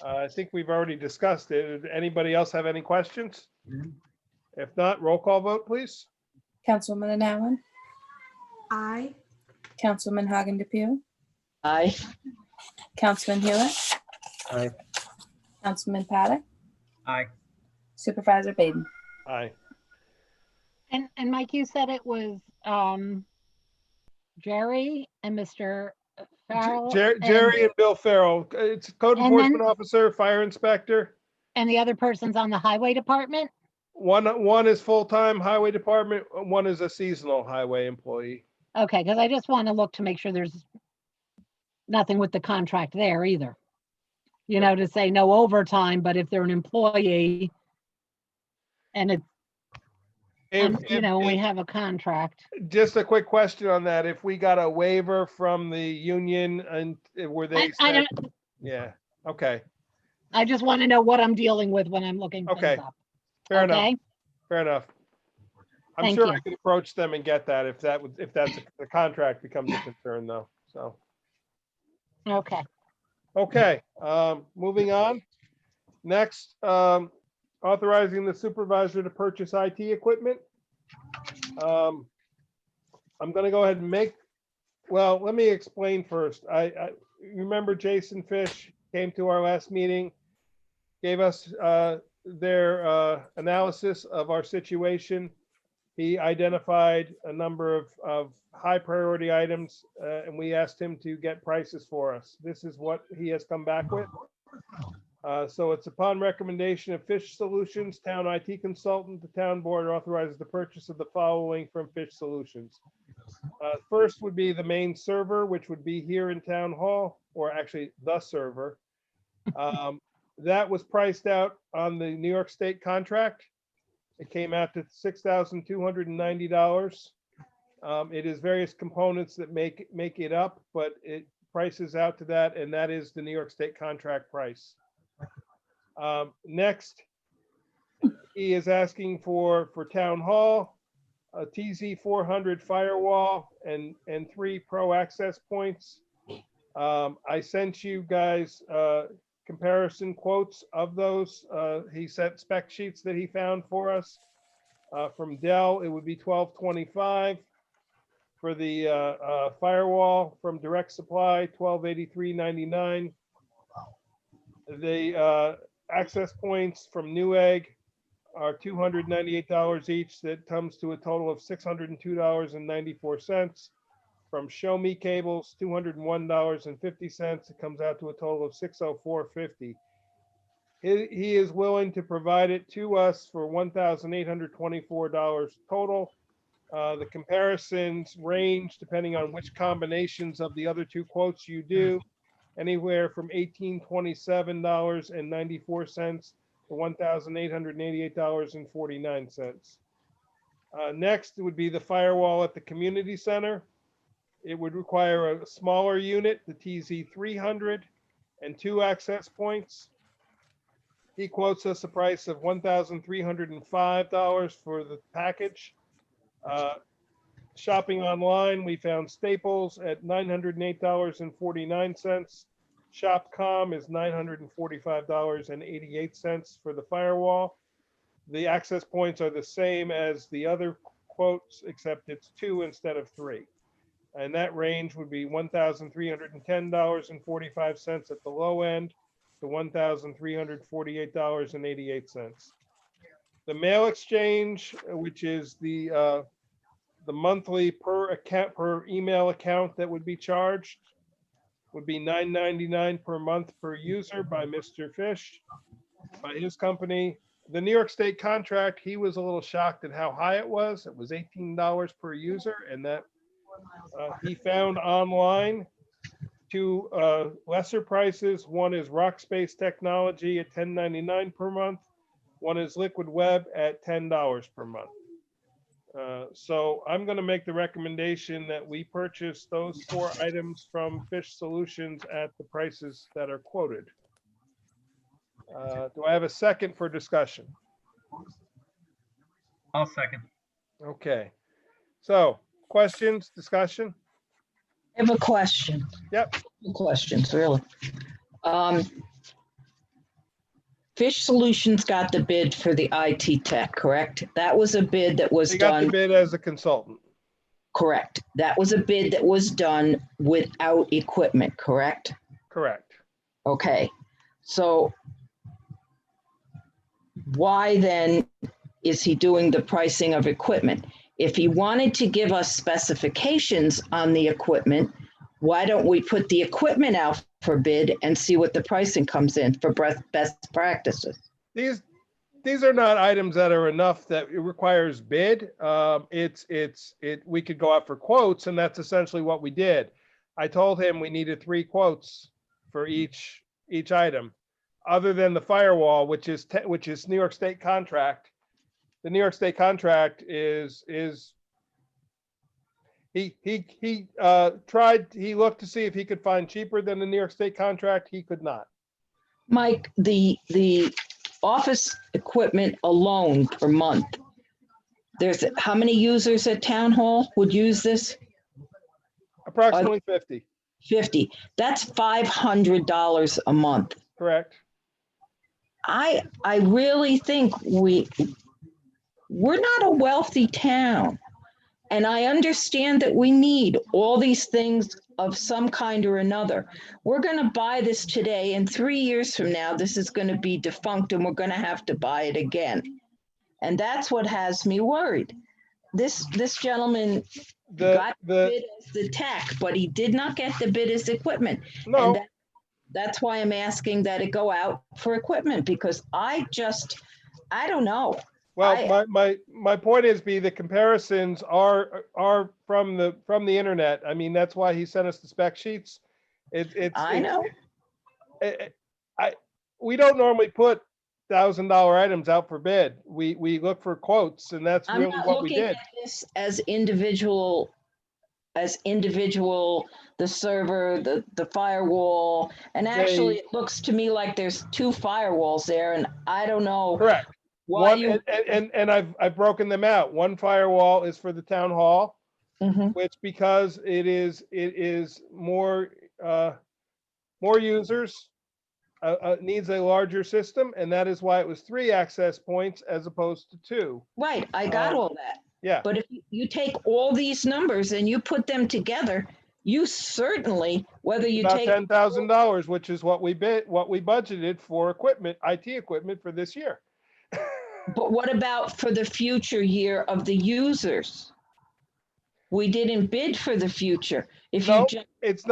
Speaker 1: I think we've already discussed it. Anybody else have any questions? If not, roll call vote, please.
Speaker 4: Councilwoman Allen,
Speaker 5: Aye.
Speaker 4: Councilman Hagen DePew,
Speaker 7: Aye.
Speaker 4: Councilman Hewitt,
Speaker 8: Aye.
Speaker 4: Councilman Paddock,
Speaker 3: Aye.
Speaker 4: Supervisor Baden.
Speaker 1: Aye.
Speaker 9: And Mike, you said it was Jerry and Mr. Farrell.
Speaker 1: Jerry and Bill Farrell. It's code
Speaker 9: And then-
Speaker 1: enforcement officer, fire inspector.
Speaker 9: And the other person's on the highway department?
Speaker 1: One is full-time highway department. One is a seasonal highway employee.
Speaker 9: Okay, because I just want to look to make sure there's nothing with the contract there either. To say no overtime, but if they're an employee and it's, we have a contract.
Speaker 1: Just a quick question on that. If we got a waiver from the union and were they?
Speaker 9: I don't,
Speaker 1: Yeah, okay,
Speaker 9: I just want to know what I'm dealing with when I'm looking
Speaker 1: Okay.
Speaker 9: things up.
Speaker 1: fair enough,
Speaker 9: Okay,
Speaker 1: fair enough. I'm
Speaker 9: Thank
Speaker 1: sure
Speaker 9: you.
Speaker 1: I could approach them and get that if that's the contract becomes a concern though, so.
Speaker 9: okay.
Speaker 1: Okay, moving on. Next, authorizing the supervisor to purchase IT equipment. I'm gonna go ahead and let me explain first. I remember Jason Fish came to our last meeting, gave us their analysis of our situation. He identified a number of high priority items, and we asked him to get prices for us. This is what he has come back with. So it's upon recommendation of Fish Solutions, town IT consultant, the town board authorizes the purchase of the following from Fish Solutions. First would be the main server, which would be here in town hall, or actually the server. That was priced out on the New York State contract. It came out to $6,290. It is various components that make it up, but it prices out to that, and that is the New York State contract price. Next, he is asking for Town Hall, a TZ 400 firewall and 3 pro access points. I sent you guys comparison quotes of those. He sent spec sheets that he found for us. From Dell, it would be $1225 for the firewall. From Direct Supply, $1283.99. The access points from Newegg are $298 each. That comes to a total of $602.94. From Show Me Cables, $201.50. It comes out to a total of $604.50. He is willing to provide it to us for $1,824 total. The comparisons range depending on which combinations of the other 2 quotes you do, anywhere from $1,827.94 to $1,888.49. Next would be the firewall at the community center. It would require a smaller unit, the TZ 300, and 2 access points. He quotes us a price of $1,305 for the package. Shopping online, we found Staples at $908.49. Shopcom is $945.88 for the firewall. The access points are the same as the other quotes, except it's 2 instead of 3. And that range would be $1,310.45 at the low end to $1,348.88. The mail exchange, which is the monthly per email account that would be charged, would be $9.99 per month per user by Mr. Fish, by his company. The New York State contract, he was a little shocked at how high it was. It was $18 per user, and that he found online 2 lesser prices. One is Rockspace Technology at $10.99 per month. One is Liquid Web at $10 per month. So I'm going to make the recommendation that we purchase those 4 items from Fish Solutions at the prices that are quoted. Do I have a second for discussion?
Speaker 3: I'll second.
Speaker 1: Okay. So questions, discussion?
Speaker 7: I have a question.
Speaker 1: Yep.
Speaker 7: Questions, really. Fish Solutions got the bid for the IT tech, correct? That was a bid that was
Speaker 1: They got the
Speaker 7: done,
Speaker 1: bid as a consultant.
Speaker 7: correct? That was a bid that was done without equipment, correct?
Speaker 1: Correct.
Speaker 7: Okay, so why then is he doing the pricing of equipment? If he wanted to give us specifications on the equipment, why don't we put the equipment out for bid and see what the pricing comes in for best practices?
Speaker 1: These are not items that are enough that it requires bid. We could go out for quotes, and that's essentially what we did. I told him we needed 3 quotes for each item, other than the firewall, which is New York State contract. The New York State contract is he looked to see if he could find cheaper than the New York State contract. He could not.
Speaker 7: Mike, the office equipment alone per month, there's how many users at Town Hall would use this?
Speaker 1: Approximately 50.
Speaker 7: 50. That's $500 a month.
Speaker 1: Correct.
Speaker 7: I really think we're not a wealthy town. And I understand that we need all these things of some kind or another. We're going to buy this today, and 3 years from now, this is going to be defunct and we're going to have to buy it again. And that's what has me worried. This gentleman got the bid as the tech, but he did not get the bid as equipment.
Speaker 1: No.
Speaker 7: And that's why I'm asking that it go out for equipment, because I don't know.
Speaker 1: Well, my point is, the comparisons are from the internet. I mean, that's why he sent us the spec sheets. We don't normally put $1,000 items out for bid. We look for quotes, and that's
Speaker 7: I'm
Speaker 1: really
Speaker 7: not
Speaker 1: what we
Speaker 7: looking
Speaker 1: did.
Speaker 7: at this as individual, the server, the firewall. And actually,
Speaker 1: They-
Speaker 7: it looks to me like there's two firewalls there, and I don't know
Speaker 1: Correct.
Speaker 7: why
Speaker 1: One,
Speaker 7: you.
Speaker 1: and I've broken them out. One firewall is for the town hall,
Speaker 7: Mhm.
Speaker 1: which because it is more users, needs a larger system, and that is why it was 3 access points as opposed to 2.
Speaker 7: Right, I got
Speaker 1: Um,
Speaker 7: all that.
Speaker 1: Yeah,
Speaker 7: But if you take all these numbers and you put them together, you certainly, whether you
Speaker 1: about
Speaker 7: take,
Speaker 1: $10,000, which is what we budgeted for equipment, IT equipment for this year.
Speaker 7: but what about for the future year of the users? We didn't bid for the future. If you
Speaker 1: No,
Speaker 7: just,
Speaker 1: it's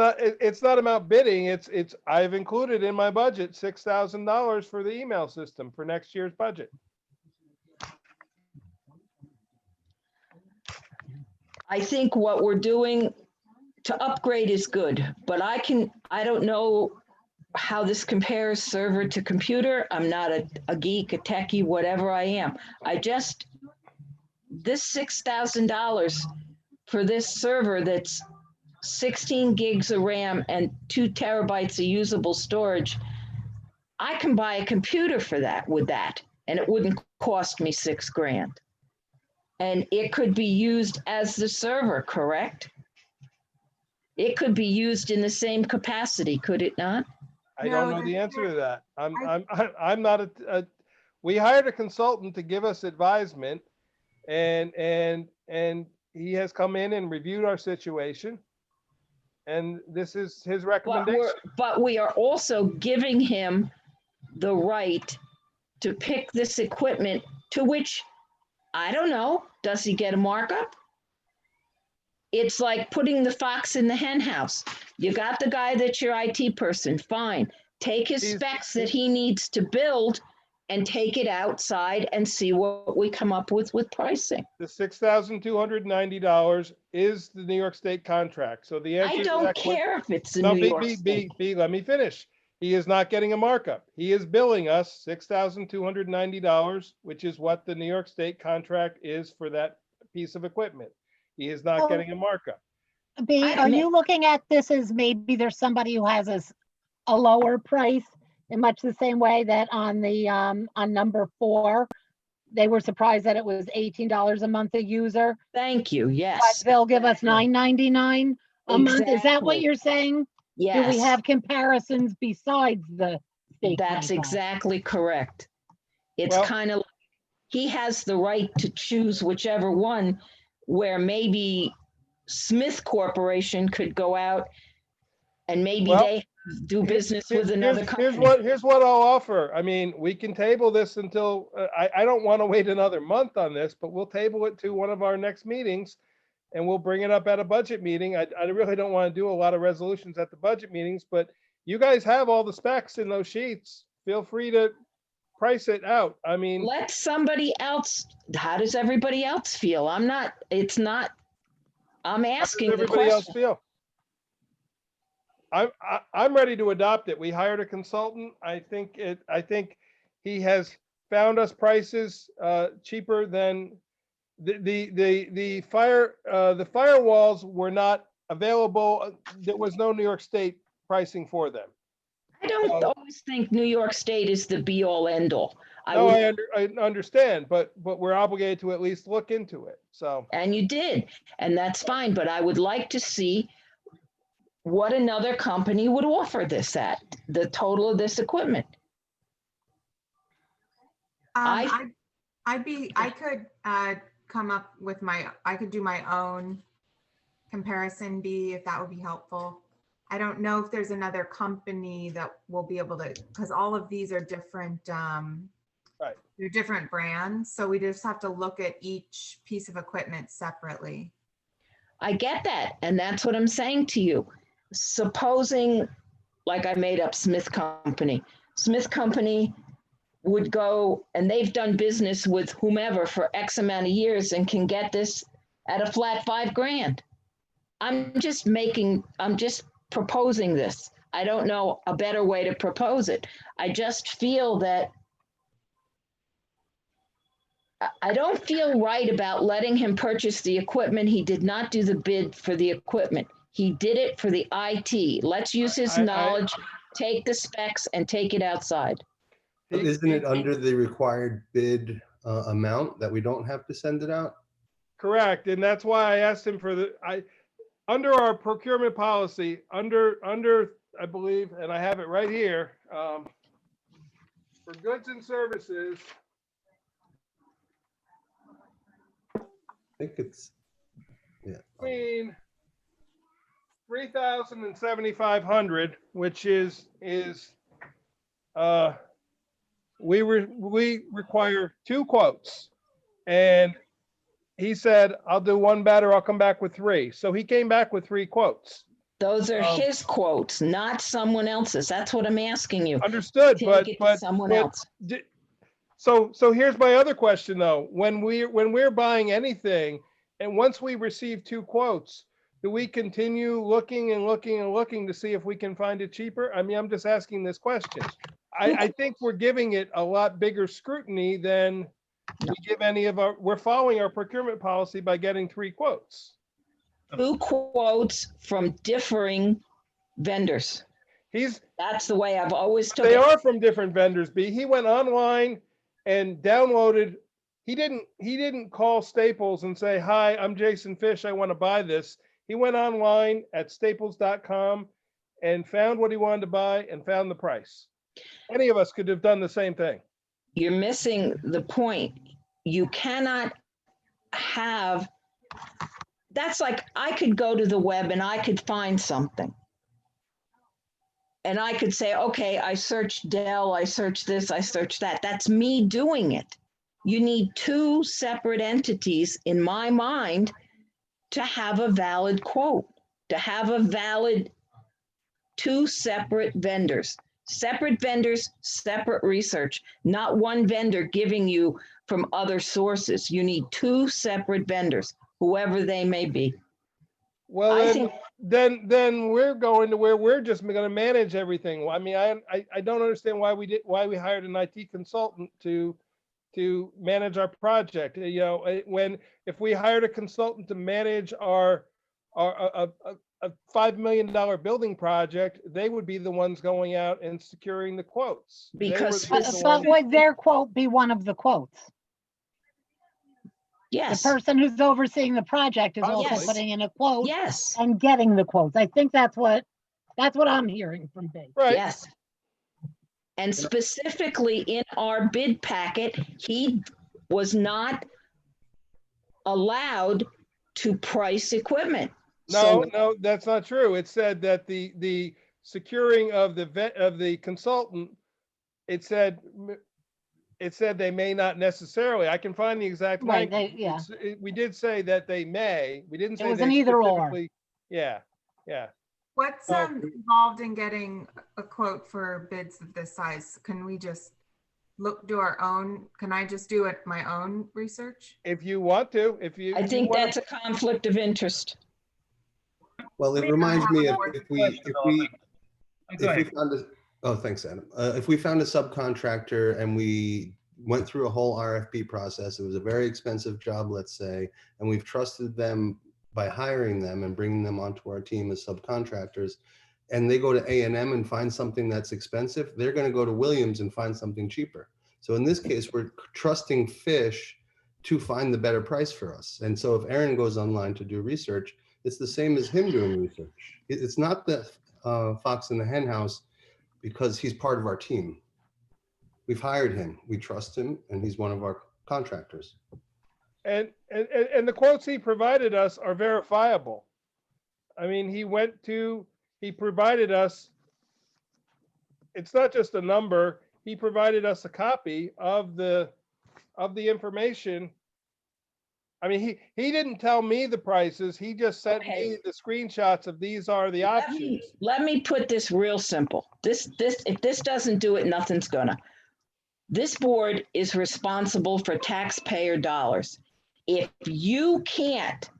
Speaker 1: not about bidding. I've included in my budget $6,000 for the email system for next year's budget.
Speaker 7: I think what we're doing to upgrade is good, but I don't know how this compares server to computer. I'm not a geek, a techie, whatever I am. This $6,000 for this server that's 16 gigs of RAM and 2 terabytes of usable storage, I can buy a computer for that with that, and it wouldn't cost me $6,000. And it could be used as the server, correct? It could be used in the same capacity, could it not?
Speaker 1: I don't
Speaker 5: No,
Speaker 1: know the answer to that.
Speaker 5: I-
Speaker 1: I'm not we hired a consultant to give us advisement, and he has come in and reviewed our situation. And this is his recommendation.
Speaker 7: But we are also giving him the right to pick this equipment, to which, I don't know, does he get a markup? It's like putting the fox in the hen house. You got the guy that's your IT person, fine. Take his specs that he needs to build and take it outside and see what we come up with pricing.
Speaker 1: The $6,290 is the New York State contract. So the answer
Speaker 7: I
Speaker 1: to
Speaker 7: don't
Speaker 1: that question.
Speaker 7: care if it's in
Speaker 1: No,
Speaker 7: New York State.
Speaker 1: let me finish. He is not getting a markup. He is billing us $6,290, which is what the New York State contract is for that piece of equipment. He is not
Speaker 9: Oh.
Speaker 1: getting a markup.
Speaker 9: B, are you looking at this as maybe there's somebody who has a lower price in much the same way that on the, on number 4, they were surprised that it was $18 a month a user,
Speaker 7: Thank you,
Speaker 9: but
Speaker 7: yes.
Speaker 9: they'll give us $9.99 a month? Is that what
Speaker 7: Exactly.
Speaker 9: you're saying? Do we
Speaker 7: Yes,
Speaker 9: have comparisons besides the state
Speaker 7: that's
Speaker 9: contract?
Speaker 7: exactly correct. It's
Speaker 1: Well-
Speaker 7: kind of, he has the right to choose whichever one, where maybe Smith Corporation could go out and maybe
Speaker 1: Well,
Speaker 7: they do business with another
Speaker 1: Here's
Speaker 7: company.
Speaker 1: what I'll offer. I mean, we can table this until, I don't want to wait another month on this, but we'll table it to one of our next meetings, and we'll bring it up at a budget meeting. I really don't want to do a lot of resolutions at the budget meetings, but you guys have all the specs in those sheets. Feel free to price it out. I mean,
Speaker 7: Let somebody else, how does everybody else feel? I'm asking
Speaker 1: how does
Speaker 7: the
Speaker 1: everybody else
Speaker 7: question.
Speaker 1: feel? I'm ready to adopt it. We hired a consultant. I think he has found us prices cheaper than the firewalls were not available. There was no New York State pricing for them.
Speaker 7: I don't always think New York State is the be all end all.
Speaker 1: No, I understand, but we're obligated to at least look into it. So,
Speaker 7: And you did, and that's fine, but I would like to see what another company would offer this at, the total of this equipment.
Speaker 5: I could come up with I could do my own comparison, B, if that would be helpful. I don't know if there's another company that will be able to, because all of these are different,
Speaker 1: right.
Speaker 5: They're different brands. So we just have to look at each piece of equipment separately.
Speaker 7: I get that, and that's what I'm saying to you. Supposing, like I made up Smith Company would go, and they've done business with whomever for X amount of years and can get this at a flat $5,000. I'm just proposing this. I don't know a better way to propose it. I just feel that I don't feel right about letting him purchase the equipment. He did not do the bid for the equipment. He did it for the IT. Let's use his knowledge, take the specs and take it outside.
Speaker 8: But isn't it under the required bid amount that we don't have to send it out?
Speaker 1: Correct, and that's why I asked him for under our procurement policy, under, I believe, and I have it right here, for goods and services,
Speaker 8: I think it's, yeah.
Speaker 1: between 3,000 and 7,500, which is we require 2 quotes, and he said, I'll do 1 better, I'll come back with 3. So he came back with 3 quotes.
Speaker 7: Those are his quotes, not someone else's. That's what I'm asking you.
Speaker 1: Understood,
Speaker 7: Take it to someone else.
Speaker 1: So here's my other question though. When we're buying anything, and once we receive 2 quotes, do we continue looking and looking and looking to see if we can find it cheaper? I mean, I'm just asking this question. I think we're giving it a lot bigger scrutiny than we give any of we're following our procurement policy by getting 3 quotes.
Speaker 7: 2 quotes from differing vendors. That's the way I've always took it.
Speaker 1: They are from different vendors, B. He went online and downloaded. He didn't call Staples and say, hi, I'm Jason Fish, I want to buy this. He went online at staples.com and found what he wanted to buy and found the price. Any of us could have done the same thing.
Speaker 7: You're missing the point. You cannot have, that's like, I could go to the web and I could find something. And I could say, okay, I searched Dell, I searched this, I searched that. That's me doing it. You need 2 separate entities in my mind to have a valid quote, to have a valid 2 separate vendors. Separate vendors, separate research, not one vendor giving you from other sources. You need 2 separate vendors, whoever they may be.
Speaker 1: Well, then we're going to where we're just going to manage everything. I mean, I don't understand why we hired an IT consultant to manage our project. You know, if we hired a consultant to manage a $5 million building project, they would be the ones going out and securing the quotes.
Speaker 7: Because
Speaker 9: but would their quote be one of the quotes?
Speaker 7: Yes.
Speaker 9: The person who's overseeing the project is also
Speaker 7: Yes.
Speaker 9: putting in a quote.
Speaker 7: Yes.
Speaker 9: And getting the quotes. I think that's what I'm hearing from Big.
Speaker 1: Right.
Speaker 7: Yes. And specifically in our bid packet, he was not allowed to price equipment.
Speaker 1: No, that's not true. It said that the securing of the consultant, it said they may not necessarily. I can find the exact
Speaker 9: Right,
Speaker 1: language. We did say that they may. We didn't say
Speaker 9: It was
Speaker 1: they
Speaker 9: an either or.
Speaker 1: specifically- Yeah.
Speaker 5: What's involved in getting a quote for bids of this size? Can we just do our own? Can I just do it my own research?
Speaker 1: If you want to,
Speaker 7: I think that's a conflict of interest.
Speaker 8: Well, it reminds me of if we
Speaker 3: Ahead.
Speaker 8: found a, oh, thanks, Adam. If we found a subcontractor and we went through a whole RFP process, it was a very expensive job, let's say, and we've trusted them by hiring them and bringing them onto our team as subcontractors, and they go to A&M and find something that's expensive, they're going to go to Williams and find something cheaper. So in this case, we're trusting Fish to find the better price for us. And so if Aaron goes online to do research, it's the same as him doing research. It's not the fox in the hen house, because he's part of our team. We've hired him, we trust him, and he's one of our contractors.
Speaker 1: And the quotes he provided us are verifiable. I mean, he provided us, it's not just a number, he provided us a copy of the information. I mean, he didn't tell me the prices, he just sent me the screenshots of these are the options.
Speaker 7: Let me put this real simple. If this doesn't do it, nothing's gonna. This board is responsible for taxpayer dollars. If you can't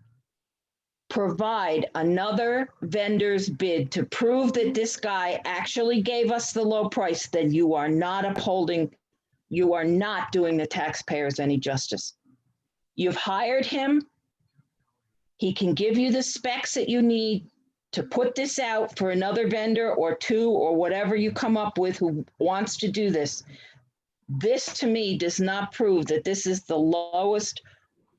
Speaker 7: provide another vendor's bid to prove that this guy actually gave us the low price, then you are not upholding you are not doing the taxpayers any justice. You've hired him. He can give you the specs that you need to put this out for another vendor or two or whatever you come up with who wants to do this. This to me does not prove that this is the lowest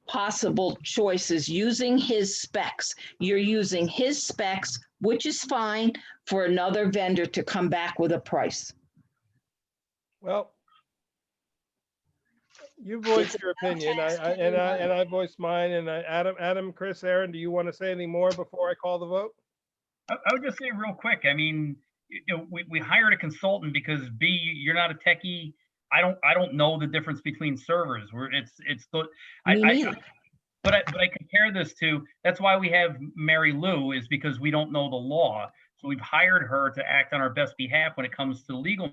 Speaker 7: possible choices using his specs. You're using his specs, which is fine, for another vendor to come back with a price.
Speaker 1: Well, you voiced your opinion, I voiced mine, and Adam, Chris, Aaron, do you want to say any more before I call the vote?
Speaker 3: I would just say real quick, I mean, we hired a consultant because B, you're not a techie. I don't know the difference between servers.
Speaker 7: Me neither.
Speaker 3: But I compare this to, that's why we have Mary Lou, is because we don't know the law. So we've hired her to act on our best behalf when it comes to legal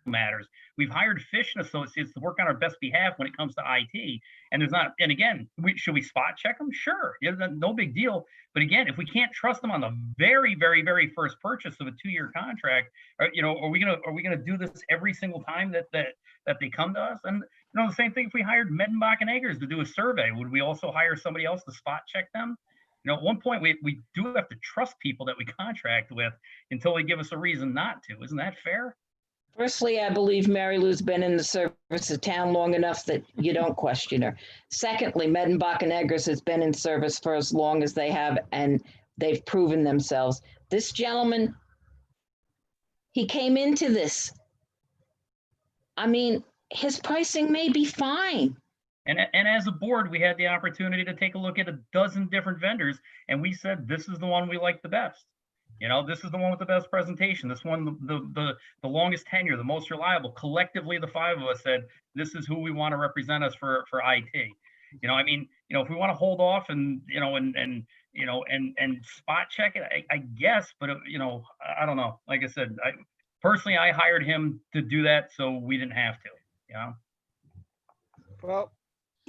Speaker 3: matters. We've hired Fish and Associates to work on our best behalf when it comes to IT. And and again, should we spot check them? Sure, yeah, no big deal. But again, if we can't trust them on the very, very, very first purchase of a 2-year contract, are we gonna do this every single time that they come to us? And the same thing if we hired Medenbach and Eggers to do a survey, would we also hire somebody else to spot check them? At one point we do have to trust people that we contract with until they give us a reason not to. Isn't that fair?
Speaker 7: Firstly, I believe Mary Lou's been in the service of town long enough that you don't question her. Secondly, Medenbach and Eggers has been in service for as long as they have, and they've proven themselves. This gentleman, he came into this. I mean, his pricing may be fine.
Speaker 3: And as a board, we had the opportunity to take a look at a dozen different vendors, and we said, this is the one we like the best. This is the one with the best presentation. This one, the longest tenure, the most reliable. Collectively, the 5 of us said, this is who we want to represent us for IT. If we want to hold off and spot check it, I guess, but I don't know. Like I said, personally, I hired him to do that, so we didn't have to.
Speaker 1: Well,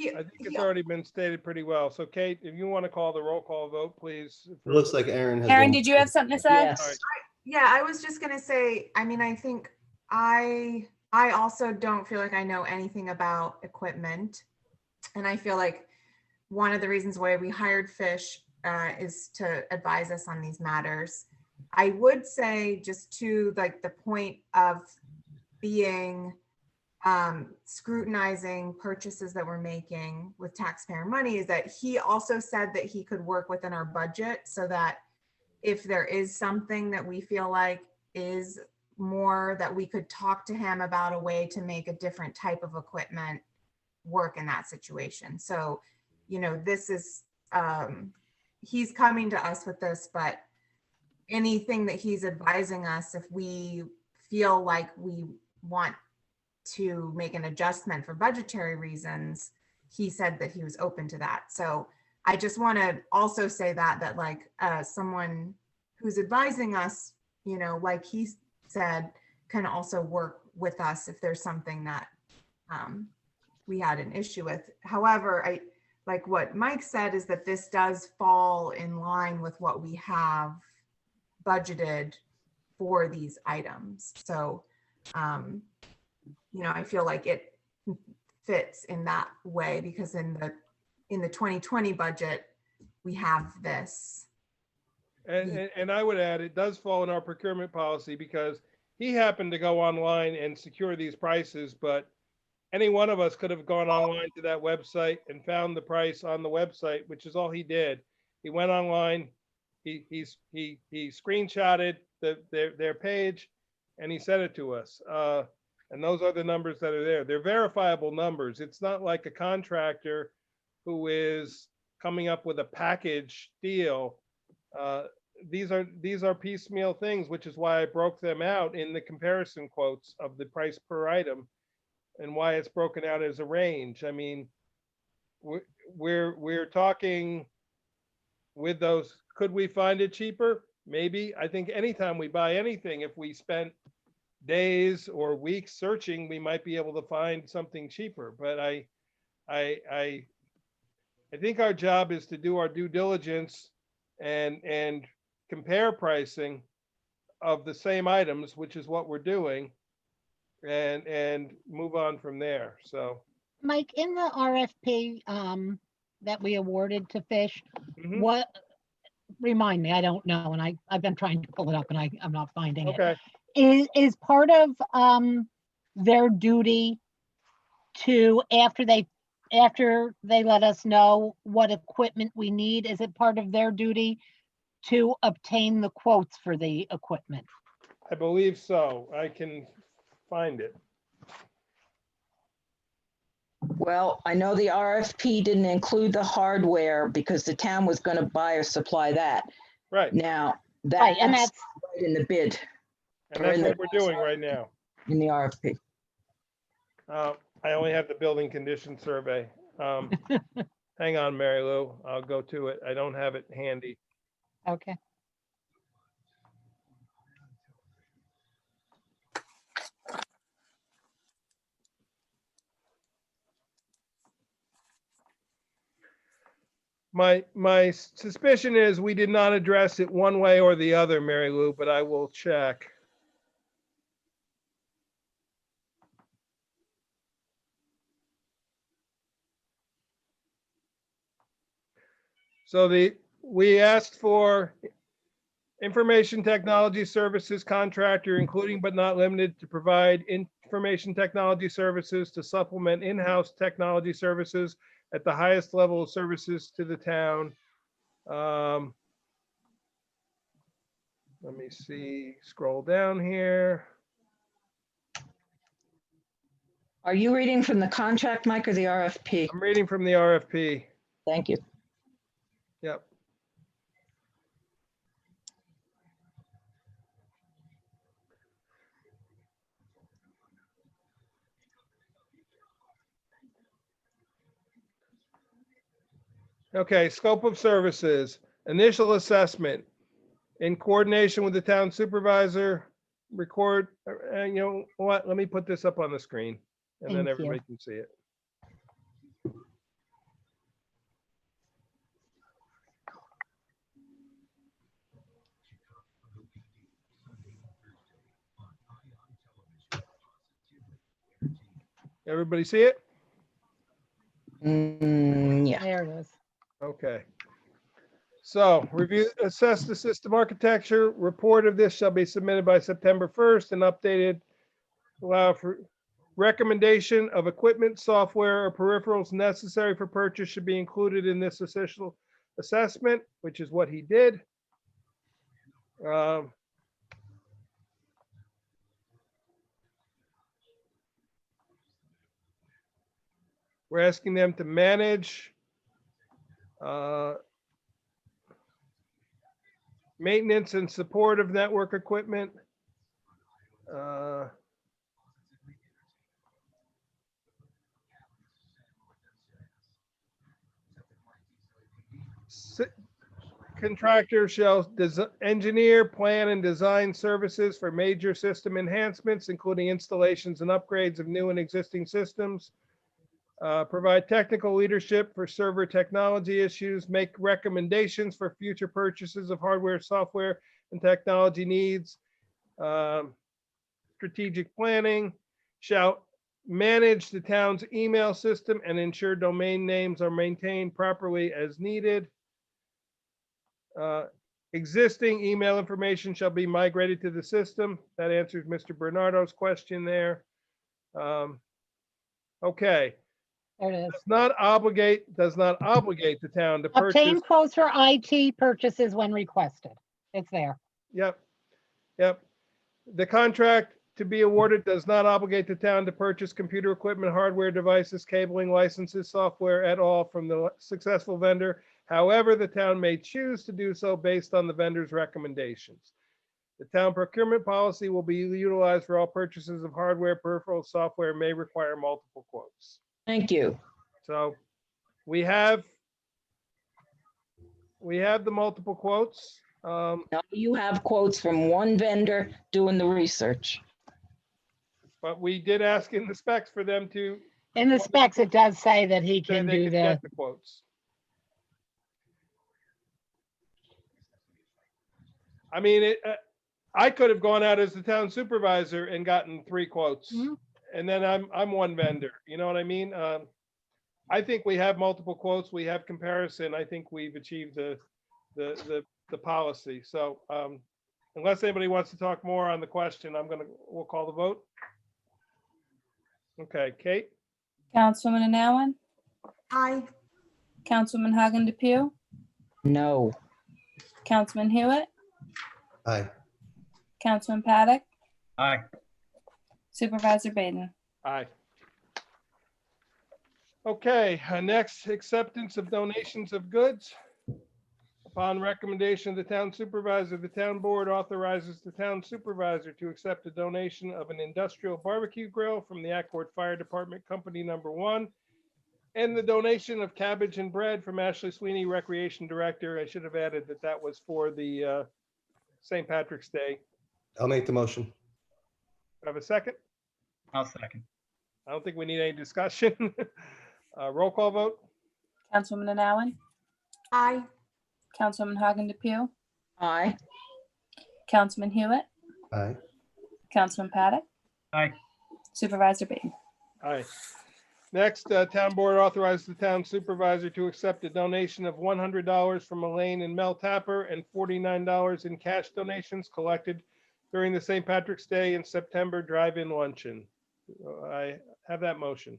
Speaker 1: I think it's already been stated pretty well. So Kate, if you want to call the roll call vote, please.
Speaker 8: It looks like Aaron has.
Speaker 4: Aaron, did you have something to say?
Speaker 7: Yes.
Speaker 5: Yeah, I was just gonna say, I think I also don't feel like I know anything about equipment. And I feel like one of the reasons why we hired Fish is to advise us on these matters. I would say, just to like the point of being scrutinizing purchases that we're making with taxpayer money, is that he also said that he could work within our budget, so that if there is something that we feel like is more, that we could talk to him about a way to make a different type of equipment work in that situation. So, this is, he's coming to us with this, but anything that he's advising us, if we feel like we want to make an adjustment for budgetary reasons, he said that he was open to that. So I just want to also say that like someone who's advising us, like he said, can also work with us if there's something that we had an issue with. However, I like what Mike said, is that this does fall in line with what we have budgeted for these items. So, I feel like it fits in that way, because in the 2020 budget, we have this.
Speaker 1: And I would add, it does fall in our procurement policy, because he happened to go online and secure these prices, but any one of us could have gone online to that website and found the price on the website, which is all he did. He went online, he screenshotted their page, and he sent it to us. And those are the numbers that are there. They're verifiable numbers. It's not like a contractor who is coming up with a package deal. These are piecemeal things, which is why I broke them out in the comparison quotes of the price per item, and why it's broken out as a range. I mean, we're talking with those. Could we find it cheaper? Maybe. I think anytime we buy anything, if we spent days or weeks searching, we might be able to find something cheaper. But I think our job is to do our due diligence and compare pricing of the same items, which is what we're doing, and move on from there. So,
Speaker 9: Mike, in the RFP that we awarded to Fish,
Speaker 1: mhm,
Speaker 9: what, remind me, I don't know, and I've been trying to pull it up and I'm not finding it.
Speaker 1: okay.
Speaker 9: Is part of their duty to, after they let us know what equipment we need, is it part of their duty to obtain the quotes for the equipment?
Speaker 1: I believe so. I can find it.
Speaker 7: Well, I know the RFP didn't include the hardware because the town was going to buy or supply that.
Speaker 1: Right.
Speaker 7: Now,
Speaker 9: Right, and
Speaker 7: that's
Speaker 9: that's,
Speaker 7: right in the bid,
Speaker 1: And that's what we're doing right now.
Speaker 7: in the RFP.
Speaker 1: I only have the building condition survey. Hang on, Mary Lou. I'll go to it. I don't have it handy.
Speaker 9: okay.
Speaker 1: My suspicion is we did not address it one way or the other, Mary Lou, but I will check. So we asked for information technology services contractor, including but not limited to provide information technology services to supplement in-house technology services at the highest level of services to the town. Let me see, scroll down here.
Speaker 7: Are you reading from the contract, Mike, or the RFP?
Speaker 1: I'm reading from the RFP.
Speaker 7: Thank you.
Speaker 1: Yep. Okay, scope of services, initial assessment in coordination with the town supervisor, record, and you know what, let me put this up on the screen and then
Speaker 9: Thank you.
Speaker 1: everybody can see it. Everybody see it?
Speaker 7: Yeah.
Speaker 9: There it is.
Speaker 1: Okay. So review, assess the system architecture. Report of this shall be submitted by September 1st and updated. Allow for recommendation of equipment, software, or peripherals necessary for purchase should be included in this official assessment, which is what he did. We're asking them to manage maintenance and support of network equipment. Contractor shall engineer, plan, and design services for major system enhancements, including installations and upgrades of new and existing systems. Provide technical leadership for server technology issues, make recommendations for future purchases of hardware, software, and technology needs. Strategic planning, shall manage the town's email system and ensure domain names are maintained properly as needed. Existing email information shall be migrated to the system. That answers Mr. Bernardo's question there. Okay.
Speaker 9: There it is.
Speaker 1: Does not obligate the town to
Speaker 9: Obtain
Speaker 1: purchase.
Speaker 9: quotes for IT purchases when requested. It's there.
Speaker 1: Yep. The contract to be awarded does not obligate the town to purchase computer equipment, hardware, devices, cabling, licenses, software at all from the successful vendor. However, the town may choose to do so based on the vendor's recommendations. The town procurement policy will be utilized for all purchases of hardware, peripheral software, may require multiple quotes.
Speaker 7: Thank you.
Speaker 1: So we have the multiple quotes.
Speaker 7: Now you have quotes from one vendor doing the research.
Speaker 1: But we did ask in the specs for them to.
Speaker 9: In the specs, it does say that he
Speaker 1: say
Speaker 9: can
Speaker 1: they
Speaker 9: do
Speaker 1: could
Speaker 9: the,
Speaker 1: get the quotes. I mean, I could have gone out as the town supervisor and gotten 3 quotes.
Speaker 9: Mhm.
Speaker 1: And then I'm one vendor, you know what I mean? I think we have multiple quotes, we have comparison, I think we've achieved the policy. So unless anybody wants to talk more on the question, we'll call the vote. Okay, Kate,
Speaker 4: Councilwoman Anowen,
Speaker 5: Aye.
Speaker 4: Councilwoman Hagen DePew,
Speaker 7: No.
Speaker 4: Councilman Hewitt,
Speaker 8: Aye.
Speaker 4: Councilman Paddock,
Speaker 3: Aye.
Speaker 4: Supervisor Baden.
Speaker 1: aye. Okay, next, acceptance of donations of goods. Upon recommendation of the town supervisor, the town board authorizes the town supervisor to accept a donation of an industrial barbecue grill from the Accord Fire Department Company #1, and the donation of cabbage and bread from Ashley Sweeney, Recreation Director. I should have added that was for the St. Patrick's Day.
Speaker 8: I'll make the motion.
Speaker 1: Have a second?
Speaker 3: I'll second.
Speaker 1: I don't think we need any discussion. Roll call vote?
Speaker 4: Councilwoman Anowen,
Speaker 5: Aye.
Speaker 4: Councilwoman Hagen DePew,
Speaker 7: Aye.
Speaker 4: Councilman Hewitt,
Speaker 8: Aye.
Speaker 4: Councilman Paddock,
Speaker 3: Aye.
Speaker 4: Supervisor Baden.
Speaker 1: Aye. Next, town board authorizes the town supervisor to accept a donation of $100 from Elaine and Mel Tapper and $49 in cash donations collected during the St. Patrick's Day in September drive-in luncheon. I have that motion.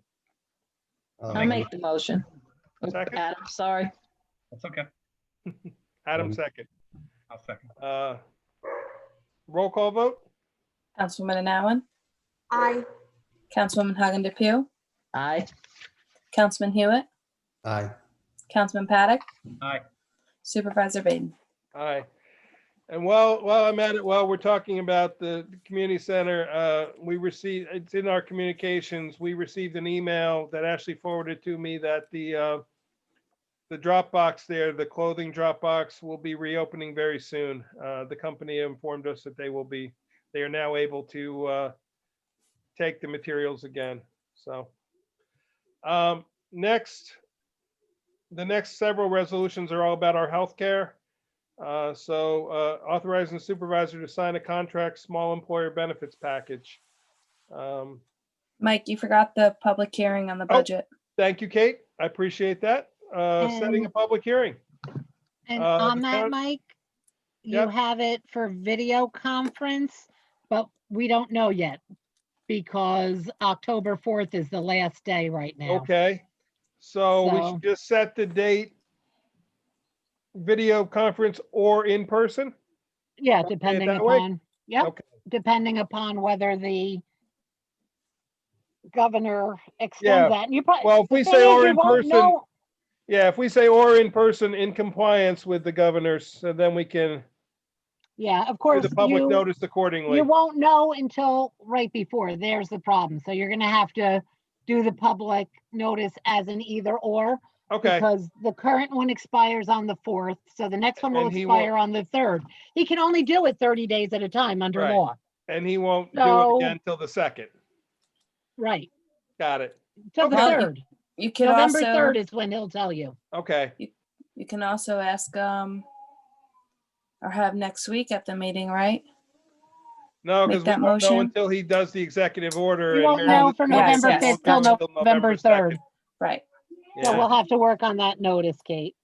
Speaker 7: I'll make the motion.
Speaker 1: Second?
Speaker 7: Adam, sorry.
Speaker 3: That's okay.
Speaker 1: Adam second.
Speaker 3: I'll second.
Speaker 1: Roll call vote?
Speaker 4: Councilwoman Anowen,
Speaker 5: Aye.
Speaker 4: Councilwoman Hagen DePew,
Speaker 7: Aye.
Speaker 4: Councilman Hewitt,
Speaker 8: Aye.
Speaker 4: Councilman Paddock,
Speaker 3: Aye.
Speaker 4: Supervisor Baden.
Speaker 1: Aye. And while I'm at it, while we're talking about the community center, we received, it's in our communications, we received an email that Ashley forwarded to me that the drop box there, the clothing drop box, will be reopening very soon. The company informed us that they are now able to take the materials again. So next, the next several resolutions are all about our healthcare. Authorizing the supervisor to sign a contract, small employer benefits package.
Speaker 4: Mike, you forgot the public hearing on the budget.
Speaker 1: Thank you, Kate. I appreciate that. Setting a public hearing.
Speaker 9: And
Speaker 1: Uh,
Speaker 9: on
Speaker 1: the
Speaker 9: that,
Speaker 1: town-
Speaker 9: Mike, you
Speaker 1: Yep.
Speaker 9: have it for video conference, but we don't know yet because October 4th is the last day right now.
Speaker 1: Okay. So we
Speaker 9: So-
Speaker 1: should just set the date, video conference or in person?
Speaker 9: Yeah,
Speaker 1: Okay,
Speaker 9: depending
Speaker 1: that way?
Speaker 9: upon, yep,
Speaker 1: Okay.
Speaker 9: depending upon whether the governor
Speaker 1: Yeah.
Speaker 9: extends that. And you probably,
Speaker 1: Well, if we
Speaker 9: the
Speaker 1: say
Speaker 9: thing is,
Speaker 1: or
Speaker 9: you
Speaker 1: in
Speaker 9: won't
Speaker 1: person,
Speaker 9: know-
Speaker 1: yeah, if we say or in person in compliance with the governors, so then we can
Speaker 9: Yeah, of
Speaker 1: do
Speaker 9: course,
Speaker 1: the public
Speaker 9: you,
Speaker 1: notice accordingly.
Speaker 9: you won't know until right before. There's the problem. So you're gonna have to do the public notice as an either or.
Speaker 1: Okay,
Speaker 9: Because the current one expires on the 4th, so the next one will
Speaker 1: And he won't-
Speaker 9: expire on the 3rd. He can only do it 30 days at a time under
Speaker 1: Right.
Speaker 9: law.
Speaker 1: and he won't do it
Speaker 9: So-
Speaker 1: again till the 2nd.
Speaker 9: Right,
Speaker 1: Got it.
Speaker 9: till the
Speaker 1: Okay.
Speaker 9: 3rd.
Speaker 4: You can
Speaker 9: November
Speaker 4: also,
Speaker 9: 3rd is when he'll tell you.
Speaker 1: Okay,
Speaker 4: you can also ask, or have next week at the meeting, right?
Speaker 1: no,
Speaker 4: Make
Speaker 1: because we
Speaker 4: that
Speaker 1: won't know
Speaker 4: motion.
Speaker 1: until he does the executive order.
Speaker 9: You
Speaker 1: and
Speaker 9: won't
Speaker 1: Mary
Speaker 9: know
Speaker 1: Lou
Speaker 9: for
Speaker 1: won't
Speaker 4: November
Speaker 1: know
Speaker 9: 5th till
Speaker 1: until
Speaker 9: November 3rd.
Speaker 4: Right,
Speaker 9: So
Speaker 1: Yeah,
Speaker 9: we'll have to work on that notice, Kate.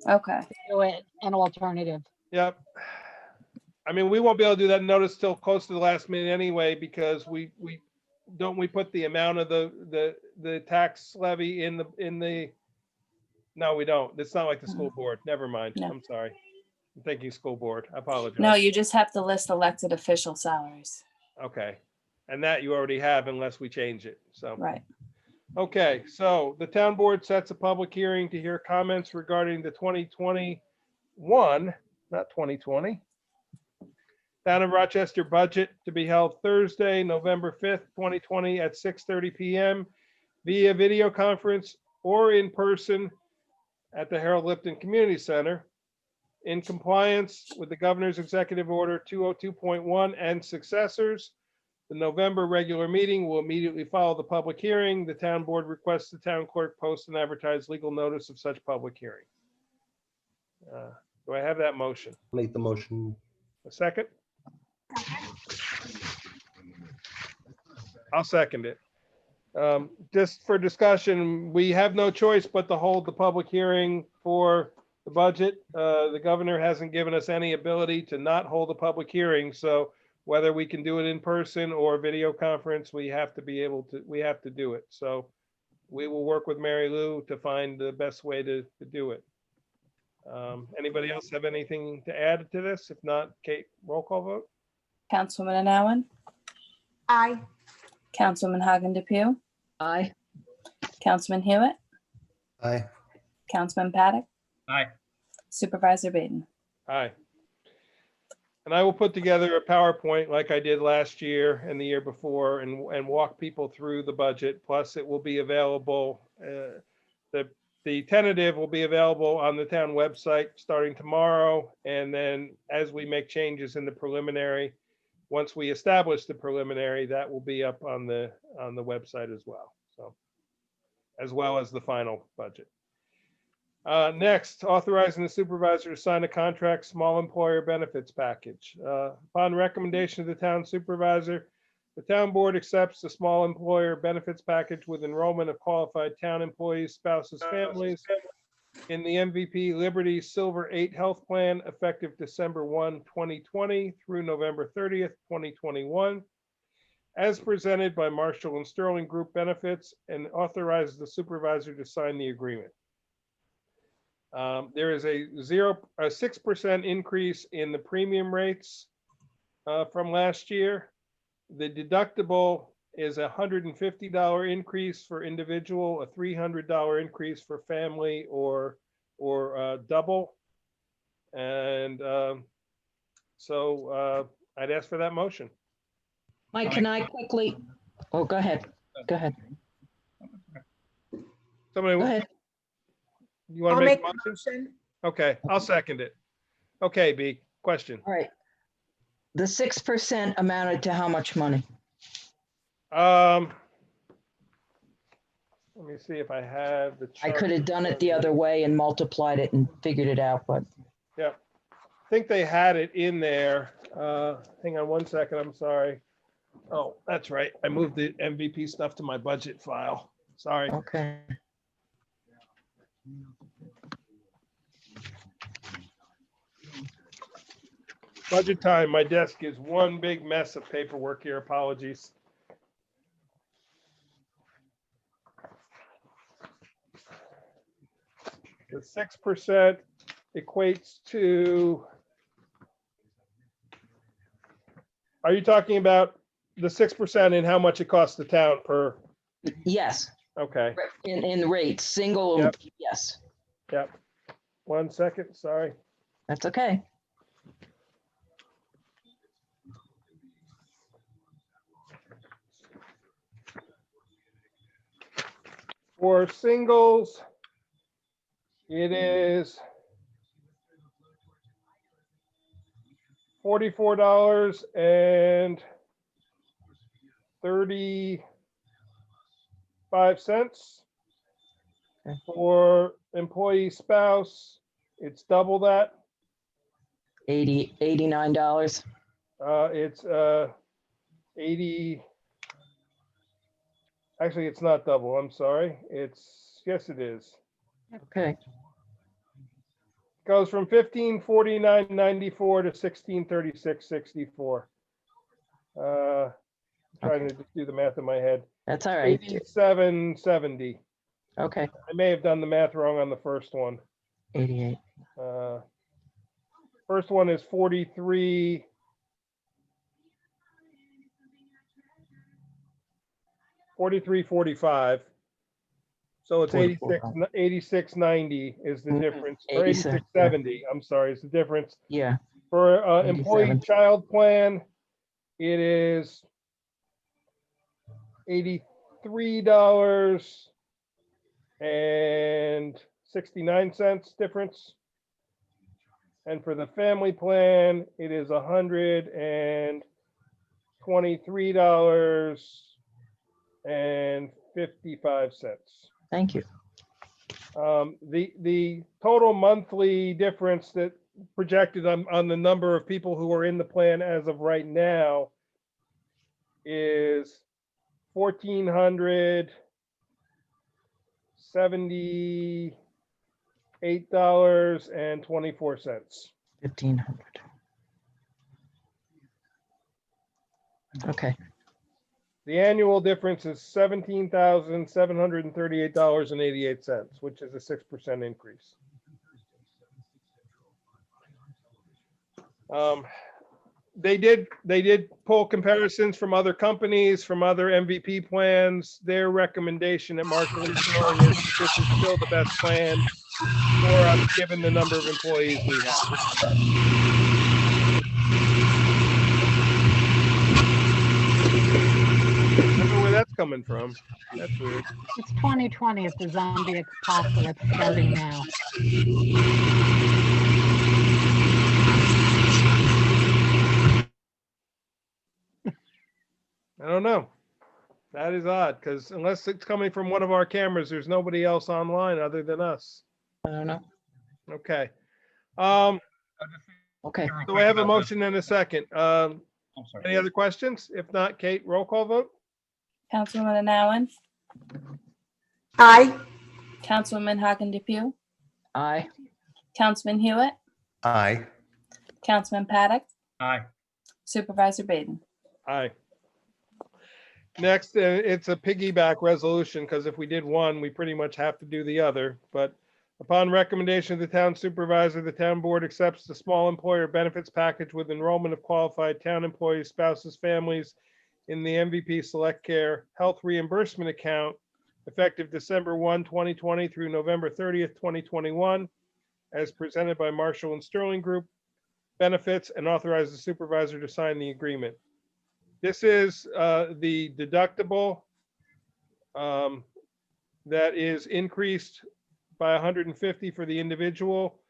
Speaker 4: okay.
Speaker 9: Do it an alternative.
Speaker 1: yep. I mean, we won't be able to do that notice till close to the last minute anyway, because we put the amount of the tax levy in the, no, we don't. It's not like the school board. Never mind.
Speaker 4: No.
Speaker 1: I'm sorry. I'm thinking school board. I apologize.
Speaker 4: No, you just have to list elected official salaries.
Speaker 1: Okay. And that you already have unless we change it. So,
Speaker 4: Right.
Speaker 1: okay. So the town board sets a public hearing to hear comments regarding the 2021, not 2020, Town of Rochester budget to be held Thursday, November 5th, 2020 at 6:30 PM via video conference or in person at the Harold Lipton Community Center in compliance with the governor's executive order 202.1 and successors. The November regular meeting will immediately follow the public hearing. The town board requests the town clerk post and advertise legal notice of such public hearing. Do I have that motion?
Speaker 8: Make the motion.
Speaker 1: A second? I'll second it. Just for discussion, we have no choice but to hold the public hearing for the budget. The governor hasn't given us any ability to not hold a public hearing, so whether we can do it in person or video conference, we have to do it. So we will work with Mary Lou to find the best way to do it. Anybody else have anything to add to this? If not, Kate, roll call vote.
Speaker 4: Councilwoman Anowen,
Speaker 5: Aye.
Speaker 4: Councilwoman Hagen DePew,
Speaker 7: Aye.
Speaker 4: Councilman Hewitt,
Speaker 8: Aye.
Speaker 4: Councilman Paddock,
Speaker 3: Aye.
Speaker 4: Supervisor Baden.
Speaker 1: Aye. And I will put together a PowerPoint like I did last year and the year before and walk people through the budget. Plus it will be available, the tentative will be available on the town website starting tomorrow. And then as we make changes in the preliminary, once we establish the preliminary, that will be up on the website as well. So, as well as the final budget. Next, authorizing the supervisor to sign a contract small employer benefits package. Upon recommendation of the town supervisor, the town board accepts the small employer benefits package with enrollment of qualified town employees, spouses, families in the MVP Liberty Silver 8 Health Plan effective December 1, 2020 through November 30th, 2021, as presented by Marshall and Sterling Group Benefits, and authorizes the supervisor to sign the agreement. There is a 6% increase in the premium rates from last year. The deductible is a $150 increase for individual, a $300 increase for family or double. And so I'd ask for that motion.
Speaker 7: Mike, can I quickly, oh, go ahead. Go ahead.
Speaker 1: Somebody,
Speaker 7: Go ahead.
Speaker 1: you want
Speaker 5: I'll
Speaker 1: to make
Speaker 5: make
Speaker 1: a
Speaker 5: the
Speaker 1: motion?
Speaker 5: motion.
Speaker 1: Okay, I'll second it. Okay, B, question.
Speaker 7: All right. The 6% amounted to how much money?
Speaker 1: Let me see if I have the
Speaker 7: I
Speaker 1: chart.
Speaker 7: could have done it the other way and multiplied it and figured it out, but
Speaker 1: Yeah, I think they had it in there. Hang on one second, I'm sorry. Oh, that's right. I moved the MVP stuff to my budget file. Sorry.
Speaker 7: okay.
Speaker 1: Budget time. My desk is one big mess of paperwork here. Apologies. The 6% equates to, are you talking about the 6% and how much it costs the town per?
Speaker 7: Yes,
Speaker 1: Okay,
Speaker 7: in rates, single,
Speaker 1: Yep.
Speaker 7: yes,
Speaker 1: yep. 1 second, sorry.
Speaker 7: that's okay.
Speaker 1: For singles, it is $44.35.
Speaker 7: Okay.
Speaker 1: For employee spouse, it's double that.
Speaker 7: $89.
Speaker 1: It's 80. Actually, it's not double. I'm sorry. It's, yes, it is.
Speaker 7: Okay,
Speaker 1: Goes from 1549.94 to 1636.64. Trying to just do the math in my head.
Speaker 7: that's all right.
Speaker 1: 87.70.
Speaker 7: Okay,
Speaker 1: I may have done the math wrong on the first one.
Speaker 7: 88.
Speaker 1: First one is 43. $43.45. So it's 86.90 is the difference, or 86.70, I'm sorry, is the difference.
Speaker 7: Yeah,
Speaker 1: For employee
Speaker 7: 87.
Speaker 1: child plan, it is $83.69 difference. And for the family plan, it is $123.55.
Speaker 7: thank you.
Speaker 1: The total monthly difference that projected on the number of people who are in the plan as of right now is $1,478.24.
Speaker 7: 1,500. Okay,
Speaker 1: The annual difference is $17,738.88, which is a 6% increase. They did pull comparisons from other companies, from other MVP plans. Their recommendation at Marshall and Sterling is that this is still the best plan for us, given the number of employees we have. I don't know where that's coming from. That's weird.
Speaker 9: It's 2020. It's the zombie apocalypse starting now.
Speaker 1: I don't know. That is odd, because unless it's coming from one of our cameras, there's nobody else online other than us.
Speaker 7: I don't know.
Speaker 1: Okay.
Speaker 7: Okay,
Speaker 1: So I have a motion and a second.
Speaker 3: I'm sorry.
Speaker 1: Any other questions? If not, Kate, roll call vote?
Speaker 4: Councilwoman Allen,
Speaker 2: Aye.
Speaker 4: Councilwoman Hagen DePew,
Speaker 7: aye.
Speaker 4: Councilman Hewitt,
Speaker 8: Aye.
Speaker 4: Councilman Paddock,
Speaker 3: Aye.
Speaker 4: Supervisor Baden.
Speaker 1: Aye. Next, it's a piggyback resolution, because if we did one, we pretty much have to do the other. But upon recommendation of the town supervisor, the town board accepts the small employer benefits package with enrollment of qualified town employees, spouses, families in the MVP Select Care Health Reimbursement Account effective December 1, 2020 through November 30th, 2021, as presented by Marshall and Sterling Group Benefits, and authorize the supervisor to sign the agreement. This is the deductible that is increased by 150 for the individual,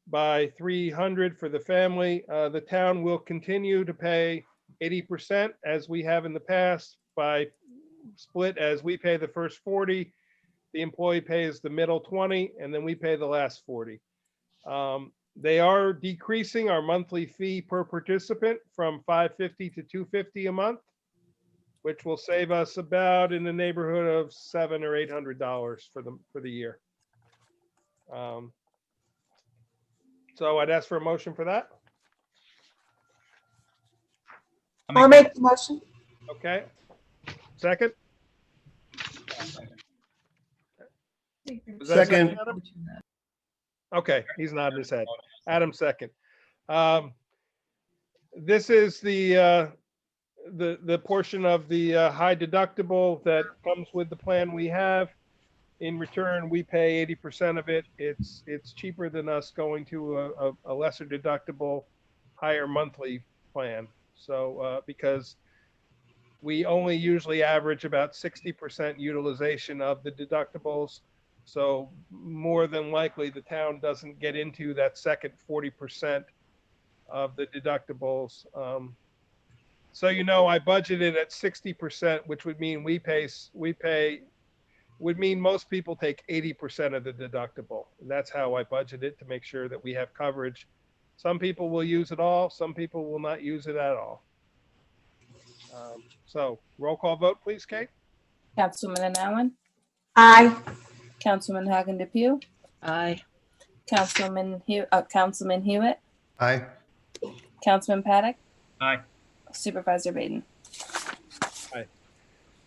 Speaker 1: by 300 for the family. The town will continue to pay 80% as we have in the past, by split as we pay the first 40, the employee pays the middle 20, and then we pay the last 40. They are decreasing our monthly fee per participant from $550 to $250 a month, which will save us about in the neighborhood of $700 or $800 for the year. So I'd ask for a motion for that.
Speaker 2: I'll make the motion.
Speaker 1: Okay. Second? Was that
Speaker 8: Second.
Speaker 1: Adam? Okay, he's nodding his head. Adam, second. This is the portion of the high deductible that comes with the plan we have. In return, we pay 80% of it. It's cheaper than us going to a lesser deductible, higher monthly plan. So because we only usually average about 60% utilization of the deductibles. So more than likely, the town doesn't get into that second 40% of the deductibles. So, you know, I budgeted at 60%, which would mean would mean most people take 80% of the deductible. And that's how I budget it, to make sure that we have coverage. Some people will use it all. Some people will not use it at all. So roll call vote, please, Kate.
Speaker 4: Councilwoman Allen,
Speaker 2: Aye.
Speaker 4: Councilman Hagen DePew,
Speaker 7: Aye.
Speaker 4: Councilman Hewitt,
Speaker 8: Aye.
Speaker 4: Councilman Paddock,
Speaker 3: Aye.
Speaker 4: Supervisor Baden.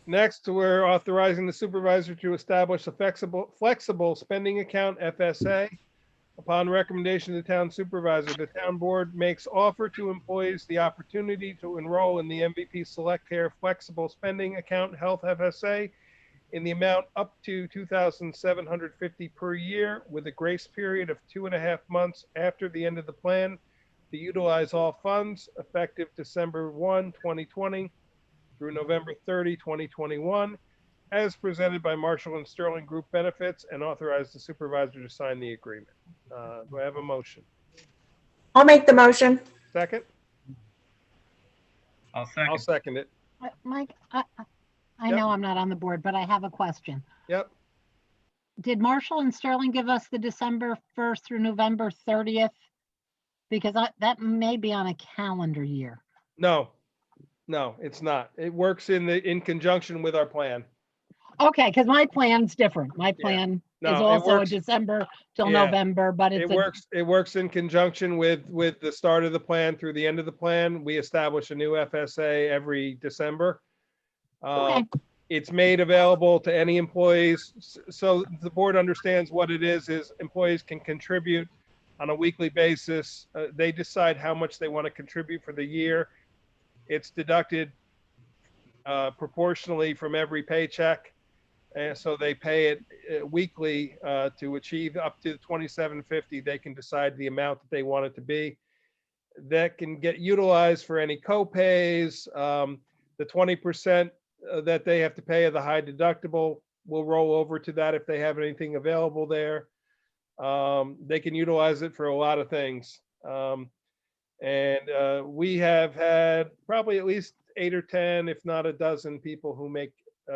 Speaker 1: Next, we're authorizing the supervisor to establish a flexible spending account, FSA. Upon recommendation of the town supervisor, the town board makes offer to employees the opportunity to enroll in the MVP Select Care Flexible Spending Account Health FSA in the amount up to $2,750 per year, with a grace period of 2.5 months after the end of the plan, to utilize all funds effective December 1, 2020 through November 30, 2021, as presented by Marshall and Sterling Group Benefits, and authorize the supervisor to sign the agreement. Do I have a motion?
Speaker 2: I'll make the motion.
Speaker 1: Second?
Speaker 3: I'll second.
Speaker 1: I'll second it.
Speaker 9: Mike, I
Speaker 1: Yep.
Speaker 9: know I'm not on the board, but I have a question.
Speaker 1: Yep.
Speaker 9: Did Marshall and Sterling give us the December 1st through November 30th Because that may be on a calendar year.
Speaker 1: No, it's not. It works in conjunction with our plan.
Speaker 9: Okay, because my plan's different. My
Speaker 1: Yeah.
Speaker 9: plan
Speaker 1: No,
Speaker 9: is
Speaker 1: it
Speaker 9: also a
Speaker 1: works-
Speaker 9: December till
Speaker 1: Yeah.
Speaker 9: November, but it's
Speaker 1: It works in conjunction with the start of the plan through the end of the plan. We establish a new FSA every December.
Speaker 9: Okay.
Speaker 1: It's made available to any employees. So the board understands what it is employees can contribute on a weekly basis. They decide how much they want to contribute for the year. It's deducted proportionally from every paycheck. And so they pay it weekly to achieve up to $27.50. They can decide the amount that they want it to be. That can get utilized for any co-pays. The 20% that they have to pay of the high deductible will roll over to that if they have anything available there. They can utilize it for a lot of things. We have had probably at least 8 or 10, if not a dozen people who make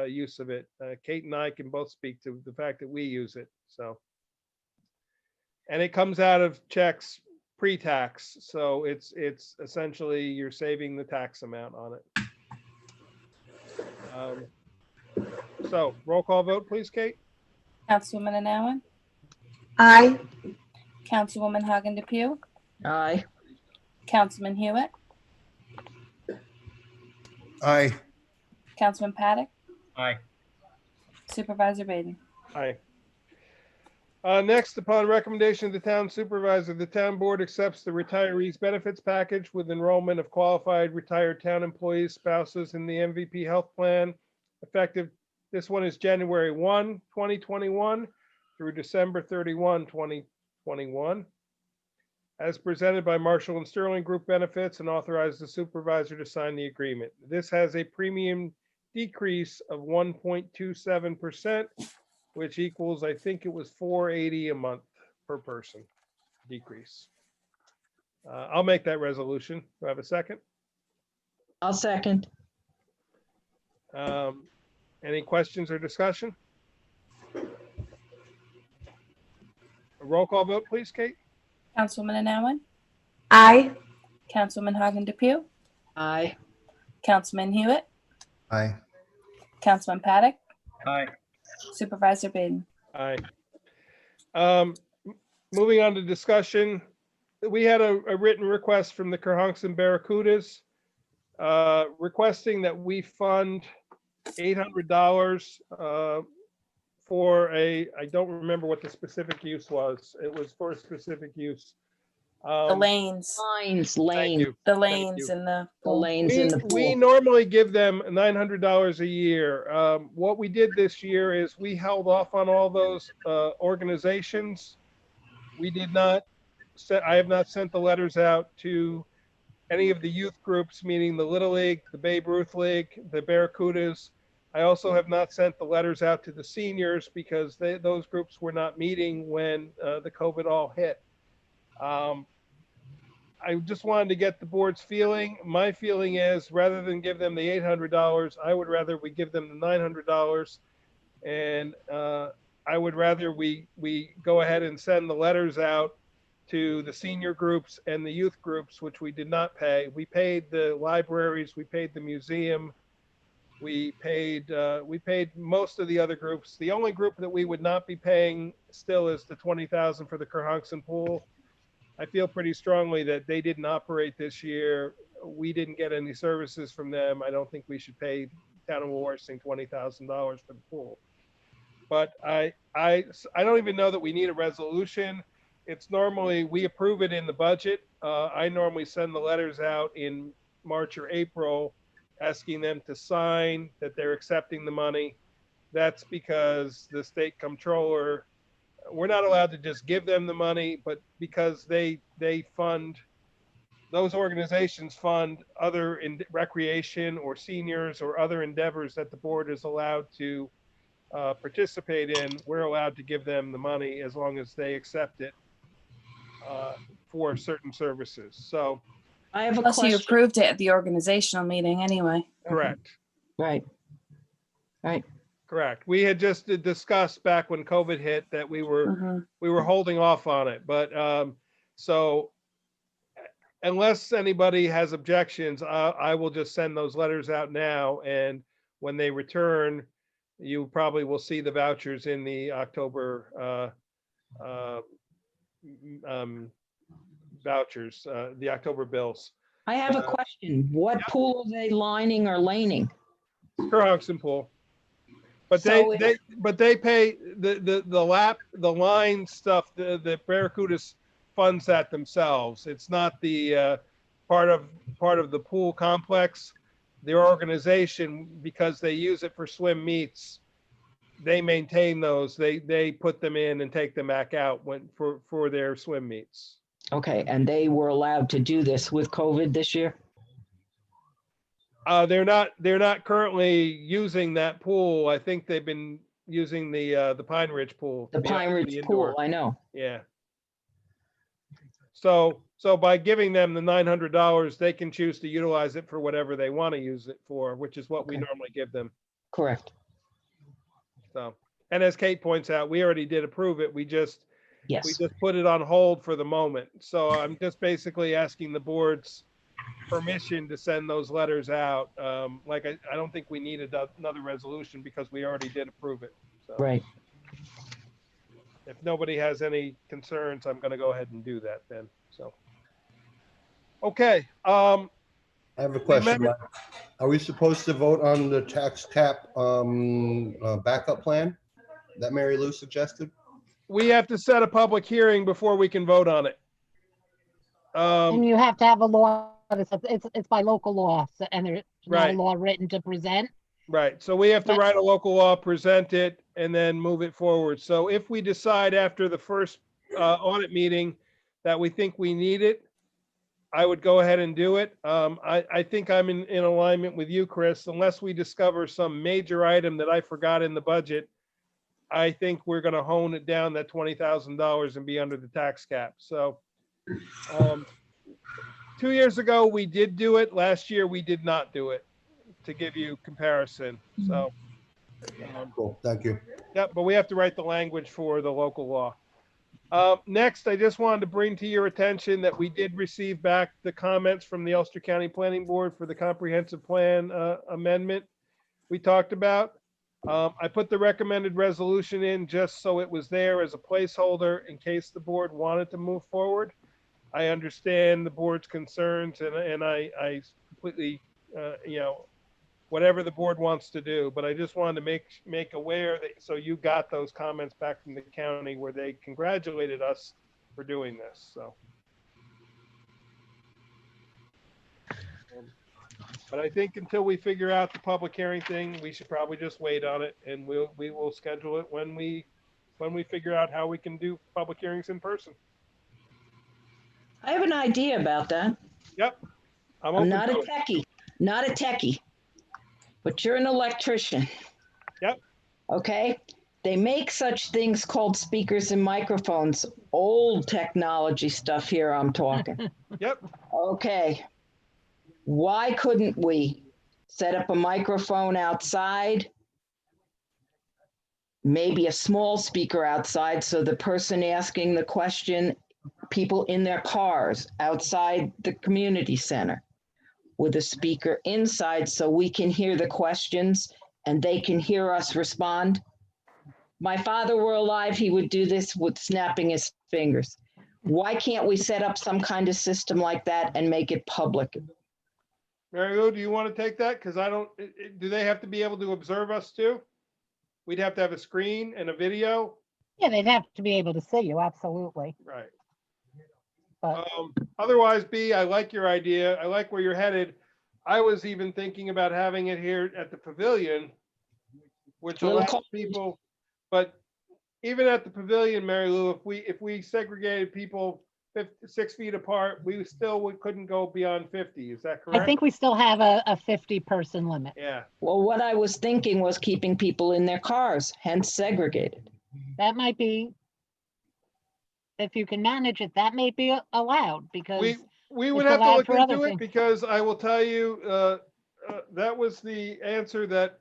Speaker 1: use of it. Kate and I can both speak to the fact that we use it. So, and it comes out of checks pre-tax, so it's essentially you're saving the tax amount on it. So roll call vote, please, Kate.
Speaker 4: Councilwoman Anowen,
Speaker 2: Aye.
Speaker 4: Councilwoman Hagen DePew,
Speaker 7: Aye.
Speaker 4: Councilman Hewitt,
Speaker 10: Aye.
Speaker 4: Councilman Paddock,
Speaker 3: Aye.
Speaker 4: Supervisor Baden.
Speaker 1: Aye. Next, upon recommendation of the town supervisor, the town board accepts the retirees benefits package with enrollment of qualified retired town employees, spouses in the MVP health plan. Effective, this one is January 1, 2021 through December 31, 2021. As presented by Marshall and Sterling Group Benefits and authorize the supervisor to sign the agreement. This has a premium decrease of 1.27%, which equals, I think it was $480 a month per person decrease. I'll make that resolution. Do I have a second?
Speaker 7: I'll second.
Speaker 1: Any questions or discussion? A roll call vote, please, Kate.
Speaker 4: Councilwoman Anowen,
Speaker 2: Aye.
Speaker 4: Councilman Hagen DePew,
Speaker 7: Aye.
Speaker 4: Councilman Hewitt,
Speaker 10: Aye.
Speaker 4: Councilman Paddock,
Speaker 3: Aye.
Speaker 4: Supervisor Baden.
Speaker 1: Aye. Moving on to discussion, we had a written request from the Kerhonkson Barracudas requesting that we fund $800 for I don't remember what the specific use was. It was for a specific use.
Speaker 4: The lanes,
Speaker 7: Lanes,
Speaker 1: Thank
Speaker 7: lanes,
Speaker 1: you.
Speaker 4: the
Speaker 1: Thank
Speaker 4: lanes
Speaker 1: you.
Speaker 4: in the
Speaker 7: the
Speaker 4: pool.
Speaker 7: lanes in the
Speaker 1: We
Speaker 7: pool.
Speaker 1: normally give them $900 a year. What we did this year is we held off on all those organizations. We did not, I have not sent the letters out to any of the youth groups, meaning the Little League, the Babe Ruth League, the Barracudas. I also have not sent the letters out to the seniors because those groups were not meeting when the COVID all hit. I just wanted to get the board's feeling. My feeling is rather than give them the $800, I would rather we give them the $900. And I would rather we go ahead and send the letters out to the senior groups and the youth groups, which we did not pay. We paid the libraries, we paid the museum, we paid most of the other groups. The only group that we would not be paying still is the $20,000 for the Kerhonkson pool. I feel pretty strongly that they didn't operate this year. We didn't get any services from them. I don't think we should pay Town of Warsing $20,000 for the pool. But I don't even know that we need a resolution. It's normally, we approve it in the budget. I normally send the letters out in March or April, asking them to sign that they're accepting the money. That's because the state comptroller, we're not allowed to just give them the money, but because they fund, those organizations fund other in recreation or seniors or other endeavors that the board is allowed to participate in, we're allowed to give them the money as long as they accept it for certain services. So,
Speaker 7: I have a
Speaker 4: Plus you
Speaker 7: question.
Speaker 4: approved it at the organizational meeting anyway.
Speaker 1: correct.
Speaker 7: Right. Right.
Speaker 1: Correct. We had just discussed back when COVID hit that we were holding off on it. But so unless anybody has objections, I will just send those letters out now, and when they return, you probably will see the vouchers in the October vouchers, the October bills.
Speaker 7: I have a question. What pool are they lining or laning?
Speaker 1: Kerhonkson Pool. But
Speaker 7: So
Speaker 1: they pay the line stuff, the Barracudas funds that themselves. It's not the part of the pool complex. Their organization, because they use it for swim meets, they maintain those. They put them in and take them back out for their swim meets.
Speaker 7: Okay, and they were allowed to do this with COVID this year?
Speaker 1: They're not currently using that pool. I think they've been using the Pine Ridge pool.
Speaker 7: The Pine Ridge
Speaker 1: indoor.
Speaker 7: pool, I know.
Speaker 1: Yeah. So by giving them the $900, they can choose to utilize it for whatever they want to use it for, which is what we
Speaker 7: Okay.
Speaker 1: normally give them.
Speaker 7: Correct.
Speaker 1: So, and as Kate points out, we already did approve it. We just
Speaker 7: Yes.
Speaker 1: put it on hold for the moment. So I'm just basically asking the board's permission to send those letters out. Like I don't think we need another resolution because we already did approve it. So
Speaker 7: Right.
Speaker 1: if nobody has any concerns, I'm going to go ahead and do that then. So, okay.
Speaker 8: I have a question.
Speaker 1: amendment-
Speaker 8: Mike. Are we supposed to vote on the tax cap backup plan that Mary Lou suggested?
Speaker 1: We have to set a public hearing before we can vote on it.
Speaker 9: And you have to have a law, it's by local law, and there's not a
Speaker 1: Right.
Speaker 9: law written to present.
Speaker 1: Right, so we have to
Speaker 9: But-
Speaker 1: write a local law, present it, and then move it forward. So if we decide after the first audit meeting that we think we need it, I would go ahead and do it. I think I'm in alignment with you, Chris, unless we discover some major item that I forgot in the budget. I think we're gonna hone it down that $20,000 and be under the tax cap. So 2 years ago, we did do it. Last year, we did not do it, to give you comparison. So,
Speaker 8: Cool, thank you.
Speaker 1: yep, but we have to write the language for the local law. Next, I just wanted to bring to your attention that we did receive back the comments from the Ulster County Planning Board for the comprehensive plan amendment we talked about. I put the recommended resolution in just so it was there as a placeholder in case the board wanted to move forward. I understand the board's concerns and I completely, whatever the board wants to do, but I just wanted to make aware that, so you got those comments back from the county where they congratulated us for doing this, so. But I think until we figure out the public hearing thing, we should probably just wait on it, and we will schedule it when we figure out how we can do public hearings in person.
Speaker 7: I have an idea about that.
Speaker 1: Yep. I'm
Speaker 7: I'm
Speaker 1: open
Speaker 7: not a
Speaker 1: to it.
Speaker 7: techie, but you're an electrician.
Speaker 1: Yep.
Speaker 7: Okay? They make such things called speakers and microphones, old technology stuff here I'm talking.
Speaker 1: Yep.
Speaker 7: Okay. Why couldn't we set up a microphone outside? Maybe a small speaker outside so the person asking the question, people in their cars outside the community center, with a speaker inside so we can hear the questions and they can hear us respond. My father were alive, he would do this with snapping his fingers. Why can't we set up some kind of system like that and make it public?
Speaker 1: Mary Lou, do you want to take that? Because I don't, do they have to be able to observe us too? We'd have to have a screen and a video.
Speaker 9: Yeah, they'd have to be able to see you, absolutely.
Speaker 1: Right.
Speaker 9: But
Speaker 1: Otherwise, B, I like your idea. I like where you're headed. I was even thinking about having it here at the pavilion, which
Speaker 7: Little
Speaker 1: allows
Speaker 7: co-
Speaker 1: people, but even at the pavilion, Mary Lou, if we segregated people 6 feet apart, we couldn't go beyond 50. Is that correct?
Speaker 9: I think we still have a 50-person limit.
Speaker 1: Yeah.
Speaker 7: Well, what I was thinking was keeping people in their cars, hence segregated.
Speaker 9: That might be, if you can manage it, that may be allowed because
Speaker 1: We would
Speaker 9: it's
Speaker 1: have to
Speaker 9: allowed
Speaker 1: look
Speaker 9: for other
Speaker 1: into it
Speaker 9: things.
Speaker 1: because I will tell you, that was the answer that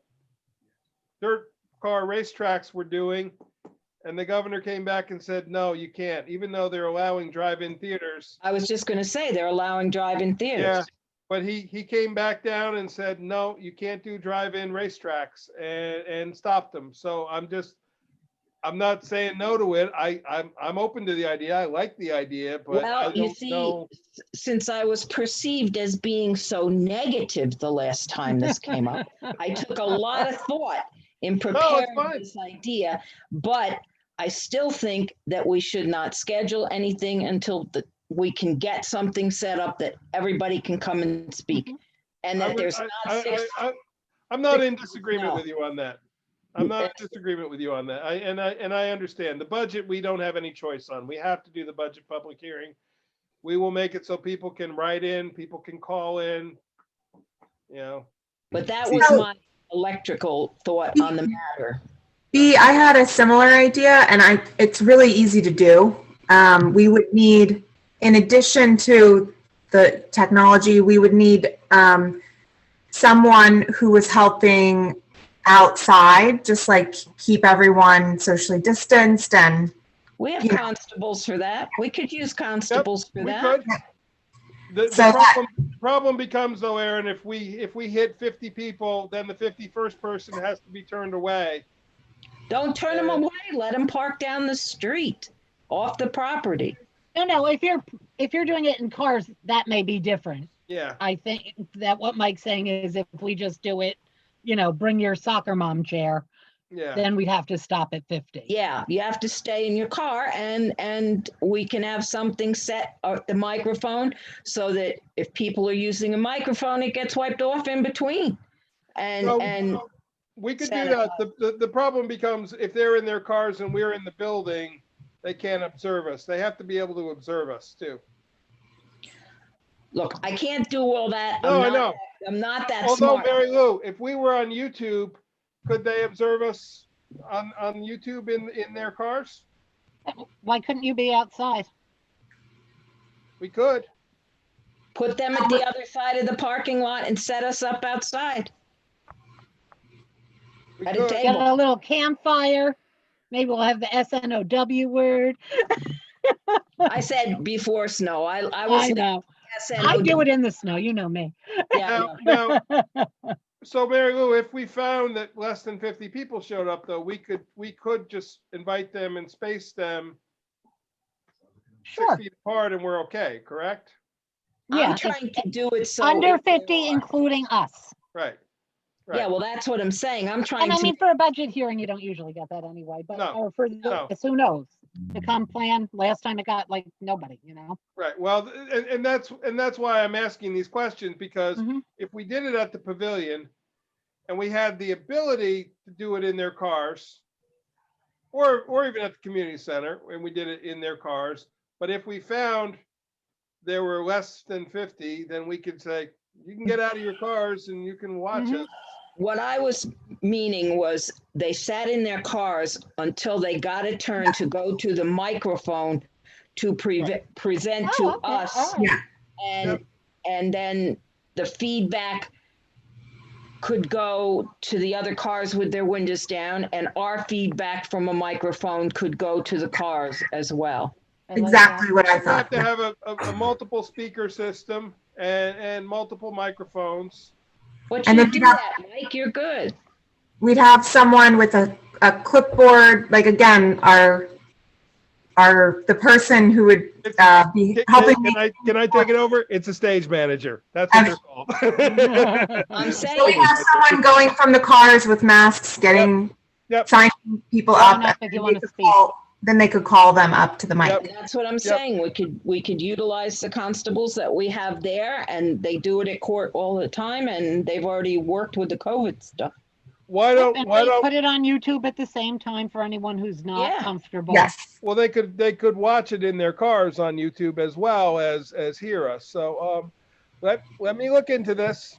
Speaker 1: dirt car racetracks were doing. and the governor came back and said, no, you can't, even though they're allowing drive-in theaters.
Speaker 7: I was just gonna say, they're allowing drive-in
Speaker 1: Yeah,
Speaker 7: theaters.
Speaker 1: but he came back down and said, no, you can't do drive-in racetracks, and stopped them. So I'm not saying no to it. I'm open to the idea. I like the idea, but I
Speaker 7: Well, you
Speaker 1: don't
Speaker 7: see,
Speaker 1: know.
Speaker 7: since I was perceived as being so negative the last time this came up, I took a lot of thought in
Speaker 1: No, it's
Speaker 7: preparing
Speaker 1: fine.
Speaker 7: this idea, but I still think that we should not schedule anything until we can get something set up that everybody can come and speak. And that there's not six.
Speaker 1: I'm not in
Speaker 7: 6
Speaker 1: disagreement
Speaker 7: no.
Speaker 1: with you on that. I'm not in disagreement with you on that. I understand. The budget, we don't have any choice on. We have to do the budget public hearing. We will make it so people can write in, people can call in, you know.
Speaker 7: But that was my electrical thought on the matter.
Speaker 5: I had a similar idea, and it's really easy to do. We would need, in addition to the technology, we would need someone who was helping outside, just like keep everyone socially distanced. And
Speaker 7: we have constables for that. We could use constables for that.
Speaker 1: The problem becomes though, Aaron, if we hit 50 people, then the 51st person has to be turned away.
Speaker 7: Don't turn them away. Let them park down the street, off the property.
Speaker 9: No, if you're doing it in cars, that may be different.
Speaker 1: Yeah.
Speaker 9: I think that what Mike's saying is if we just do it, bring your soccer mom chair, then we'd have to stop at 50.
Speaker 7: Yeah, you have to stay in your car, and we can have something set at the microphone so that if people are using a microphone, it gets wiped off in between. And
Speaker 1: we could do that. The problem becomes if they're in their cars and we're in the building, they can't observe us. They have to be able to observe us too.
Speaker 7: Look, I can't do all that.
Speaker 1: No, I know.
Speaker 7: I'm not that
Speaker 1: Although,
Speaker 7: smart.
Speaker 1: Mary Lou, if we were on YouTube, could they observe us on YouTube in their cars?
Speaker 9: Why couldn't you be outside?
Speaker 1: We could.
Speaker 7: Put them at the other side of the parking lot and set us up outside. At a
Speaker 9: Get
Speaker 7: table.
Speaker 9: a little campfire. Maybe we'll have the SNOW word.
Speaker 7: I said before snow. I
Speaker 9: know. I do it in the snow. You know me.
Speaker 7: Yeah.
Speaker 1: Now, so Mary Lou, if we found that less than 50 people showed up, though, we could just invite them and space them 6 feet apart, and we're okay. Correct?
Speaker 9: Yeah.
Speaker 7: I'm trying to do it so
Speaker 9: under 50, including us.
Speaker 1: Right.
Speaker 7: Yeah, well, that's what I'm saying. I'm trying
Speaker 9: And I
Speaker 7: to.
Speaker 9: mean, for a budget hearing, you don't usually get that anyway. But or for this, who knows? The comp plan. Last time it got like nobody.
Speaker 1: Right. Well, and that's why I'm asking these questions, because if we did it at the pavilion, and we had the ability to do it in their cars, or even at the community center, and we did it in their cars, but if we found there were less than 50, then we could say, you can get out of your cars and you can watch us.
Speaker 7: What I was meaning was they sat in their cars until they got a turn to go to the microphone to present to us. And then the feedback could go to the other cars with their windows down, and our feedback from a microphone could go to the cars as well.
Speaker 5: Exactly what I thought.
Speaker 1: We have to have a multiple speaker system and multiple microphones.
Speaker 7: What you do that, Mike, you're good.
Speaker 5: We'd have someone with a clipboard, like again, the person who would be helping me.
Speaker 1: Can I take it over? It's a stage manager. That's what they're called.
Speaker 7: I'm saying.
Speaker 5: So we have someone going from the cars with masks, signing people up. Then they could call them up to the mic.
Speaker 7: That's what I'm saying. We could utilize the constables that we have there, and they do it at court all the time, and they've already worked with the COVID stuff.
Speaker 1: Why don't
Speaker 9: put it on YouTube at the same time for anyone who's not comfortable?
Speaker 5: Yes.
Speaker 1: Well, they could watch it in their cars on YouTube as well as hear us. So let me look into this.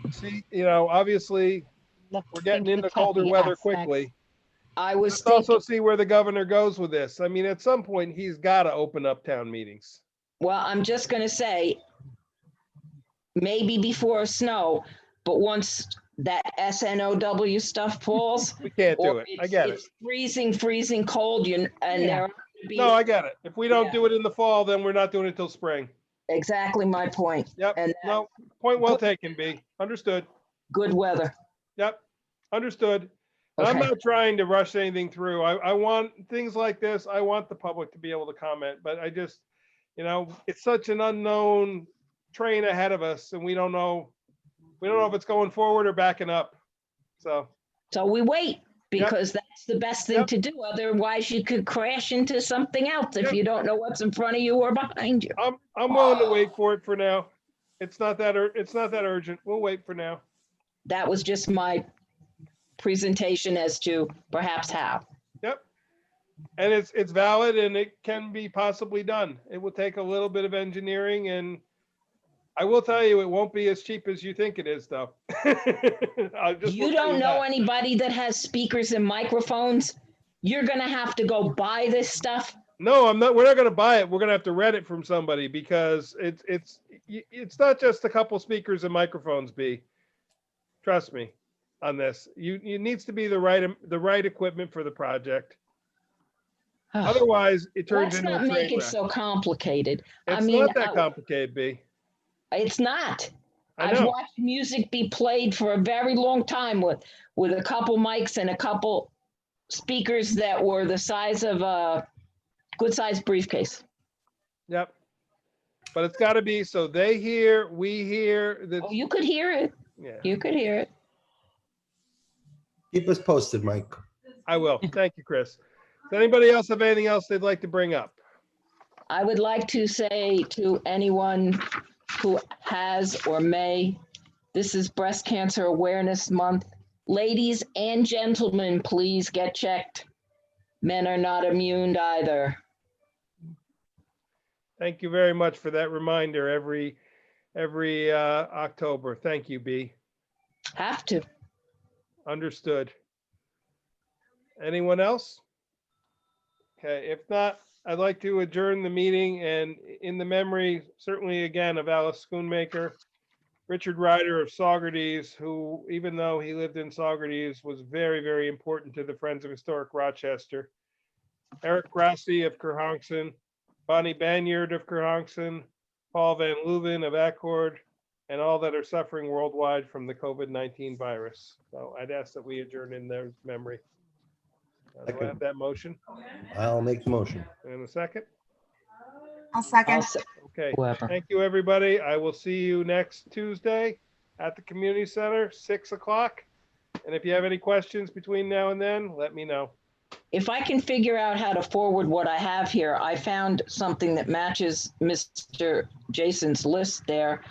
Speaker 1: See, obviously we're getting into colder weather quickly. Let's also see where the governor goes with this. I mean, at some point he's got to open up town meetings.
Speaker 7: Well, I'm just going to say maybe before snow, but once that SNOW stuff falls.
Speaker 1: We can't do
Speaker 7: or
Speaker 1: it. I get it.
Speaker 7: It's freezing cold, and
Speaker 9: Yeah.
Speaker 7: there are to be.
Speaker 1: No, I get it. If we don't
Speaker 7: Yeah.
Speaker 1: do it in the fall, then we're not doing it till spring.
Speaker 7: Exactly my point.
Speaker 1: Yep.
Speaker 7: And
Speaker 1: No, point well
Speaker 7: Good.
Speaker 1: taken, B. Understood.
Speaker 7: good weather.
Speaker 1: Yep. Understood. And I'm
Speaker 7: Okay.
Speaker 1: not trying to rush anything through. I want things like this. I want the public to be able to comment, but I just, it's such an unknown train ahead of us and we don't know if it's going forward or backing up. So,
Speaker 7: So we wait
Speaker 1: Yep.
Speaker 7: because that's the best thing
Speaker 1: Yep.
Speaker 7: to do. Otherwise, you could crash into something else if
Speaker 1: Yep.
Speaker 7: you don't know what's in front of you or behind you.
Speaker 1: I'm willing to wait for it for now. It's not that urgent. We'll wait for now.
Speaker 7: That was just my presentation as to perhaps how.
Speaker 1: Yep. And it's valid and it can be possibly done. It will take a little bit of engineering and I will tell you, it won't be as cheap as you think it is though.
Speaker 7: You don't know anybody that has speakers and microphones. You're gonna have to go buy this stuff.
Speaker 1: No, I'm not. We're not going to buy it. We're going to have to rent it from somebody because it's not just a couple speakers and microphones. B, trust me on this. You needs to be the right equipment for the project. Otherwise, it turns
Speaker 7: Let's
Speaker 1: into a
Speaker 7: not make
Speaker 1: train
Speaker 7: it
Speaker 1: wreck.
Speaker 7: so complicated.
Speaker 1: It's not that complicated, B.
Speaker 7: It's not.
Speaker 1: I
Speaker 7: I've
Speaker 1: know.
Speaker 7: watched music be played for a very long time with a couple mics and a couple speakers that were the size of a good sized briefcase.
Speaker 1: Yep. But it's got to be so they hear, we hear. That,
Speaker 7: Oh, you could hear it.
Speaker 1: yeah,
Speaker 7: You could hear it.
Speaker 8: Keep us posted, Mike.
Speaker 1: I will. Thank you, Chris. Does anybody else have anything else they'd like to bring up?
Speaker 7: I would like to say to anyone who has or may, this is Breast Cancer Awareness Month. Ladies and gentlemen, please get checked. Men are not immune either.
Speaker 1: Thank you very much for that reminder every October. Thank you, B.
Speaker 7: Have to.
Speaker 1: Understood. Anyone else? Okay, if not, I'd like to adjourn the meeting and in the memory, certainly again, of Alice Schoonmaker, Richard Ryder of Saugerties, who, even though he lived in Saugerties, was very, very important to the Friends of Historic Rochester. Eric Grassi of Kerhonkson, Bonnie Banyard of Kerhonkson, Paul Van Leuven of Accord, and all that are suffering worldwide from the COVID-19 virus. So I'd ask that we adjourn in their memory. Do I have that motion?
Speaker 8: I'll make the motion.
Speaker 1: In a second?
Speaker 5: I'll second.
Speaker 1: Okay,
Speaker 7: Whoever.
Speaker 1: thank you, everybody. I will see you next Tuesday at the community center, 6 o'clock. And if you have any questions between now and then, let me know.
Speaker 7: If I can figure out how to forward what I have here, I found something that matches Mr. Jason's list there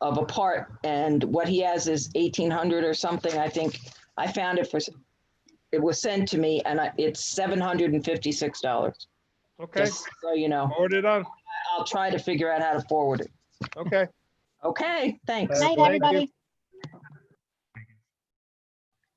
Speaker 7: of a part, and what he has is 1,800 or something. I think I found it it was sent to me, and it's $756.
Speaker 1: Okay,
Speaker 7: Just so you know,
Speaker 1: forward it on.
Speaker 7: I'll try to figure out how to forward it.
Speaker 1: Okay.
Speaker 7: Okay, thanks.
Speaker 8: Night,
Speaker 9: Night,
Speaker 1: Thank you.
Speaker 9: everybody.